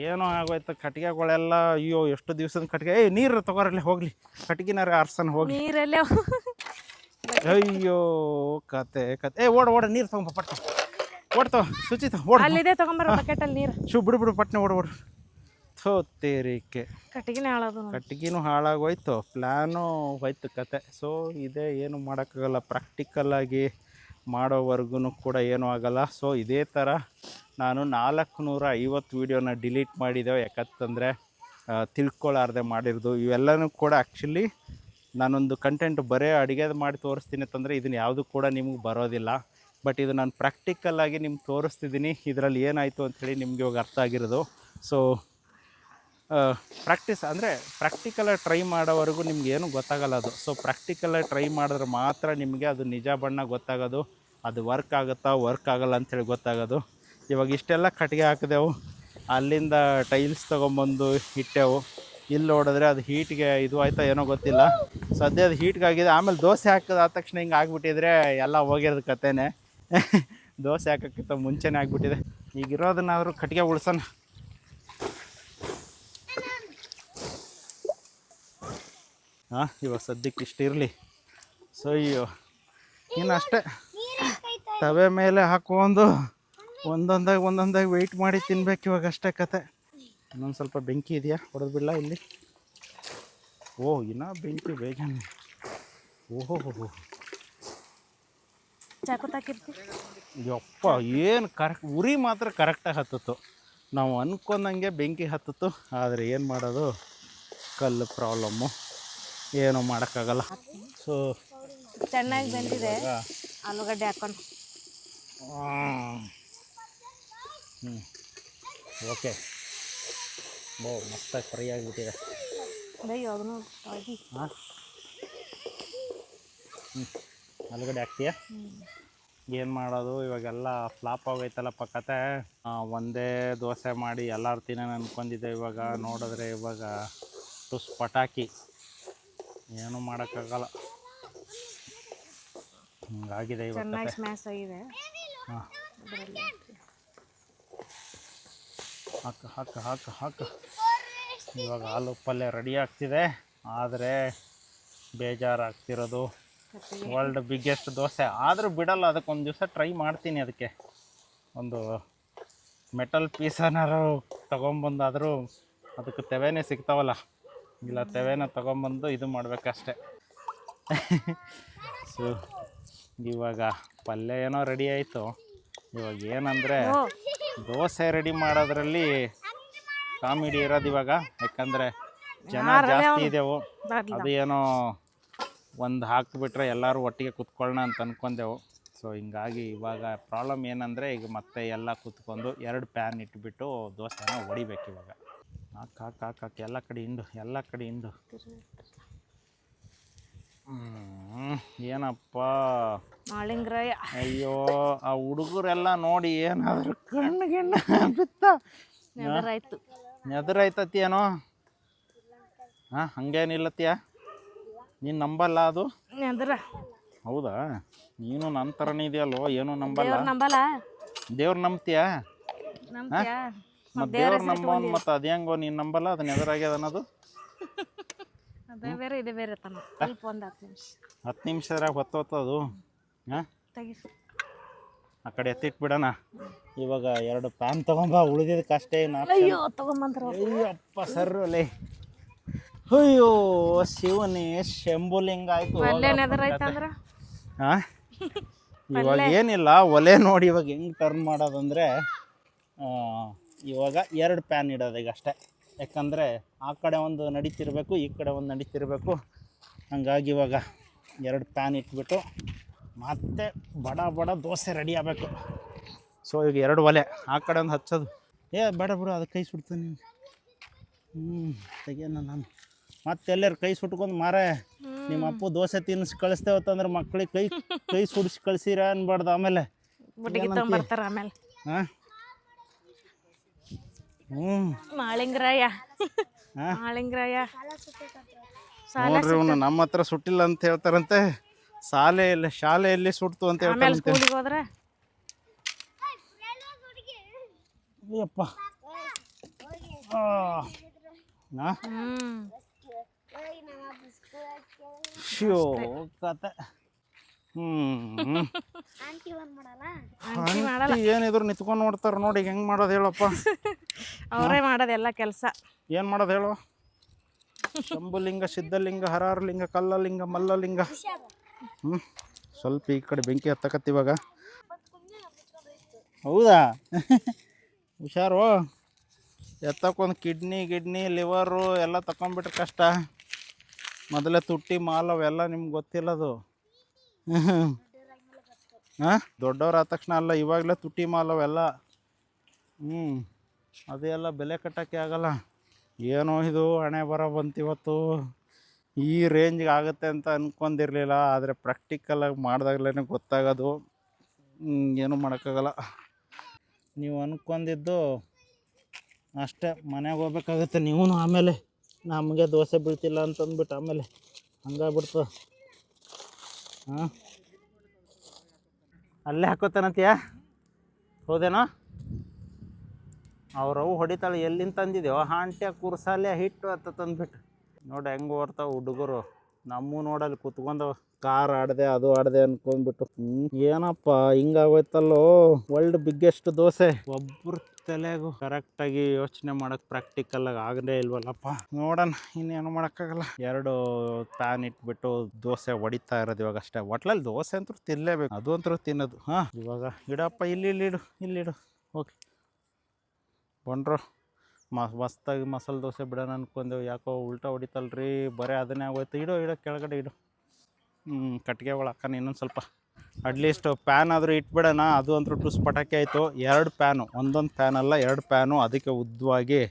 ಏನೋ ಆಗೋಯ್ತು. ಕಟ್ಟಿಗೆಗಳೆಲ್ಲ ಅಯ್ಯೋ ಎಷ್ಟು ದಿವಸದ ಕಟ್ಟಿಗೆ. ನೀರು ತಗೋರಲ್ಲಿ ಹೋಗ್ಲಿ, ಕಟ್ಟಿಗೆನಾರ ಆರ್ಸನ್ ಹೋಗಿ. ನೀರಲ್ಲೇ ಅಯ್ಯೋ ಕತೆ ಓಡ ನೀರು ತಗೊಂಬ ಪಟ್ಟ ಓಡ್ತಾವ ಶುಚಿತ ಓಡ. ಅಲ್ಲಿದೆ ತಗೊಂಬರ ಬಕೆಟಲ್ಲಿ ನೀರು. ಬಿಡು ಪಟ್ನೆ ಓಡು. ತೇರಿಕೆ ಕಟ್ಟಿಗೆನೂ ಹಾಳಾಗೋಯ್ತು, ಪ್ಲ್ಯಾನು ಹೋಯ್ತು ಕತೆ. ಸೊ ಇದೇ ಏನು ಮಾಡೋಕ್ಕಾಗಲ್ಲ. ಪ್ರಾಕ್ಟಿಕಲ್ಲಾಗಿ ಮಾಡೋವರೆಗೂ ಕೂಡ ಏನೂ ಆಗಲ್ಲ. ಸೊ ಇದೇ ಥರ ನಾನು 450 ವೀಡಿಯೋನ ಡಿಲೀಟ್ ಮಾಡಿದ್ದೇವೆ. ಯಾಕಂತಂದರೆ ತಿಳ್ಕೊಳ್ಳಾರ್ದೆ ಮಾಡಿರೋದು ಇವೆಲ್ಲನೂ ಕೂಡ. ಆ್ಯಕ್ಚುಲಿ ನಾನೊಂದು ಕಂಟೆಂಟ್ ಬರೀ ಅಡುಗೆದು ಮಾಡಿ ತೋರಿಸ್ತೀನಿ ಅಂತಂದರೆ ಇದನ್ನು ಯಾವುದೂ ಕೂಡ ನಿಮಗೆ ಬರೋದಿಲ್ಲ. ಬಟ್ ಇದು ನಾನು ಪ್ರಾಕ್ಟಿಕಲ್ಲಾಗಿ ನಿಮ್ಗೆ ತೋರಿಸ್ತಿದ್ದೀನಿ. ಇದರಲ್ಲಿ ಏನಾಯಿತು ಅಂಥೇಳಿ ನಿಮಗೆ ಇವಾಗ ಅರ್ಥ ಆಗಿರೋದು. ಸೊ ಪ್ರಾಕ್ಟೀಸ್ ಅಂದರೆ ಪ್ರಾಕ್ಟಿಕಲಾಗಿ ಟ್ರೈ ಮಾಡೋವರೆಗೂ ನಿಮ್ಗೆ ಏನೂ ಗೊತ್ತಾಗಲ್ಲ ಅದು. ಸೊ ಪ್ರಾಕ್ಟಿಕಲಾಗಿ ಟ್ರೈ ಮಾಡಿದ್ರೆ ಮಾತ್ರ ನಿಮಗೆ ಅದು ನಿಜ ಬಣ್ಣ ಗೊತ್ತಾಗೋದು. ಅದು ವರ್ಕ್ ಆಗುತ್ತಾ ವರ್ಕ್ ಆಗಲ್ಲ ಅಂಥೇಳಿ ಗೊತ್ತಾಗೋದು. ಇವಾಗ ಇಷ್ಟೆಲ್ಲ ಕಟ್ಟಿಗೆ ಹಾಕಿದೆವು, ಅಲ್ಲಿಂದ ಟೈಲ್ಸ್ ತೊಗೊಂಬಂದು ಇಟ್ಟೆವು. ಇಲ್ಲಿ ನೋಡಿದ್ರೆ ಅದು ಹೀಟ್ಗೆ ಇದು ಆಯ್ತಾ ಏನೋ ಗೊತ್ತಿಲ್ಲ. ಸದ್ಯ ಅದು ಹೀಟ್ಗಾಗಿದೆ. ಆಮೇಲೆ ದೋಸೆ ಹಾಕಿದ ಆದ ತಕ್ಷಣ ಹಿಂಗೆ ಆಗಿಬಿಟ್ಟಿದ್ರೆ ಎಲ್ಲ ಹೋಗಿರೋದು ಕತೆನೇ. ದೋಸೆ ಹಾಕೋಕ್ಕಿಂತ ಮುಂಚೆನೇ ಆಗಿಬಿಟ್ಟಿದೆ. ಈಗಿರೋದನ್ನಾದರೂ ಕಟ್ಟಿಗೆ ಉಳ್ಸೋಣ. ಇವಾಗ ಸದ್ಯಕ್ಕೆ ಇಷ್ಟು ಇರಲಿ. ಸೊ ಅಯ್ಯೋ ಇನ್ನು ಅಷ್ಟೇ. ತವೆ ಮೇಲೆ ಹಾಕೊಂಡು ಒಂದೊಂದಾಗಿ ವೆಯ್ಟ್ ಮಾಡಿ ತಿನ್ಬೇಕು ಇವಾಗ ಅಷ್ಟೇ ಕತೆ. ಇನ್ನೊಂದು ಸ್ವಲ್ಪ ಬೆಂಕಿ ಇದೆಯಾ? ಹೊಡೆದು ಬಿಡಲ್ಲ ಇಲ್ಲಿ. ಇನ್ನೂ ಬೆಂಕಿ ಬೇಗನೆ. ಯಪ್ಪ ಏನು ಕರೆಕ್ಟ್ ಉರಿ ಮಾತ್ರ ಕರೆಕ್ಟಾಗಿ ಹತ್ತಿತ್ತು. ನಾವು ಅಂದ್ಕೊಂಡಂಗೆ ಬೆಂಕಿ ಹತ್ತಿತ್ತು. ಆದರೆ ಏನು ಮಾಡೋದು, ಕಲ್ಲು ಪ್ರಾಬ್ಲಮ್ಮು, ಏನೂ ಮಾಡೋಕ್ಕಾಗಲ್ಲ. ಸೊ ಚೆನ್ನಾಗಿ ಬಂದಿದೆ ಆಲೂಗಡ್ಡೆ ಹಾಕೊಂಡು. ಹ್ಞೂ ಓಕೆ ಮಸ್ತಾಗಿ ಫ್ರೈ ಆಗಿಬಿಟ್ಟಿದೆ. ಹಾಂ ಆಲೂಗಡ್ಡೆ ಹಾಕ್ತೀಯಾ? ಏನು ಮಾಡೋದು ಇವಾಗೆಲ್ಲ ಫ್ಲಾಪ್ ಆಗೈತಲ್ಲಪ್ಪ ಕತೆ. ಒಂದೇ ದೋಸೆ ಮಾಡಿ ಎಲ್ಲರೂ ತಿನ್ನೋಣ ಅಂದ್ಕೊಂಡಿದ್ದೆ. ಇವಾಗ ನೋಡಿದ್ರೆ ಇವಾಗ ಟುಸ್ ಪಟಾಕಿ, ಏನೂ ಮಾಡೋಕ್ಕಾಗಲ್ಲ, ಹಿಂಗಾಗಿದೆ ಇವಾಗ ಚೆನ್ನಾಗಿ ಕತೆ. ಸ್ಮ್ಯಾಶ್ ಆಗಿದೆ. ಹಾಂ ಹಾಕು ಹಾಕು ಹಾಕು ಹಾಕು. ಇವಾಗ ಆಲೂ ಪಲ್ಯ ರೆಡಿ ಆಗ್ತಿದೆ. ಆದರೆ ಬೇಜಾರಾಗ್ತಿರೋದು ವರ್ಲ್ಡ್ ಬಿಗ್ಗೆಸ್ಟ್ ದೋಸೆ ಆದರೂ ಬಿಡಲ್ಲ. ಅದಕ್ಕೊಂದು ದಿವಸ ಟ್ರೈ ಮಾಡ್ತೀನಿ. ಅದಕ್ಕೆ ಒಂದು ಮೆಟಲ್ ಪೀಸನಾರು ತೊಗೊಂಬಂದಾದರೂ ಅದಕ್ಕೆ ತೆವೆನೇ ಸಿಗ್ತಾವಲ್ಲ, ಇಲ್ಲ ತೆವೆನ ತೊಗೊಂಬಂದು ಇದು ಮಾಡಬೇಕಷ್ಟೆ. ಸೊ ಇವಾಗ ಪಲ್ಯ ಏನೋ ರೆಡಿ ಆಯಿತು. ಇವಾಗ ಏನಂದರೆ ದೋಸೆ ರೆಡಿ ಮಾಡೋದ್ರಲ್ಲಿ ಕಾಮಿಡಿ ಇರೋದು ಇವಾಗ. ಯಾಕಂದರೆ ಜನ ಜಾಸ್ತಿ ಇದೆವು. ಅದು ಏನೋ ಒಂದು ಹಾಕಿಬಿಟ್ರೆ ಎಲ್ಲರೂ ಒಟ್ಟಿಗೆ ಕುತ್ಕೊಳ್ಳೋಣ ಅಂತ ಅಂದ್ಕೊಂಡೆವು. ಸೊ ಹಿಂಗಾಗಿ ಇವಾಗ ಪ್ರಾಬ್ಲಮ್ ಏನಂದರೆ ಈಗ ಮತ್ತೆ ಎಲ್ಲ ಕುತ್ಕೊಂಡು 2 ಪ್ಯಾನ್ ಇಟ್ಬಿಟ್ಟು ದೋಸೆನ ಹೊಡಿಬೇಕು ಇವಾಗ. ಹಾಕು ಎಲ್ಲ ಕಡೆ ಹಿಂಡು. ಏನಪ್ಪ ಮಾಳಿಂಗ್ರಾಯ. ಅಯ್ಯೋ ಆ ಹುಡುಗರೆಲ್ಲ ನೋಡಿ ಏನಾದರೂ ಕಣ್ಣಿಗೆ ಬಿತ್ತ ನೆದರಾಯ್ತತಿಯೇನೋ. ಹಾಂ ಹಂಗೇನಿಲ್ಲತ್ತೀಯ, ನೀನು ನಂಬಲ್ಲ ಅದು? ಹೌದಾ, ನೀನು ನನ್ನ ಥರನೇ ಇದೆಯಲ್ಲೋ, ಏನೂ ನಂಬಲ್ಲ. ದೇವ್ರು ನಂಬ್ತೀಯ? ಮತ್ತು ದೇವ್ರು ನಂಬೋನು ಮತ್ತು ಅದು ಹೆಂಗೋ ನೀನು ನಂಬಲ್ಲ, ಅದನ್ನ ಎದುರಾಗ್ಯದ ಅನ್ನೋದು? ಅದೇ ಬೇರೆ ಇದೆ ಬೇರೆ ತನ. ಸ್ವಲ್ಪ ಒಂದು 10 ನಿಮಿಷದಾಗ ಹೊತ್ತೋತದು. ಹಾಂ ಆ ಕಡೆ ಎತ್ತಿಟ್ಬಿಡೋಣ. ಇವಾಗ 2 ಪ್ಯಾನ್ ತೊಗೊಂಬ, ಉಳಿದಿದ್ದಕ್ಕಷ್ಟೇ. ಅಯ್ಯಪ್ಪ ಸರ್ರಲೆ, ಅಯ್ಯೋ ಶಿವನೇ ಶಂಭುಲಿಂಗ ಆಯಿತು. ಹಾಂ ಇವಾಗ ಏನಿಲ್ಲ, ಒಲೆ ನೋಡಿ ಇವಾಗ ಹೆಂಗೆ ಟರ್ನ್ ಮಾಡೋದಂದರೆ ಇವಾಗ 2 ಪ್ಯಾನ್ ಇಡೋದು ಈಗ ಅಷ್ಟೇ. ಯಾಕಂದರೆ ಆ ಕಡೆ ಒಂದು ನಡೀತಿರ್ಬೇಕು, ಈ ಕಡೆ ಒಂದು ನಡೀತಿರ್ಬೇಕು. ಹಂಗಾಗಿ ಇವಾಗ 2 ಪ್ಯಾನ್ ಇಟ್ಬಿಟ್ಟು ಮತ್ತೆ ಬಡ ದೋಸೆ ರೆಡಿ ಆಗಬೇಕು. ಸೊ ಈಗ 2 ಒಲೆ, ಆ ಕಡೆ ಒಂದು ಹಚ್ಚೋದು. ಬೇಡ ಬಿಡು, ಅದು ಕೈ ಸುಡ್ತೀನಿ ನಿಮ್ಗೆ. ತೆಗಿಯೋಣ ನಾನು ಮತ್ತೆ ಎಲ್ಲರೂ ಕೈ ಸುಟ್ಕೊಂಡು ಮಾರೇ. ನಿಮ್ಮ ಅಪ್ಪು ದೋಸೆ ತಿನ್ನಿಸಿ ಕಳಿಸ್ತೇವತ್ತಂದ್ರೆ ಮಕ್ಳಿಗೆ ಕೈ ಸುಡಿಸಿ ಕಳಿಸಿರ ಅನ್ಬಾರ್ದು ಆಮೇಲೆ. ಹಾಂ ಮಾಳಿಂಗ್ರಾಯ. ನೋಡ್ರಿ ಇವನು ನಮ್ಮ ಹತ್ರ ಸುಟ್ಟಿಲ್ಲ ಅಂತ ಹೇಳ್ತಾರಂತೆ. ಶಾಲೆಯಲ್ಲಿ ಸುಡ್ತು ಅಂತ ಹೇಳ್ತಾರಂತೆ. ಅಯ್ಯಪ್ಪ ಶಿವ ಕತೆ. ಏನಿದ್ರು ನಿಂತ್ಕೊಂಡು ನೋಡ್ತಾರ ನೋಡಿ, ಹೆಂಗ್ ಮಾಡೋದು ಹೇಳಪ್ಪ? ಅವರೇ ಮಾಡೋದೆಲ್ಲ ಕೆಲಸ. ಏನು ಮಾಡೋದು ಹೇಳು? ಶಂಭುಲಿಂಗ, ಸಿದ್ಧಲಿಂಗ, ಹರಾರಲಿಂಗ, ಕಲ್ಲಲಿಂಗ, ಮಲ್ಲಲಿಂಗ. ಸ್ವಲ್ಪ ಈ ಕಡೆ ಬೆಂಕಿ ಹತ್ತಕತ್ತಿವಾಗ. ಹೌದಾ? ಹುಷಾರು, ಎತ್ತಕ್ಕೊಂದು ಕಿಡ್ನಿ ಲಿವರು ಎಲ್ಲ ತಗೊಂಡ್ಬಿಟ್ರೆ ಕಷ್ಟ. ಮೊದಲೇ ತುಟ್ಟಿ ಮಾಲ್ ಅವೆಲ್ಲ ನಿಮ್ಗೆ ಗೊತ್ತಿಲ್ಲದು. ಹಾಂ ದೊಡ್ಡವ್ರು ಆದ ತಕ್ಷಣ ಅಲ್ಲ, ಇವಾಗಲೇ ತುಟ್ಟಿ ಮಾಲ್ ಅವೆಲ್ಲ. ಅದೆಲ್ಲ ಬೆಲೆ ಕಟ್ಟೋಕ್ಕೆ ಆಗಲ್ಲ. ಏನೋ ಇದು ಹಣೆ ಬರ ಬಂತಿವತ್ತು. ಈ ರೇಂಜ್ಗೆ ಆಗುತ್ತೆ ಅಂತ ಅಂದ್ಕೊಂಡಿರಲಿಲ್ಲ. ಆದರೆ ಪ್ರಾಕ್ಟಿಕಲಾಗಿ ಮಾಡಿದಾಗಲೇ ಗೊತ್ತಾಗೋದು. ಏನೂ ಮಾಡೋಕ್ಕಾಗಲ್ಲ. ನೀವು ಅಂದ್ಕೊಂಡಿದ್ದು ಅಷ್ಟೇ, ಮನೆಗೆ ಹೋಗ್ಬೇಕಾಗುತ್ತೆ ನೀವು. ಆಮೇಲೆ ನಮಗೆ ದೋಸೆ ಬೀಳ್ತಿಲ್ಲ ಅಂತಂದ್ಬಿಟ್ಟು ಆಮೇಲೆ ಹಂಗಾಗ್ಬಿಡ್ತು. ಹಾಂ ಅಲ್ಲೇ ಹಾಕೋತಾನಂತೀಯ? ಹೌದೇನೋ? ಅವ್ರವು ಹೊಡಿತಾಳೆ. ಎಲ್ಲಿಂದ ತಂದಿದ್ದೇವೋ ಹಾಂಟ್ಯ ಕುರ್ಸಾಲೆ ಹಿಟ್ಟು ಅಂತ ತಂದ್ಬಿಟ್ಟು. ನೋಡಿ ಹೆಂಗೆ ಓಡ್ತಾವೆ ಹುಡುಗರು. ನಮ್ಮ ನೋಡಲ್ಲಿ ಕುತ್ಕೊಂಡು ಕಾರ್ ಆಡಿದೆ ಅದು ಆಡಿದೆ ಅನ್ಕೊಂಡ್ಬಿಟ್ಟು. ಏನಪ್ಪ ಹಿಂಗಾಗೋಯ್ತಲ್ಲೋ. World biggest dosa. ಒಬ್ಬರು ತಲೆಗೂ ಕರೆಕ್ಟಾಗಿ ಯೋಚನೆ ಮಾಡೋಕ್ಕೆ ಪ್ರಾಕ್ಟಿಕಲಾಗಿ ಆಗದೇ ಇಲ್ವಲ್ಲಪ್ಪ. ನೋಡೋಣ, ಇನ್ನೇನು ಮಾಡೋಕ್ಕಾಗಲ್ಲ. 2 ಪ್ಯಾನ್ ಇಟ್ಬಿಟ್ಟು ದೋಸೆ ಹೊಡಿತಾ ಇರೋದು ಇವಾಗ ಅಷ್ಟೇ. ಒಟ್ಲಲ್ಲಿ ದೋಸೆ ಅಂತೂ ತಿನ್ನಲೇಬೇಕು, ಅದು ಅಂತೂ ತಿನ್ನೋದು. ಹಾಂ ಇವಾಗ ಇಡಪ್ಪ, ಇಲ್ಲಿಡು. ಓಕೆ ಬಂಡ್ರು, ಮಸ್ತಾಗಿ ಮಸಾಲೆ ದೋಸೆ ಬಿಡೋಣ ಅನ್ಕೊಂಡೆವು. ಯಾಕೋ ಉಲ್ಟಾ ಹೊಡಿತಲ್ರಿ, ಬರೀ ಅದನ್ನೇ ಆಗೋಯ್ತು. ಇಡೋ ಕೆಳಗಡೆ ಇಡು. ಕಟ್ಟಿಗೆ ಒಳಗೆ ಹಾಕೋಣ ಇನ್ನೊಂದು ಸ್ವಲ್ಪ. ಅಟ್ಲೀಸ್ಟ್ ಪ್ಯಾನ್ ಆದರೂ ಇಟ್ಬಿಡೋಣ. ಅದು ಅಂತೂ ಟುಸ್ ಪಟಾಕಿ ಆಯಿತು. 2 ಪ್ಯಾನು, ಒಂದೊಂದು ಪ್ಯಾನ್ ಅಲ್ಲ 2 ಪ್ಯಾನು ಅದಕ್ಕೆ ಉದ್ದವಾಗಿ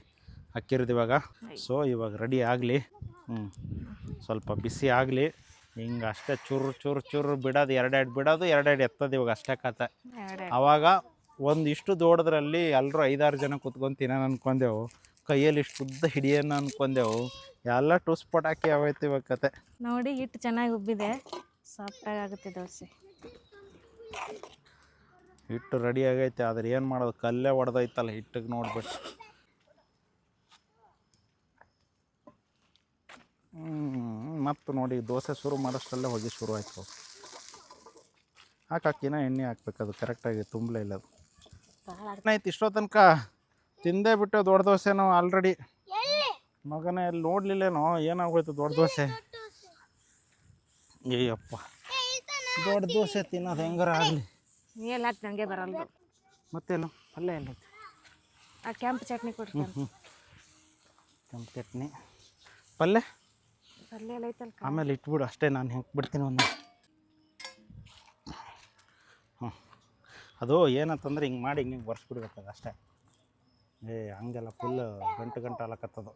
ಹಾಕಿರೋದು ಇವಾಗ. ಸೊ ಇವಾಗ ರೆಡಿ ಆಗಲಿ. ಸ್ವಲ್ಪ ಬಿಸಿ ಆಗಲಿ. ಹಿಂಗೆ ಅಷ್ಟೇ ಚೂರು ಚೂರು ಚೂರು ಬಿಡೋದು, 2 ಬಿಡೋದು, 2 ಎತ್ತೋದು. ಇವಾಗ ಅಷ್ಟೇ ಕತೆ. ಆವಾಗ ಒಂದಿಷ್ಟು ದೊಡ್ಡದ್ರಲ್ಲಿ ಎಲ್ಲರೂ 5-6 ಜನ ಕುತ್ಕೊಂಡು ತಿನ್ನೋಣ ಅಂದ್ಕೊಂಡೆವು. ಕೈಯಲ್ಲಿ ಇಷ್ಟು ಉದ್ದ ಹಿಡಿಯೋಣ ಅಂದ್ಕೊಂಡೆವು. ಎಲ್ಲ ಟುಸ್ ಪಟಾಕಿ ಆಗೋಯ್ತು ಇವಾಗ ಕತೆ. ನೋಡಿ ಹಿಟ್ಟು ಚೆನ್ನಾಗಿ ಉಬ್ಬಿದೆ, ಸಾಫ್ಟಾಗಿ ಆಗುತ್ತೆ ದೋಸೆ. ಹಿಟ್ಟು ರೆಡಿ ಆಗೈತೆ, ಆದ್ರೆ ಏನು ಮಾಡೋದು, ಕಲ್ಲೇ ಹೊಡೆದೈತಲ್ಲ ಹಿಟ್ಟಿಗೆ ನೋಡ್ಬಿಟ್ಟು. ಮತ್ತು ನೋಡಿ ದೋಸೆ ಶುರು ಮಾಡೋಷ್ಟರಲ್ಲೇ ಹೋಗಿ ಶುರು ಆಯಿತು. ಹಾಕಿನ ಎಣ್ಣೆ ಹಾಕ್ಬೇಕು, ಅದು ಕರೆಕ್ಟಾಗಿ ತುಂಬಲೇ ಇಲ್ಲ. ಅದು ಆಯ್ತು ಇಷ್ಟೋ ತನಕ ತಿಂದೇ ಬಿಟ್ಟು ದೊಡ್ಡ ದೋಸೆ ನಾವು ಆಲ್ರೆಡಿ. ಮಗನೇ ಅಲ್ಲಿ ನೋಡ್ಲಿಲ್ಲೇನೋ ಏನಾಗೋಯ್ತು ದೊಡ್ಡ ದೋಸೆ. ಅಯ್ಯಪ್ಪ, ದೊಡ್ಡ ದೋಸೆ ತಿನ್ನೋದು ಹೆಂಗಾರ ಆಗಲಿ. ನೀವೆಲ್ಲ ಹಾಕಿ ನನಗೆ ಬರಲ್ಲ. ಮತ್ತೇನು ಪಲ್ಯ ಎಲ್ಲ ಆ ಕೆಂಪು ಚಟ್ನಿ ಕೊಡ್ರಿ. ಕೆಂಪು ಚಟ್ನಿ ಪಲ್ಯ ಪಲ್ಯ ಎಲ್ಲ ಐತಲ್ಲ, ಆಮೇಲೆ ಇಟ್ಬಿಡು ಅಷ್ಟೇ. ನಾನು ಹೆಂಗೆ ಬಿಡ್ತೀನಿ ಒಂದು. ಅದು ಏನಂತಂದ್ರೆ ಹಿಂಗೆ ಮಾಡಿ ಹಿಂಗೆ ಬರ್ಸ್ಬಿಡ್ಬೇಕದು ಅಷ್ಟೇ. ಹಂಗೆಲ್ಲ ಫುಲ್ ಗಂಟು ಅಲಕತ್ತದು.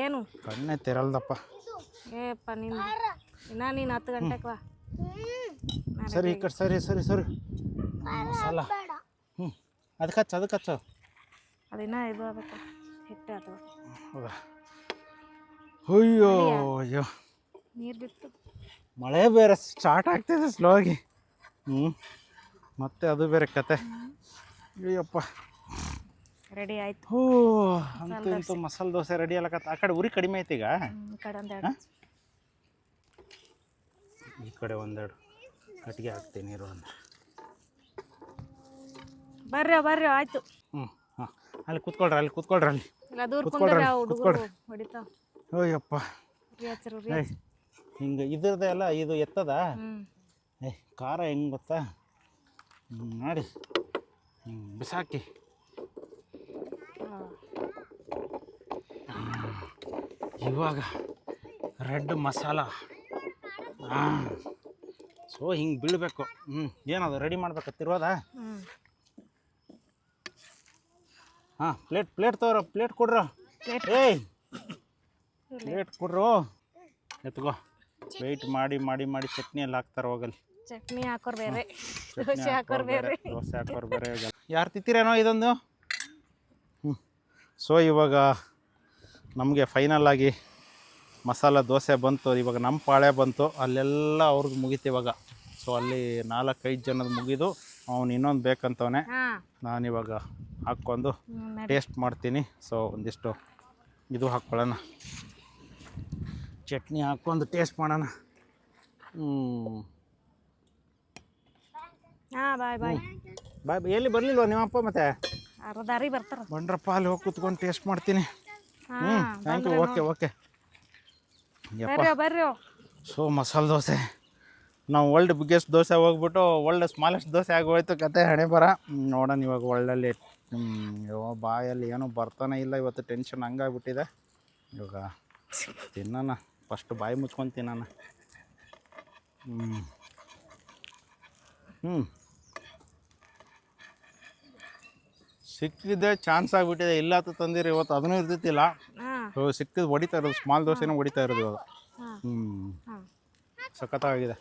ಏನು ಕಣ್ಣೇ ತೆರಲ್ದಪ್ಪ. ಏಪ್ಪ ನೀನು ನೀನು 10 ಗಂಟೆಗೆ ಬಾ. ಸರಿ ಈ ಕಡೆ ಸರಿ ಸರಿ ಸರಿ. ಮಸಾಲ ಅದಕ್ಕೆ ಹಚ್ಚು. ಅದಿನ್ನ ಇದು ಆಗಬೇಕು, ಹಿಟ್ಟು ಅದು. ಹೌದಾ? ಅಯ್ಯೋ ಅಯ್ಯೋ, ನೀರು ಬಿತ್ತು. ಮಳೆ ಬೇರೆ ಸ್ಟಾರ್ಟ್ ಆಗ್ತಿದೆ ಸ್ಲೋ ಆಗಿ. ಮತ್ತೆ ಅದು ಬೇರೆ ಕತೆ. ಅಯ್ಯಪ್ಪ, ರೆಡಿ ಆಯ್ತು. ಹೋ ಅಂತೂ ಮಸಾಲೆ ದೋಸೆ ರೆಡಿ ಅಲ್ಲಕತ್ತ. ಆ ಕಡೆ ಉರಿ ಕಡಿಮೆ ಐತಿ ಈಗ. ಈ ಕಡೆ ಒಂದೆರಡು ಕಟ್ಟಿಗೆ ಹಾಕ್ತೀನಿ ನೀರು ಅಂದ್ರೆ. ಬರ್ರಿ ಆಯ್ತು. ಹಾಂ ಅಲ್ಲಿ ಕೂತ್ಕೊಳ್ರಿ ಅಲ್ಲಿ. ಇಲ್ಲ ದೂರ ಕುಂದ್ರೆ ಹುಡುಗರು ಹೊಡಿತಾವ. ಅಯ್ಯಪ್ಪ, ಹಿಂಗೆ ಇದ್ರದ್ದು ಎಲ್ಲ ಇದು ಎತ್ತದ. ಖಾರ ಹೆಂಗೆ ಗೊತ್ತಾ, ಮಾಡಿ ಬಿಸಾಕಿ. ಇವಾಗ ರೆಡ್ ಮಸಾಲ. ಸೊ ಹಿಂಗೆ ಬೀಳಬೇಕು. ಏನದು ರೆಡಿ ಮಾಡ್ಬೇಕತ್ತಿರೋದ? ಹಾಂ ಪ್ಲೇಟ್ ತಗೋರ, ಪ್ಲೇಟ್ ಕೊಡ್ರ. ಪ್ಲೇಟ್ ಕೊಡ್ರು, ಎತ್ಕೋ. ವೆಯ್ಟ್ ಮಾಡಿ ಚಟ್ನಿ ಎಲ್ಲ ಹಾಕ್ತಾರೆ ಹೋಗಲ್ಲಿ. ಚಟ್ನಿ ಹಾಕೋರು ಬೇರೆ, ದೋಸೆ ಹಾಕೋರು ಬೇರೆ. ಯಾರು ತಿಂತೀರೇನೋ ಇದೊಂದು. ಸೊ ಇವಾಗ ನಮಗೆ ಫೈನಲ್ ಆಗಿ ಮಸಾಲ ದೋಸೆ ಬಂತು. ಇವಾಗ ನಮ್ಮ ಪಾಳೆ ಬಂತು. ಅಲ್ಲೆಲ್ಲ ಅವ್ರದ್ದು ಮುಗೀತು ಇವಾಗ. ಸೊ ಅಲ್ಲಿ 4-5 ಜನದ ಮುಗಿದು ಅವ್ನು ಇನ್ನೊಂದು ಬೇಕಂತವನೇ. ನಾನಿವಾಗ ಹಾಕ್ಕೊಂಡು ಟೇಸ್ಟ್ ಮಾಡ್ತೀನಿ. ಸೊ ಒಂದಿಷ್ಟು ಇದು ಹಾಕ್ಕೊಳ್ಳೋಣ, ಚಟ್ನಿ ಹಾಕ್ಕೊಂಡು ಟೇಸ್ಟ್ ಮಾಡೋಣ. ಬಾಯ್. ಎಲ್ಲಿ ಬರಲಿಲ್ವ ನಿಮ್ಮಪ್ಪ? ಮತ್ತೆ ದಾರಿ ಬರ್ತಾರ ಬಂಡ್ರಪ್ಪ, ಅಲ್ಲಿ ಹೋಗಿ ಕೂತ್ಕೊಂಡು ಟೇಸ್ಟ್ ಮಾಡ್ತೀನಿ. Thank you. ಓಕೆ. ಬರ್ರಿ. ಸೊ ಮಸಾಲೆ ದೋಸೆ ನಾವು ವರ್ಲ್ಡ್ ಬಿಗ್ಗೆಸ್ಟ್ ದೋಸೆ ಹೋಗ್ಬಿಟ್ಟು ವರ್ಲ್ಡ್ ಸ್ಮಾಲೆಸ್ಟ್ ದೋಸೆ ಆಗೋಯ್ತು ಕತೆ. ಹಣೆ ಬರ ನೋಡೋಣ ಇವಾಗ ಒಳ್ಳಲ್ಲಿ. ಬಾಯಲ್ಲಿ ಏನೋ ಬರ್ತಾನೆ ಇಲ್ಲ ಇವತ್ತು. ಟೆನ್ಷನ್ ಹಂಗಾಗ್ಬಿಟ್ಟಿದೆ. ಇವಾಗ ತಿನ್ನೋಣ, ಫಸ್ಟ್ ಬಾಯಿ ಮುಚ್ಕೊಂಡು ತಿನ್ನೋಣ. ಸಿಕ್ಕಿದೆ, ಚಾನ್ಸ್ ಆಗಿಬಿಟ್ಟಿದೆ. ಇಲ್ಲತ್ತು ತಂದಿರಿ ಇವತ್ತು, ಅದನ್ನೂ ಇರ್ತಿತ್ತಿಲ್ಲ. ಸಿಕ್ಕಿದ್ದು ಹೊಡಿತಾ ಇರೋದು, ಸ್ಮಾಲ್ ದೋಸೆನೂ ಹೊಡಿತಾ ಇರೋದು ಇವಾಗ. ಸಖತ್ತಾಗಿದೆ.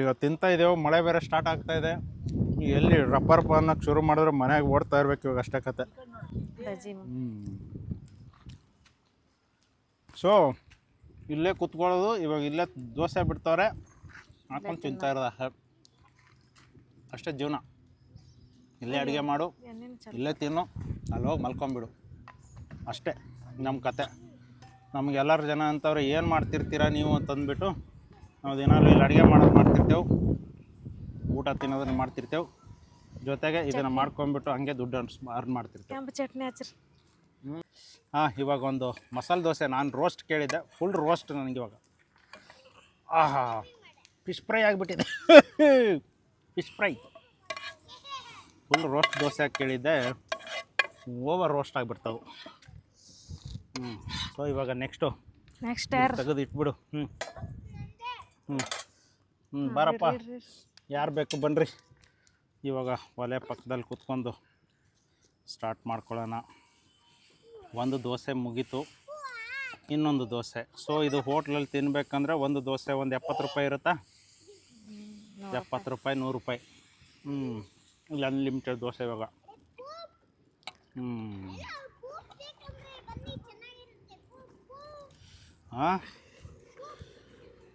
ಈಗ ತಿಂತಾ ಇದ್ದೇವೆ, ಮಳೆ ಬೇರೆ ಸ್ಟಾರ್ಟ್ ಆಗ್ತಾ ಇದೆ. ಈಗ ಎಲ್ಲಿ ರಬ್ಬರ್ ಅನ್ನೋಕ್ಕೆ ಶುರು ಮಾಡಿದ್ರೆ ಮನೆಗೆ ಓಡ್ತಾ ಇರ್ಬೇಕು ಇವಾಗ, ಅಷ್ಟೇ ಕತೆ. ಸೊ ಇಲ್ಲೇ ಕುತ್ಕೊಳ್ಳೋದು. ಇವಾಗ ಇಲ್ಲೇ ದೋಸೆ ಬಿಡ್ತವ್ರೆ, ಹಾಕೊಂಡು ತಿಂತಾ ಇರೋದು ಅಷ್ಟೇ ಜೀವನ. ಇಲ್ಲೇ ಅಡುಗೆ ಮಾಡು, ಇಲ್ಲೇ ತಿನ್ನು, ಅಲ್ಲಿ ಹೋಗಿ ಮಲ್ಕೊಂಬಿಡು, ಅಷ್ಟೇ ನಮ್ಮ ಕತೆ. ನಮಗೆಲ್ಲರ ಜನ ಅಂತವ್ರೆ ಏನು ಮಾಡ್ತಿರ್ತೀರ ನೀವು ಅಂತಂದ್ಬಿಟ್ಟು ನಾವು ದಿನಾಲು ಇಲ್ಲಿ ಅಡುಗೆ ಮಾಡೋದು ಮಾಡ್ತಿರ್ತೇವೆ, ಊಟ ತಿನ್ನೋದನ್ನು ಮಾಡ್ತಿರ್ತೇವೆ, ಜೊತೆಗೆ ಇದನ್ನು ಮಾಡ್ಕೊಂಡ್ಬಿಟ್ಟು ಹಂಗೆ ದುಡ್ಡು ಅರ್ನ್ ಮಾಡ್ತಿರ್ತೇವೆ. ಚಟ್ನಿ ಹಚ್ರಿ. ಇವಾಗ ಒಂದು ಮಸಾಲೆ ದೋಸೆ ನಾನು ರೋಸ್ಟ್ ಕೇಳಿದ್ದೆ, ಫುಲ್ ರೋಸ್ಟ್ ನನಗಿವಾಗ. ಫಿಶ್ ಫ್ರೈ ಆಗಿಬಿಟ್ಟಿದೆ. Fish fry full roast dosa ಕೇಳಿದ್ದೆ, ಓವರ್ ರೋಸ್ಟ್ ಆಗಿಬಿಡ್ತಾವೆ. ಸೊ ಇವಾಗ ನೆಕ್ಸ್ಟು ನೆಕ್ಸ್ಟ್ ಯಾರು? ತೆಗೆದು ಇಟ್ಬಿಡು. ಹ್ಞೂ ಹ್ಞೂ ಹ್ಞೂ ಬಾರಪ್ಪ, ಯಾರು ಬೇಕು ಬನ್ನಿರಿ. ಇವಾಗ ಒಲೆ ಪಕ್ಕದಲ್ಲಿ ಕೂತ್ಕೊಂಡು ಸ್ಟಾರ್ಟ್ ಮಾಡ್ಕೊಳ್ಳೋಣ. ಒಂದು ದೋಸೆ ಮುಗೀತು, ಇನ್ನೊಂದು ದೋಸೆ. ಸೊ ಇದು ಹೋಟ್ಲಲ್ಲಿ ತಿನ್ಬೇಕಂದ್ರೆ ಒಂದು ದೋಸೆ ಒಂದು 70 ರೂಪಾಯಿ ಇರುತ್ತಾ? 70 ರೂಪಾಯಿ, 100 ರೂಪಾಯಿ. ಇಲ್ಲಿ ಅನ್ಲಿಮಿಟೆಡ್ ದೋಸೆ ಇವಾಗ. ಹಾಂ,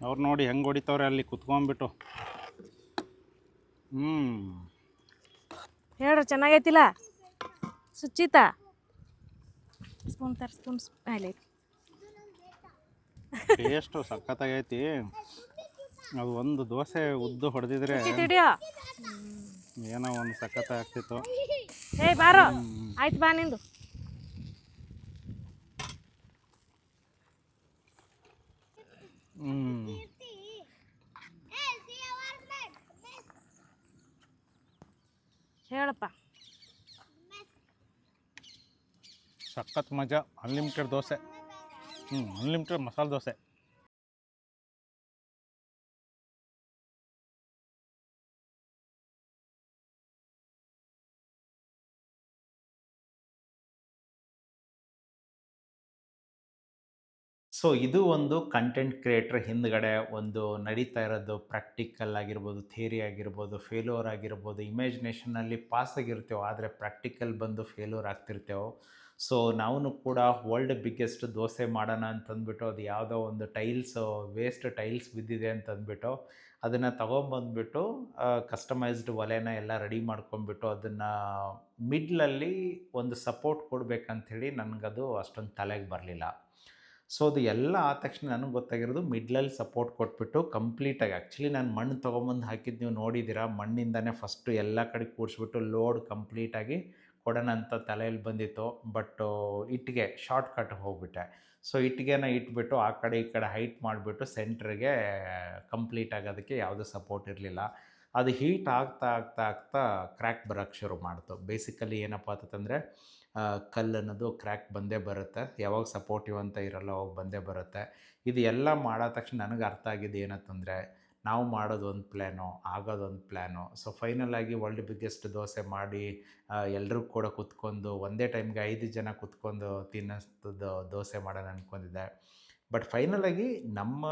ಅವ್ರು ನೋಡಿ ಹೆಂಗೆ ಹೊಡಿತವ್ರೆ ಅಲ್ಲಿ ಕುತ್ಕೊಂಡ್ಬಿಟ್ಟು. ಹೇಳ್ರಿ, ಚೆನ್ನಾಗೈತಿಲ್ಲ ಸುಚಿತಾ? ಸ್ಪೂನ್ ತರ ಸ್ಪೂನ್ ಅಲ್ಲಿ ಟೇಸ್ಟು ಸಖತ್ತಾಗೈತಿ. ಅದು ಒಂದು ದೋಸೆ ಉದ್ದು ಹೊಡೆದಿದ್ರೆ ಏನೋ ಒಂದು ಸಖತ್ತಾಗ್ತಿತ್ತು. ಬಾರೋ, ಆಯ್ತು ಬಾ ನಿಂದು. ಹೇಳಪ್ಪ. ಸಖತ್ ಮಜಾ. Unlimited dosa. Unlimited masala dosa. So ಇದು ಒಂದು ಕಂಟೆಂಟ್ ಕ್ರಿಯೇಟರ್ ಹಿಂದ್ಗಡೆ ಒಂದು ನಡೀತಾ ಇರೋದು ಪ್ರಾಕ್ಟಿಕಲ್ ಆಗಿರ್ಬೋದು, ಥಿಯರಿ ಆಗಿರ್ಬೋದು, ಫೇಲ್ಯೂರ್ ಆಗಿರ್ಬೋದು. ಇಮ್ಯಾಜಿನೇಷನಲ್ಲಿ ಪಾಸ್ ಆಗಿರ್ತೇವೆ, ಆದರೆ ಪ್ರಾಕ್ಟಿಕಲ್ ಬಂದು ಫೇಲ್ಯೂರ್ ಆಗ್ತಿರ್ತೇವೆ. ಸೊ ನಾವು ಕೂಡ ವರ್ಲ್ಡ್ ಬಿಗ್ಗೆಸ್ಟ್ ದೋಸೆ ಮಾಡೋಣ ಅಂತಂದ್ಬಿಟ್ಟು, ಅದು ಯಾವುದೋ ಒಂದು ವೇಸ್ಟ್ ಟೈಲ್ಸ್ ಬಿದ್ದಿದೆ ಅಂತಂದ್ಬಿಟ್ಟು ಅದನ್ನು ತೊಗೊಂಬಂದ್ಬಿಟ್ಟು ಕಸ್ಟಮೈಸ್ಡ್ ಒಲೆನ ಎಲ್ಲ ರೆಡಿ ಮಾಡ್ಕೊಂಡ್ಬಿಟ್ಟು ಅದನ್ನು ಮಿಡ್ಲಲ್ಲಿ ಒಂದು ಸಪೋರ್ಟ್ ಕೊಡಬೇಕಂಥೇಳಿ ನನಗದು ಅಷ್ಟೊಂದು ತಲೆಗೆ ಬರಲಿಲ್ಲ. ಸೊ ಅದು ಎಲ್ಲ ಆದ ತಕ್ಷಣ ನನಗೆ ಗೊತ್ತಾಗಿರೋದು ಮಿಡ್ಲಲ್ಲಿ ಸಪೋರ್ಟ್ ಕೊಟ್ಬಿಟ್ಟು ಕಂಪ್ಲೀಟಾಗಿ, ಆ್ಯಕ್ಚುಲಿ ನಾನು ಮಣ್ಣು ತೊಗೊಂಬಂದು ಹಾಕಿದ್ದು ನೀವು ನೋಡಿದ್ದೀರಾ. ಮಣ್ಣಿಂದನೇ ಫಸ್ಟು ಎಲ್ಲ ಕಡೆ ಕೂಡಿಸ್ಬಿಟ್ಟು ಲೋಡ್ ಕಂಪ್ಲೀಟಾಗಿ ಕೊಡೋಣ ಅಂತ ತಲೆಯಲ್ಲಿ ಬಂದಿತ್ತು. ಬಟ್ ಇಟ್ಟಿಗೆ ಶಾರ್ಟ್ಕಟ್ ಹೋಗ್ಬಿಟ್ಟೆ. ಸೊ ಇಟ್ಟಿಗೆನ ಇಟ್ಬಿಟ್ಟು ಆ ಕಡೆ ಈ ಕಡೆ ಹೈಟ್ ಮಾಡಿಬಿಟ್ಟು ಸೆಂಟ್ರಿಗೆ ಕಂಪ್ಲೀಟ್ ಆಗೋದಕ್ಕೆ ಯಾವುದೂ ಸಪೋರ್ಟ್ ಇರಲಿಲ್ಲ. ಅದು ಹೀಟ್ ಆಗ್ತಾ ಆಗ್ತಾ ಆಗ್ತಾ ಕ್ರ್ಯಾಕ್ ಬರೋಕ್ಕೆ ಶುರು ಮಾಡ್ತು. ಬೇಸಿಕಲಿ ಏನಪ್ಪ ಅಂತಂದರೆ ಕಲ್ಲು ಅನ್ನೋದು ಕ್ರ್ಯಾಕ್ ಬಂದೇ ಬರುತ್ತೆ. ಯಾವಾಗ ಸಪೋರ್ಟಿವ್ ಅಂತ ಇರೋಲ್ಲ ಅವಾಗ ಬಂದೇ ಬರುತ್ತೆ. ಇದು ಎಲ್ಲ ಮಾಡೋ ತಕ್ಷಣ ನನಗೆ ಅರ್ಥ ಆಗಿದ್ದು ಏನಂತಂದರೆ, ನಾವು ಮಾಡೋದೊಂದು ಪ್ಲ್ಯಾನು, ಆಗೋದೊಂದು ಪ್ಲ್ಯಾನು. ಸೊ ಫೈನಲಾಗಿ ವರ್ಲ್ಡ್ ಬಿಗ್ಗೆಸ್ಟ್ ದೋಸೆ ಮಾಡಿ ಎಲ್ಲರೂ ಕೂಡ ಕುತ್ಕೊಂಡು ಒಂದೇ ಟೈಮ್ಗೆ 5 ಜನ ಕುತ್ಕೊಂಡು ತಿನ್ನೋದು ದೋಸೆ ಮಾಡೋಣ ಅಂದ್ಕೊಂಡಿದ್ದೆ. ಬಟ್ ಫೈನಲಾಗಿ ನಮ್ಮ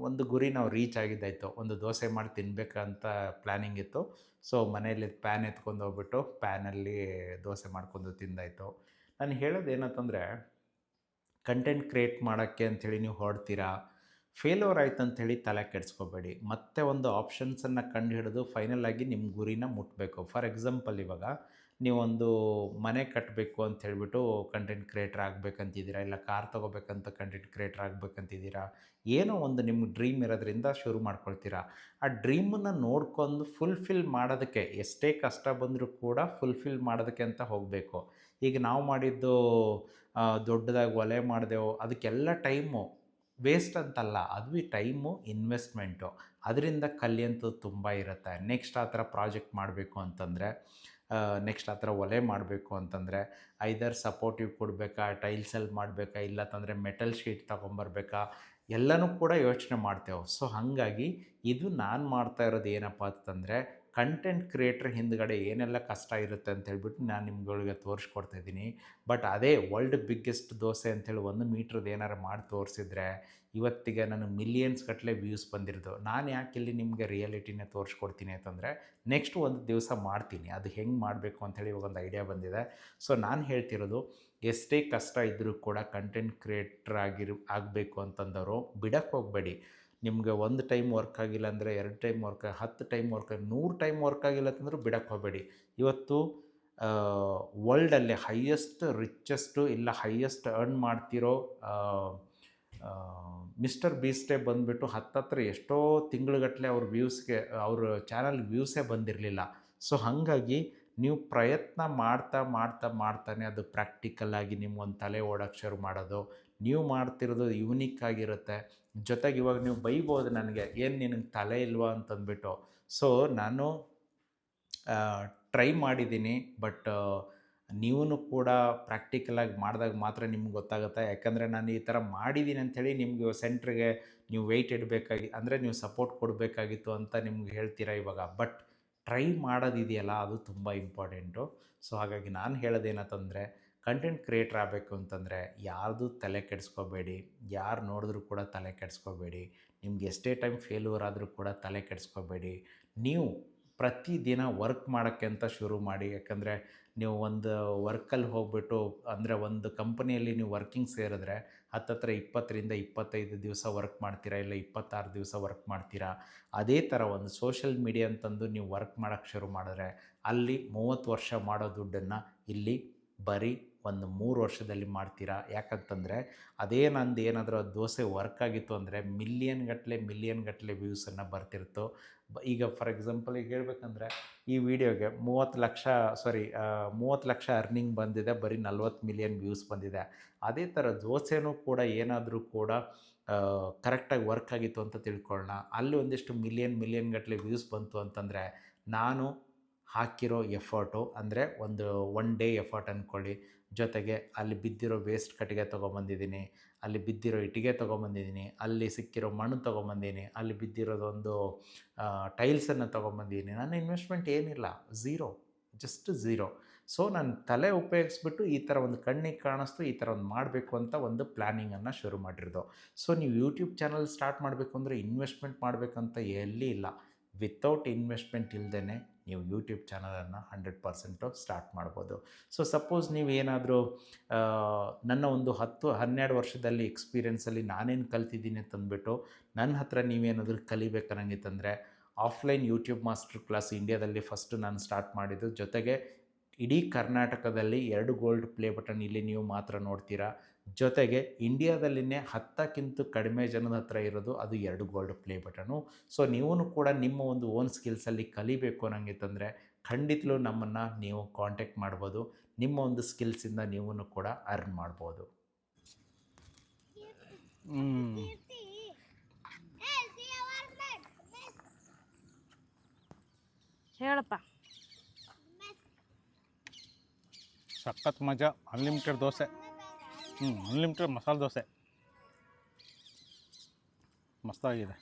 ಒಂದು ಗುರಿ ನಾವು ರೀಚ್ ಆಗಿದ್ದಾಯಿತು. ಒಂದು ದೋಸೆ ಮಾಡಿ ತಿನ್ನಬೇಕಂತ ಪ್ಲ್ಯಾನಿಂಗ್ ಇತ್ತು. ಸೊ ಮನೆಯಲ್ಲಿ ಪ್ಯಾನ್ ಎತ್ಕೊಂಡು ಹೋಗ್ಬಿಟ್ಟು ಪ್ಯಾನಲ್ಲಿ ದೋಸೆ ಮಾಡ್ಕೊಂಡು ತಿಂದಾಯಿತು. ನಾನು ಹೇಳೋದು ಏನಂತಂದರೆ, ಕಂಟೆಂಟ್ ಕ್ರಿಯೇಟ್ ಮಾಡೋಕ್ಕೆ ಅಂಥೇಳಿ ನೀವು ಹೊರಡ್ತೀರಾ, ಫೇಲ್ಯೂರ್ ಆಯ್ತು ಅಂಥೇಳಿ ತಲೆ ಕೆಡಿಸ್ಕೋಬೇಡಿ. ಮತ್ತೆ ಒಂದು ಆಪ್ಷನ್ಸನ್ನು ಕಂಡು ಹಿಡಿದು ಫೈನಲಾಗಿ ನಿಮ್ಮ ಗುರಿನ ಮುಟ್ಟಬೇಕು. ಫಾರ್ ಎಕ್ಸಾಂಪಲ್, ಇವಾಗ ನೀವೊಂದು ಮನೆ ಕಟ್ಟಬೇಕು ಅಂತ ಹೇಳಿಬಿಟ್ಟು ಕಂಟೆಂಟ್ ಕ್ರಿಯೇಟರ್ ಆಗಬೇಕಂತಿದ್ದೀರಾ, ಇಲ್ಲ ಕಾರ್ ತೊಗೋಬೇಕಂತ ಕಂಟೆಂಟ್ ಕ್ರಿಯೇಟರ್ ಆಗಬೇಕಂತಿದ್ದೀರಾ. ಏನೋ ಒಂದು ನಿಮ್ಗೆ ಡ್ರೀಮ್ ಇರೋದ್ರಿಂದ ಶುರು ಮಾಡ್ಕೊಳ್ತೀರಾ. ಆ ಡ್ರೀಮನ್ನು ನೋಡ್ಕೊಂಡು ಫುಲ್ಫಿಲ್ ಮಾಡೋದಕ್ಕೆ ಎಷ್ಟೇ ಕಷ್ಟ ಬಂದರೂ ಕೂಡ ಫುಲ್ಫಿಲ್ ಮಾಡೋದಕ್ಕೆ ಅಂತ ಹೋಗಬೇಕು. ಈಗ ನಾವು ಮಾಡಿದ್ದು ದೊಡ್ಡದಾಗಿ ಒಲೆ ಮಾಡಿದೆವು, ಅದಕ್ಕೆಲ್ಲ ಟೈಮು ವೇಸ್ಟ್ ಅಂತಲ್ಲ, ಅದು ಟೈಮು ಇನ್ವೆಸ್ಟ್ಮೆಂಟು. ಅದರಿಂದ ಕಲಿಯಂಥದ್ದು ತುಂಬ ಇರುತ್ತೆ. ನೆಕ್ಸ್ಟ್ ಆ ಥರ ಪ್ರಾಜೆಕ್ಟ್ ಮಾಡಬೇಕು ಅಂತಂದರೆ, ನೆಕ್ಸ್ಟ್ ಆ ಥರ ಒಲೆ ಮಾಡಬೇಕು ಅಂತಂದರೆ ಐದರ್ ಸಪೋರ್ಟಿವ್ ಕೊಡಬೇಕಾ, ಟೈಲ್ಸಲ್ಲಿ ಮಾಡಬೇಕಾ, ಇಲ್ಲತ್ತಂದರೆ ಮೆಟಲ್ ಶೀಟ್ ತೊಗೊಂಬರ್ಬೇಕಾ, ಎಲ್ಲನೂ ಕೂಡ ಯೋಚನೆ ಮಾಡ್ತೇವೆ. ಸೊ ಹಾಗಾಗಿ ಇದು ನಾನು ಮಾಡ್ತಾ ಇರೋದು ಏನಪ್ಪ ಅಂತಂದರೆ, ಕಂಟೆಂಟ್ ಕ್ರಿಯೇಟರ್ ಹಿಂದ್ಗಡೆ ಏನೆಲ್ಲ ಕಷ್ಟ ಇರುತ್ತೆ ಅಂತ ಹೇಳ್ಬಿಟ್ಟು ನಾನು ನಿಮ್ಗಳಿಗೆ ತೋರಿಸ್ಕೊಡ್ತಾಯಿದ್ದೀನಿ. ಬಟ್ ಅದೇ ವರ್ಲ್ಡ್ ಬಿಗ್ಗೆಸ್ಟ್ ದೋಸೆ ಅಂಥೇಳಿ 1 ಮೀಟ್ರದ್ದು ಏನಾರು ಮಾಡಿ ತೋರಿಸಿದ್ರೆ ಇವತ್ತಿಗೆ ನನಗೆ ಮಿಲಿಯನ್ಸ್ ಗಟ್ಟಲೆ ವ್ಯೂಸ್ ಬಂದಿರೋದು. ನಾನು ಯಾಕೆ ಇಲ್ಲಿ ನಿಮಗೆ ರಿಯಾಲಿಟಿನೇ ತೋರಿಸ್ಕೊಡ್ತೀನಿ ಅಂತಂದರೆ, ನೆಕ್ಸ್ಟ್ ಒಂದು ದಿವಸ ಮಾಡ್ತೀನಿ. ಅದು ಹೆಂಗೆ ಮಾಡಬೇಕು ಅಂಥೇಳಿ ಇವಾಗ ಒಂದು ಐಡಿಯಾ ಬಂದಿದೆ. ಸೊ ನಾನು ಹೇಳ್ತಿರೋದು, ಎಷ್ಟೇ ಕಷ್ಟ ಇದ್ದರೂ ಕೂಡ ಕಂಟೆಂಟ್ ಕ್ರಿಯೇಟ್ರ್ ಆಗಬೇಕು ಅಂತಂದವರು ಬಿಡಕ್ಕೆ ಹೋಗಬೇಡಿ. ನಿಮ್ಗೆ 1 ಟೈಮ್ ವರ್ಕ್ ಆಗಿಲ್ಲ ಅಂದರೆ 2 time work, 10 time work, 100 time work ಆಗಿಲ್ಲ ಅಂತಂದ್ರೂ ಬಿಡಕ್ಕೆ ಹೋಗಬೇಡಿ. ಇವತ್ತು ವರ್ಲ್ಡಲ್ಲಿ ರಿಚೆಸ್ಟು ಇಲ್ಲ ಹೈಯೆಸ್ಟ್ ಅರ್ನ್ ಮಾಡ್ತಿರೋ ಮಿಸ್ಟರ್ ಬೀಸ್ಟೇ ಬಂದುಬಿಟ್ಟು ಹತ್ತತ್ರ ಎಷ್ಟೋ ತಿಂಗಳುಗಟ್ಟಲೆ ಅವ್ರ ಚಾನಲ್ ವ್ಯೂಸೇ ಬಂದಿರಲಿಲ್ಲ. ಸೊ ಹಾಗಾಗಿ ನೀವು ಪ್ರಯತ್ನ ಮಾಡ್ತಾನೆ ಅದು ಪ್ರಾಕ್ಟಿಕಲ್ಲಾಗಿ ನಿಮ್ಗೊಂದು ತಲೆ ಓಡೋಕ್ಕೆ ಶುರು ಮಾಡೋದು. ನೀವು ಮಾಡ್ತಿರೋದು ಯೂನಿಕ್ ಆಗಿರುತ್ತೆ. ಜೊತೆಗೆ ಇವಾಗ ನೀವು ಬೈಬೋದು ನನಗೆ, ಏನು ನಿನಗೆ ತಲೆ ಇಲ್ವಾ ಅಂತಂದ್ಬಿಟ್ಟು. ಸೊ ನಾನು ಟ್ರೈ ಮಾಡಿದ್ದೀನಿ. ಬಟ್ ನೀವೂ ಕೂಡ ಪ್ರಾಕ್ಟಿಕಲಾಗಿ ಮಾಡಿದಾಗ ಮಾತ್ರ ನಿಮ್ಗೆ ಗೊತ್ತಾಗುತ್ತೆ. ಯಾಕಂದರೆ ನಾನು ಈ ಥರ ಮಾಡಿದ್ದೀನಿ ಅಂಥೇಳಿ ನಿಮಗೆ ಸೆಂಟ್ರಿಗೆ ನೀವು ವೆಯ್ಟ್ ಇಡಬೇಕಾಗಿ ಅಂದರೆ ನೀವು ಸಪೋರ್ಟ್ ಕೊಡಬೇಕಾಗಿತ್ತು ಅಂತ ನಿಮ್ಗೆ ಹೇಳ್ತೀರಾ ಇವಾಗ. ಬಟ್ ಟ್ರೈ ಮಾಡೋದಿದೆಯಲ್ಲ ಅದು ತುಂಬ ಇಂಪಾರ್ಟೆಂಟು. ಸೊ ಹಾಗಾಗಿ ನಾನು ಹೇಳೋದೇನಂತಂದರೆ ಕಂಟೆಂಟ್ ಕ್ರಿಯೇಟ್ರ್ ಆಗಬೇಕು ಅಂತಂದರೆ ಯಾರ್ದು ತಲೆ ಕೆಡಿಸ್ಕೋಬೇಡಿ, ಯಾರು ನೋಡಿದ್ರೂ ಕೂಡ ತಲೆ ಕೆಡಿಸ್ಕೋಬೇಡಿ. ನಿಮ್ಗೆ ಎಷ್ಟೇ ಟೈಮ್ ಫೇಲ್ಯೂರ್ ಆದರೂ ಕೂಡ ತಲೆ ಕೆಡಿಸ್ಕೋಬೇಡಿ. ನೀವು ಪ್ರತಿದಿನ ವರ್ಕ್ ಮಾಡೋಕ್ಕೆ ಅಂತ ಶುರು ಮಾಡಿ. ಯಾಕಂದರೆ ನೀವು ಒಂದು ವರ್ಕಲ್ಲಿ ಹೋಗ್ಬಿಟ್ಟು ಅಂದರೆ ಒಂದು ಕಂಪನಿಯಲ್ಲಿ ನೀವು ವರ್ಕಿಂಗ್ ಸೇರಿದ್ರೆ ಹತ್ತತ್ರ 20ರಿಂದ 25 ದಿವಸ ವರ್ಕ್ ಮಾಡ್ತೀರಾ, ಇಲ್ಲ 26 ದಿವಸ ವರ್ಕ್ ಮಾಡ್ತೀರಾ. ಅದೇ ಥರ ಒಂದು ಸೋಷಿಯಲ್ ಮೀಡಿಯಾ ಅಂತಂದು ನೀವು ವರ್ಕ್ ಮಾಡೋಕ್ಕೆ ಶುರು ಮಾಡಿದ್ರೆ ಅಲ್ಲಿ 30 ವರ್ಷ ಮಾಡೋ ದುಡ್ಡನ್ನು ಇಲ್ಲಿ ಬರೀ ಒಂದು 3 ವರ್ಷದಲ್ಲಿ ಮಾಡ್ತೀರಾ. ಯಾಕಂತಂದರೆ ಅದೇ ನಂದು ಏನಾದರೂ ದೋಸೆ ವರ್ಕ್ ಆಗಿತ್ತು ಅಂದರೆ ಮಿಲಿಯನ್ ಗಟ್ಟಲೆ ವ್ಯೂಸನ್ನು ಬರ್ತಿರುತ್ತೋ. ಈಗ ಫಾರ್ ಎಕ್ಸಾಂಪಲ್ ಈಗ ಹೇಳ್ಬೇಕಂದ್ರೆ ಈ ವಿಡಿಯೋಗೆ 30 ಲಕ್ಷ ಅರ್ನಿಂಗ್ ಬಂದಿದೆ, ಬರೀ 40 ಮಿಲಿಯನ್ ವ್ಯೂಸ್ ಬಂದಿದೆ. ಅದೇ ಥರ ದೋಸೆನೂ ಕೂಡ ಏನಾದರೂ ಕೂಡ ಕರೆಕ್ಟಾಗಿ ವರ್ಕ್ ಆಗಿತ್ತು ಅಂತ ತಿಳ್ಕೊಳ್ಳೋಣ. ಅಲ್ಲಿ ಒಂದಿಷ್ಟು ಮಿಲಿಯನ್ ಗಟ್ಟಲೆ ವ್ಯೂಸ್ ಬಂತು ಅಂತಂದರೆ ನಾನು ಹಾಕಿರೋ ಎಫರ್ಟು ಅಂದರೆ ಒಂದು 1 ಡೇ ಎಫರ್ಟ್ ಅಂದ್ಕೊಳ್ಳಿ, ಜೊತೆಗೆ ಅಲ್ಲಿ ಬಿದ್ದಿರೋ ವೇಸ್ಟ್ ಕಟ್ಟಿಗೆ ತೊಗೊಂಬಂದಿದ್ದೀನಿ, ಅಲ್ಲಿ ಬಿದ್ದಿರೋ ಇಟ್ಟಿಗೆ ತೊಗೊಂಬಂದಿದ್ದೀನಿ, ಅಲ್ಲಿ ಸಿಕ್ಕಿರೋ ಮಣ್ಣು ತೊಗೊಂಬಂದಿದ್ದೀನಿ, ಅಲ್ಲಿ ಬಿದ್ದಿರೋದೊಂದು ಟೈಲ್ಸನ್ನು ತೊಗೊಂಬಂದಿದ್ದೀನಿ. ನನ್ನ ಇನ್ವೆಸ್ಟ್ಮೆಂಟ್ ಏನಿಲ್ಲ, ಜಸ್ಟ್ ಝೀರೋ. ಸೊ ನಾನು ತಲೆ ಉಪಯೋಗಿಸ್ಬಿಟ್ಟು ಈ ಥರ ಒಂದು ಕಣ್ಣಿಗೆ ಕಾಣಿಸ್ತು ಈ ಥರ ಒಂದು ಮಾಡಬೇಕು ಅಂತ ಒಂದು ಪ್ಲ್ಯಾನಿಂಗನ್ನು ಶುರು ಮಾಡಿರೋದು. ಸೊ ನೀವು ಯೂಟ್ಯೂಬ್ ಚಾನಲ್ ಸ್ಟಾರ್ಟ್ ಮಾಡಬೇಕು ಅಂದರೆ ಇನ್ವೆಸ್ಟ್ಮೆಂಟ್ ಮಾಡಬೇಕಂತ ಎಲ್ಲಿ ಇಲ್ಲ. ವಿತೌಟ್ ಇನ್ವೆಸ್ಟ್ಮೆಂಟ್ ಇಲ್ಲದೇ ನೀವು ಯೂಟ್ಯೂಬ್ ಚಾನಲನ್ನು 100% ಸ್ಟಾರ್ಟ್ ಮಾಡ್ಬೋದು. ಸೊ ಸಪೋಸ್ ನೀವೇನಾದರೂ ನನ್ನ ಒಂದು 10-12 ವರ್ಷದಲ್ಲಿ ಎಕ್ಸ್ಪೀರಿಯೆನ್ಸಲ್ಲಿ ನಾನೇನು ಕಲ್ತಿದ್ದೀನಿ ಅಂತಂದ್ಬಿಟ್ಟು ನನ್ನ ಹತ್ರ ನೀವೇನಾದರೂ ಕಲಿಬೇಕನ್ನಂಗಿತ್ತಂದರೆ ಆಫ್ಲೈನ್ ಯೂಟ್ಯೂಬ್ ಮಾಸ್ಟರ್ ಕ್ಲಾಸ್ ಇಂಡಿಯಾದಲ್ಲಿ ಫಸ್ಟು ನಾನು ಸ್ಟಾರ್ಟ್ ಮಾಡಿದ್ದು. ಜೊತೆಗೆ ಇಡೀ ಕರ್ನಾಟಕದಲ್ಲಿ 2 ಗೋಲ್ಡ್ ಪ್ಲೇ ಬಟನ್ ಇಲ್ಲಿ ನೀವು ಮಾತ್ರ ನೋಡ್ತೀರಾ. ಜೊತೆಗೆ ಇಂಡಿಯಾದಲ್ಲಿನೇ 10ಕ್ಕಿಂತ ಕಡಿಮೆ ಜನದ ಹತ್ರ ಇರೋದು ಅದು 2 ಗೋಲ್ಡ್ ಪ್ಲೇ ಬಟನು. ಸೊ ನೀವೂ ಕೂಡ ನಿಮ್ಮ ಒಂದು ಓನ್ ಸ್ಕಿಲ್ಸಲ್ಲಿ ಕಲಿಬೇಕು ಅನ್ನಂಗಿತ್ತಂದರೆ ಖಂಡಿತಲೂ ನಮ್ಮನ್ನು ನೀವು ಕಾಂಟ್ಯಾಕ್ಟ್ ಮಾಡ್ಬೋದು. ನಿಮ್ಮ ಒಂದು ಸ್ಕಿಲ್ಸಿಂದ ನೀವೂ ಕೂಡ ಅರ್ನ್ ಮಾಡ್ಬೋದು. ಹೇಳಪ್ಪ. ಸಖತ್ ಮಜಾ. Unlimited dosa, unlimited masala dosa ಮಸ್ತಾಗಿದೆ.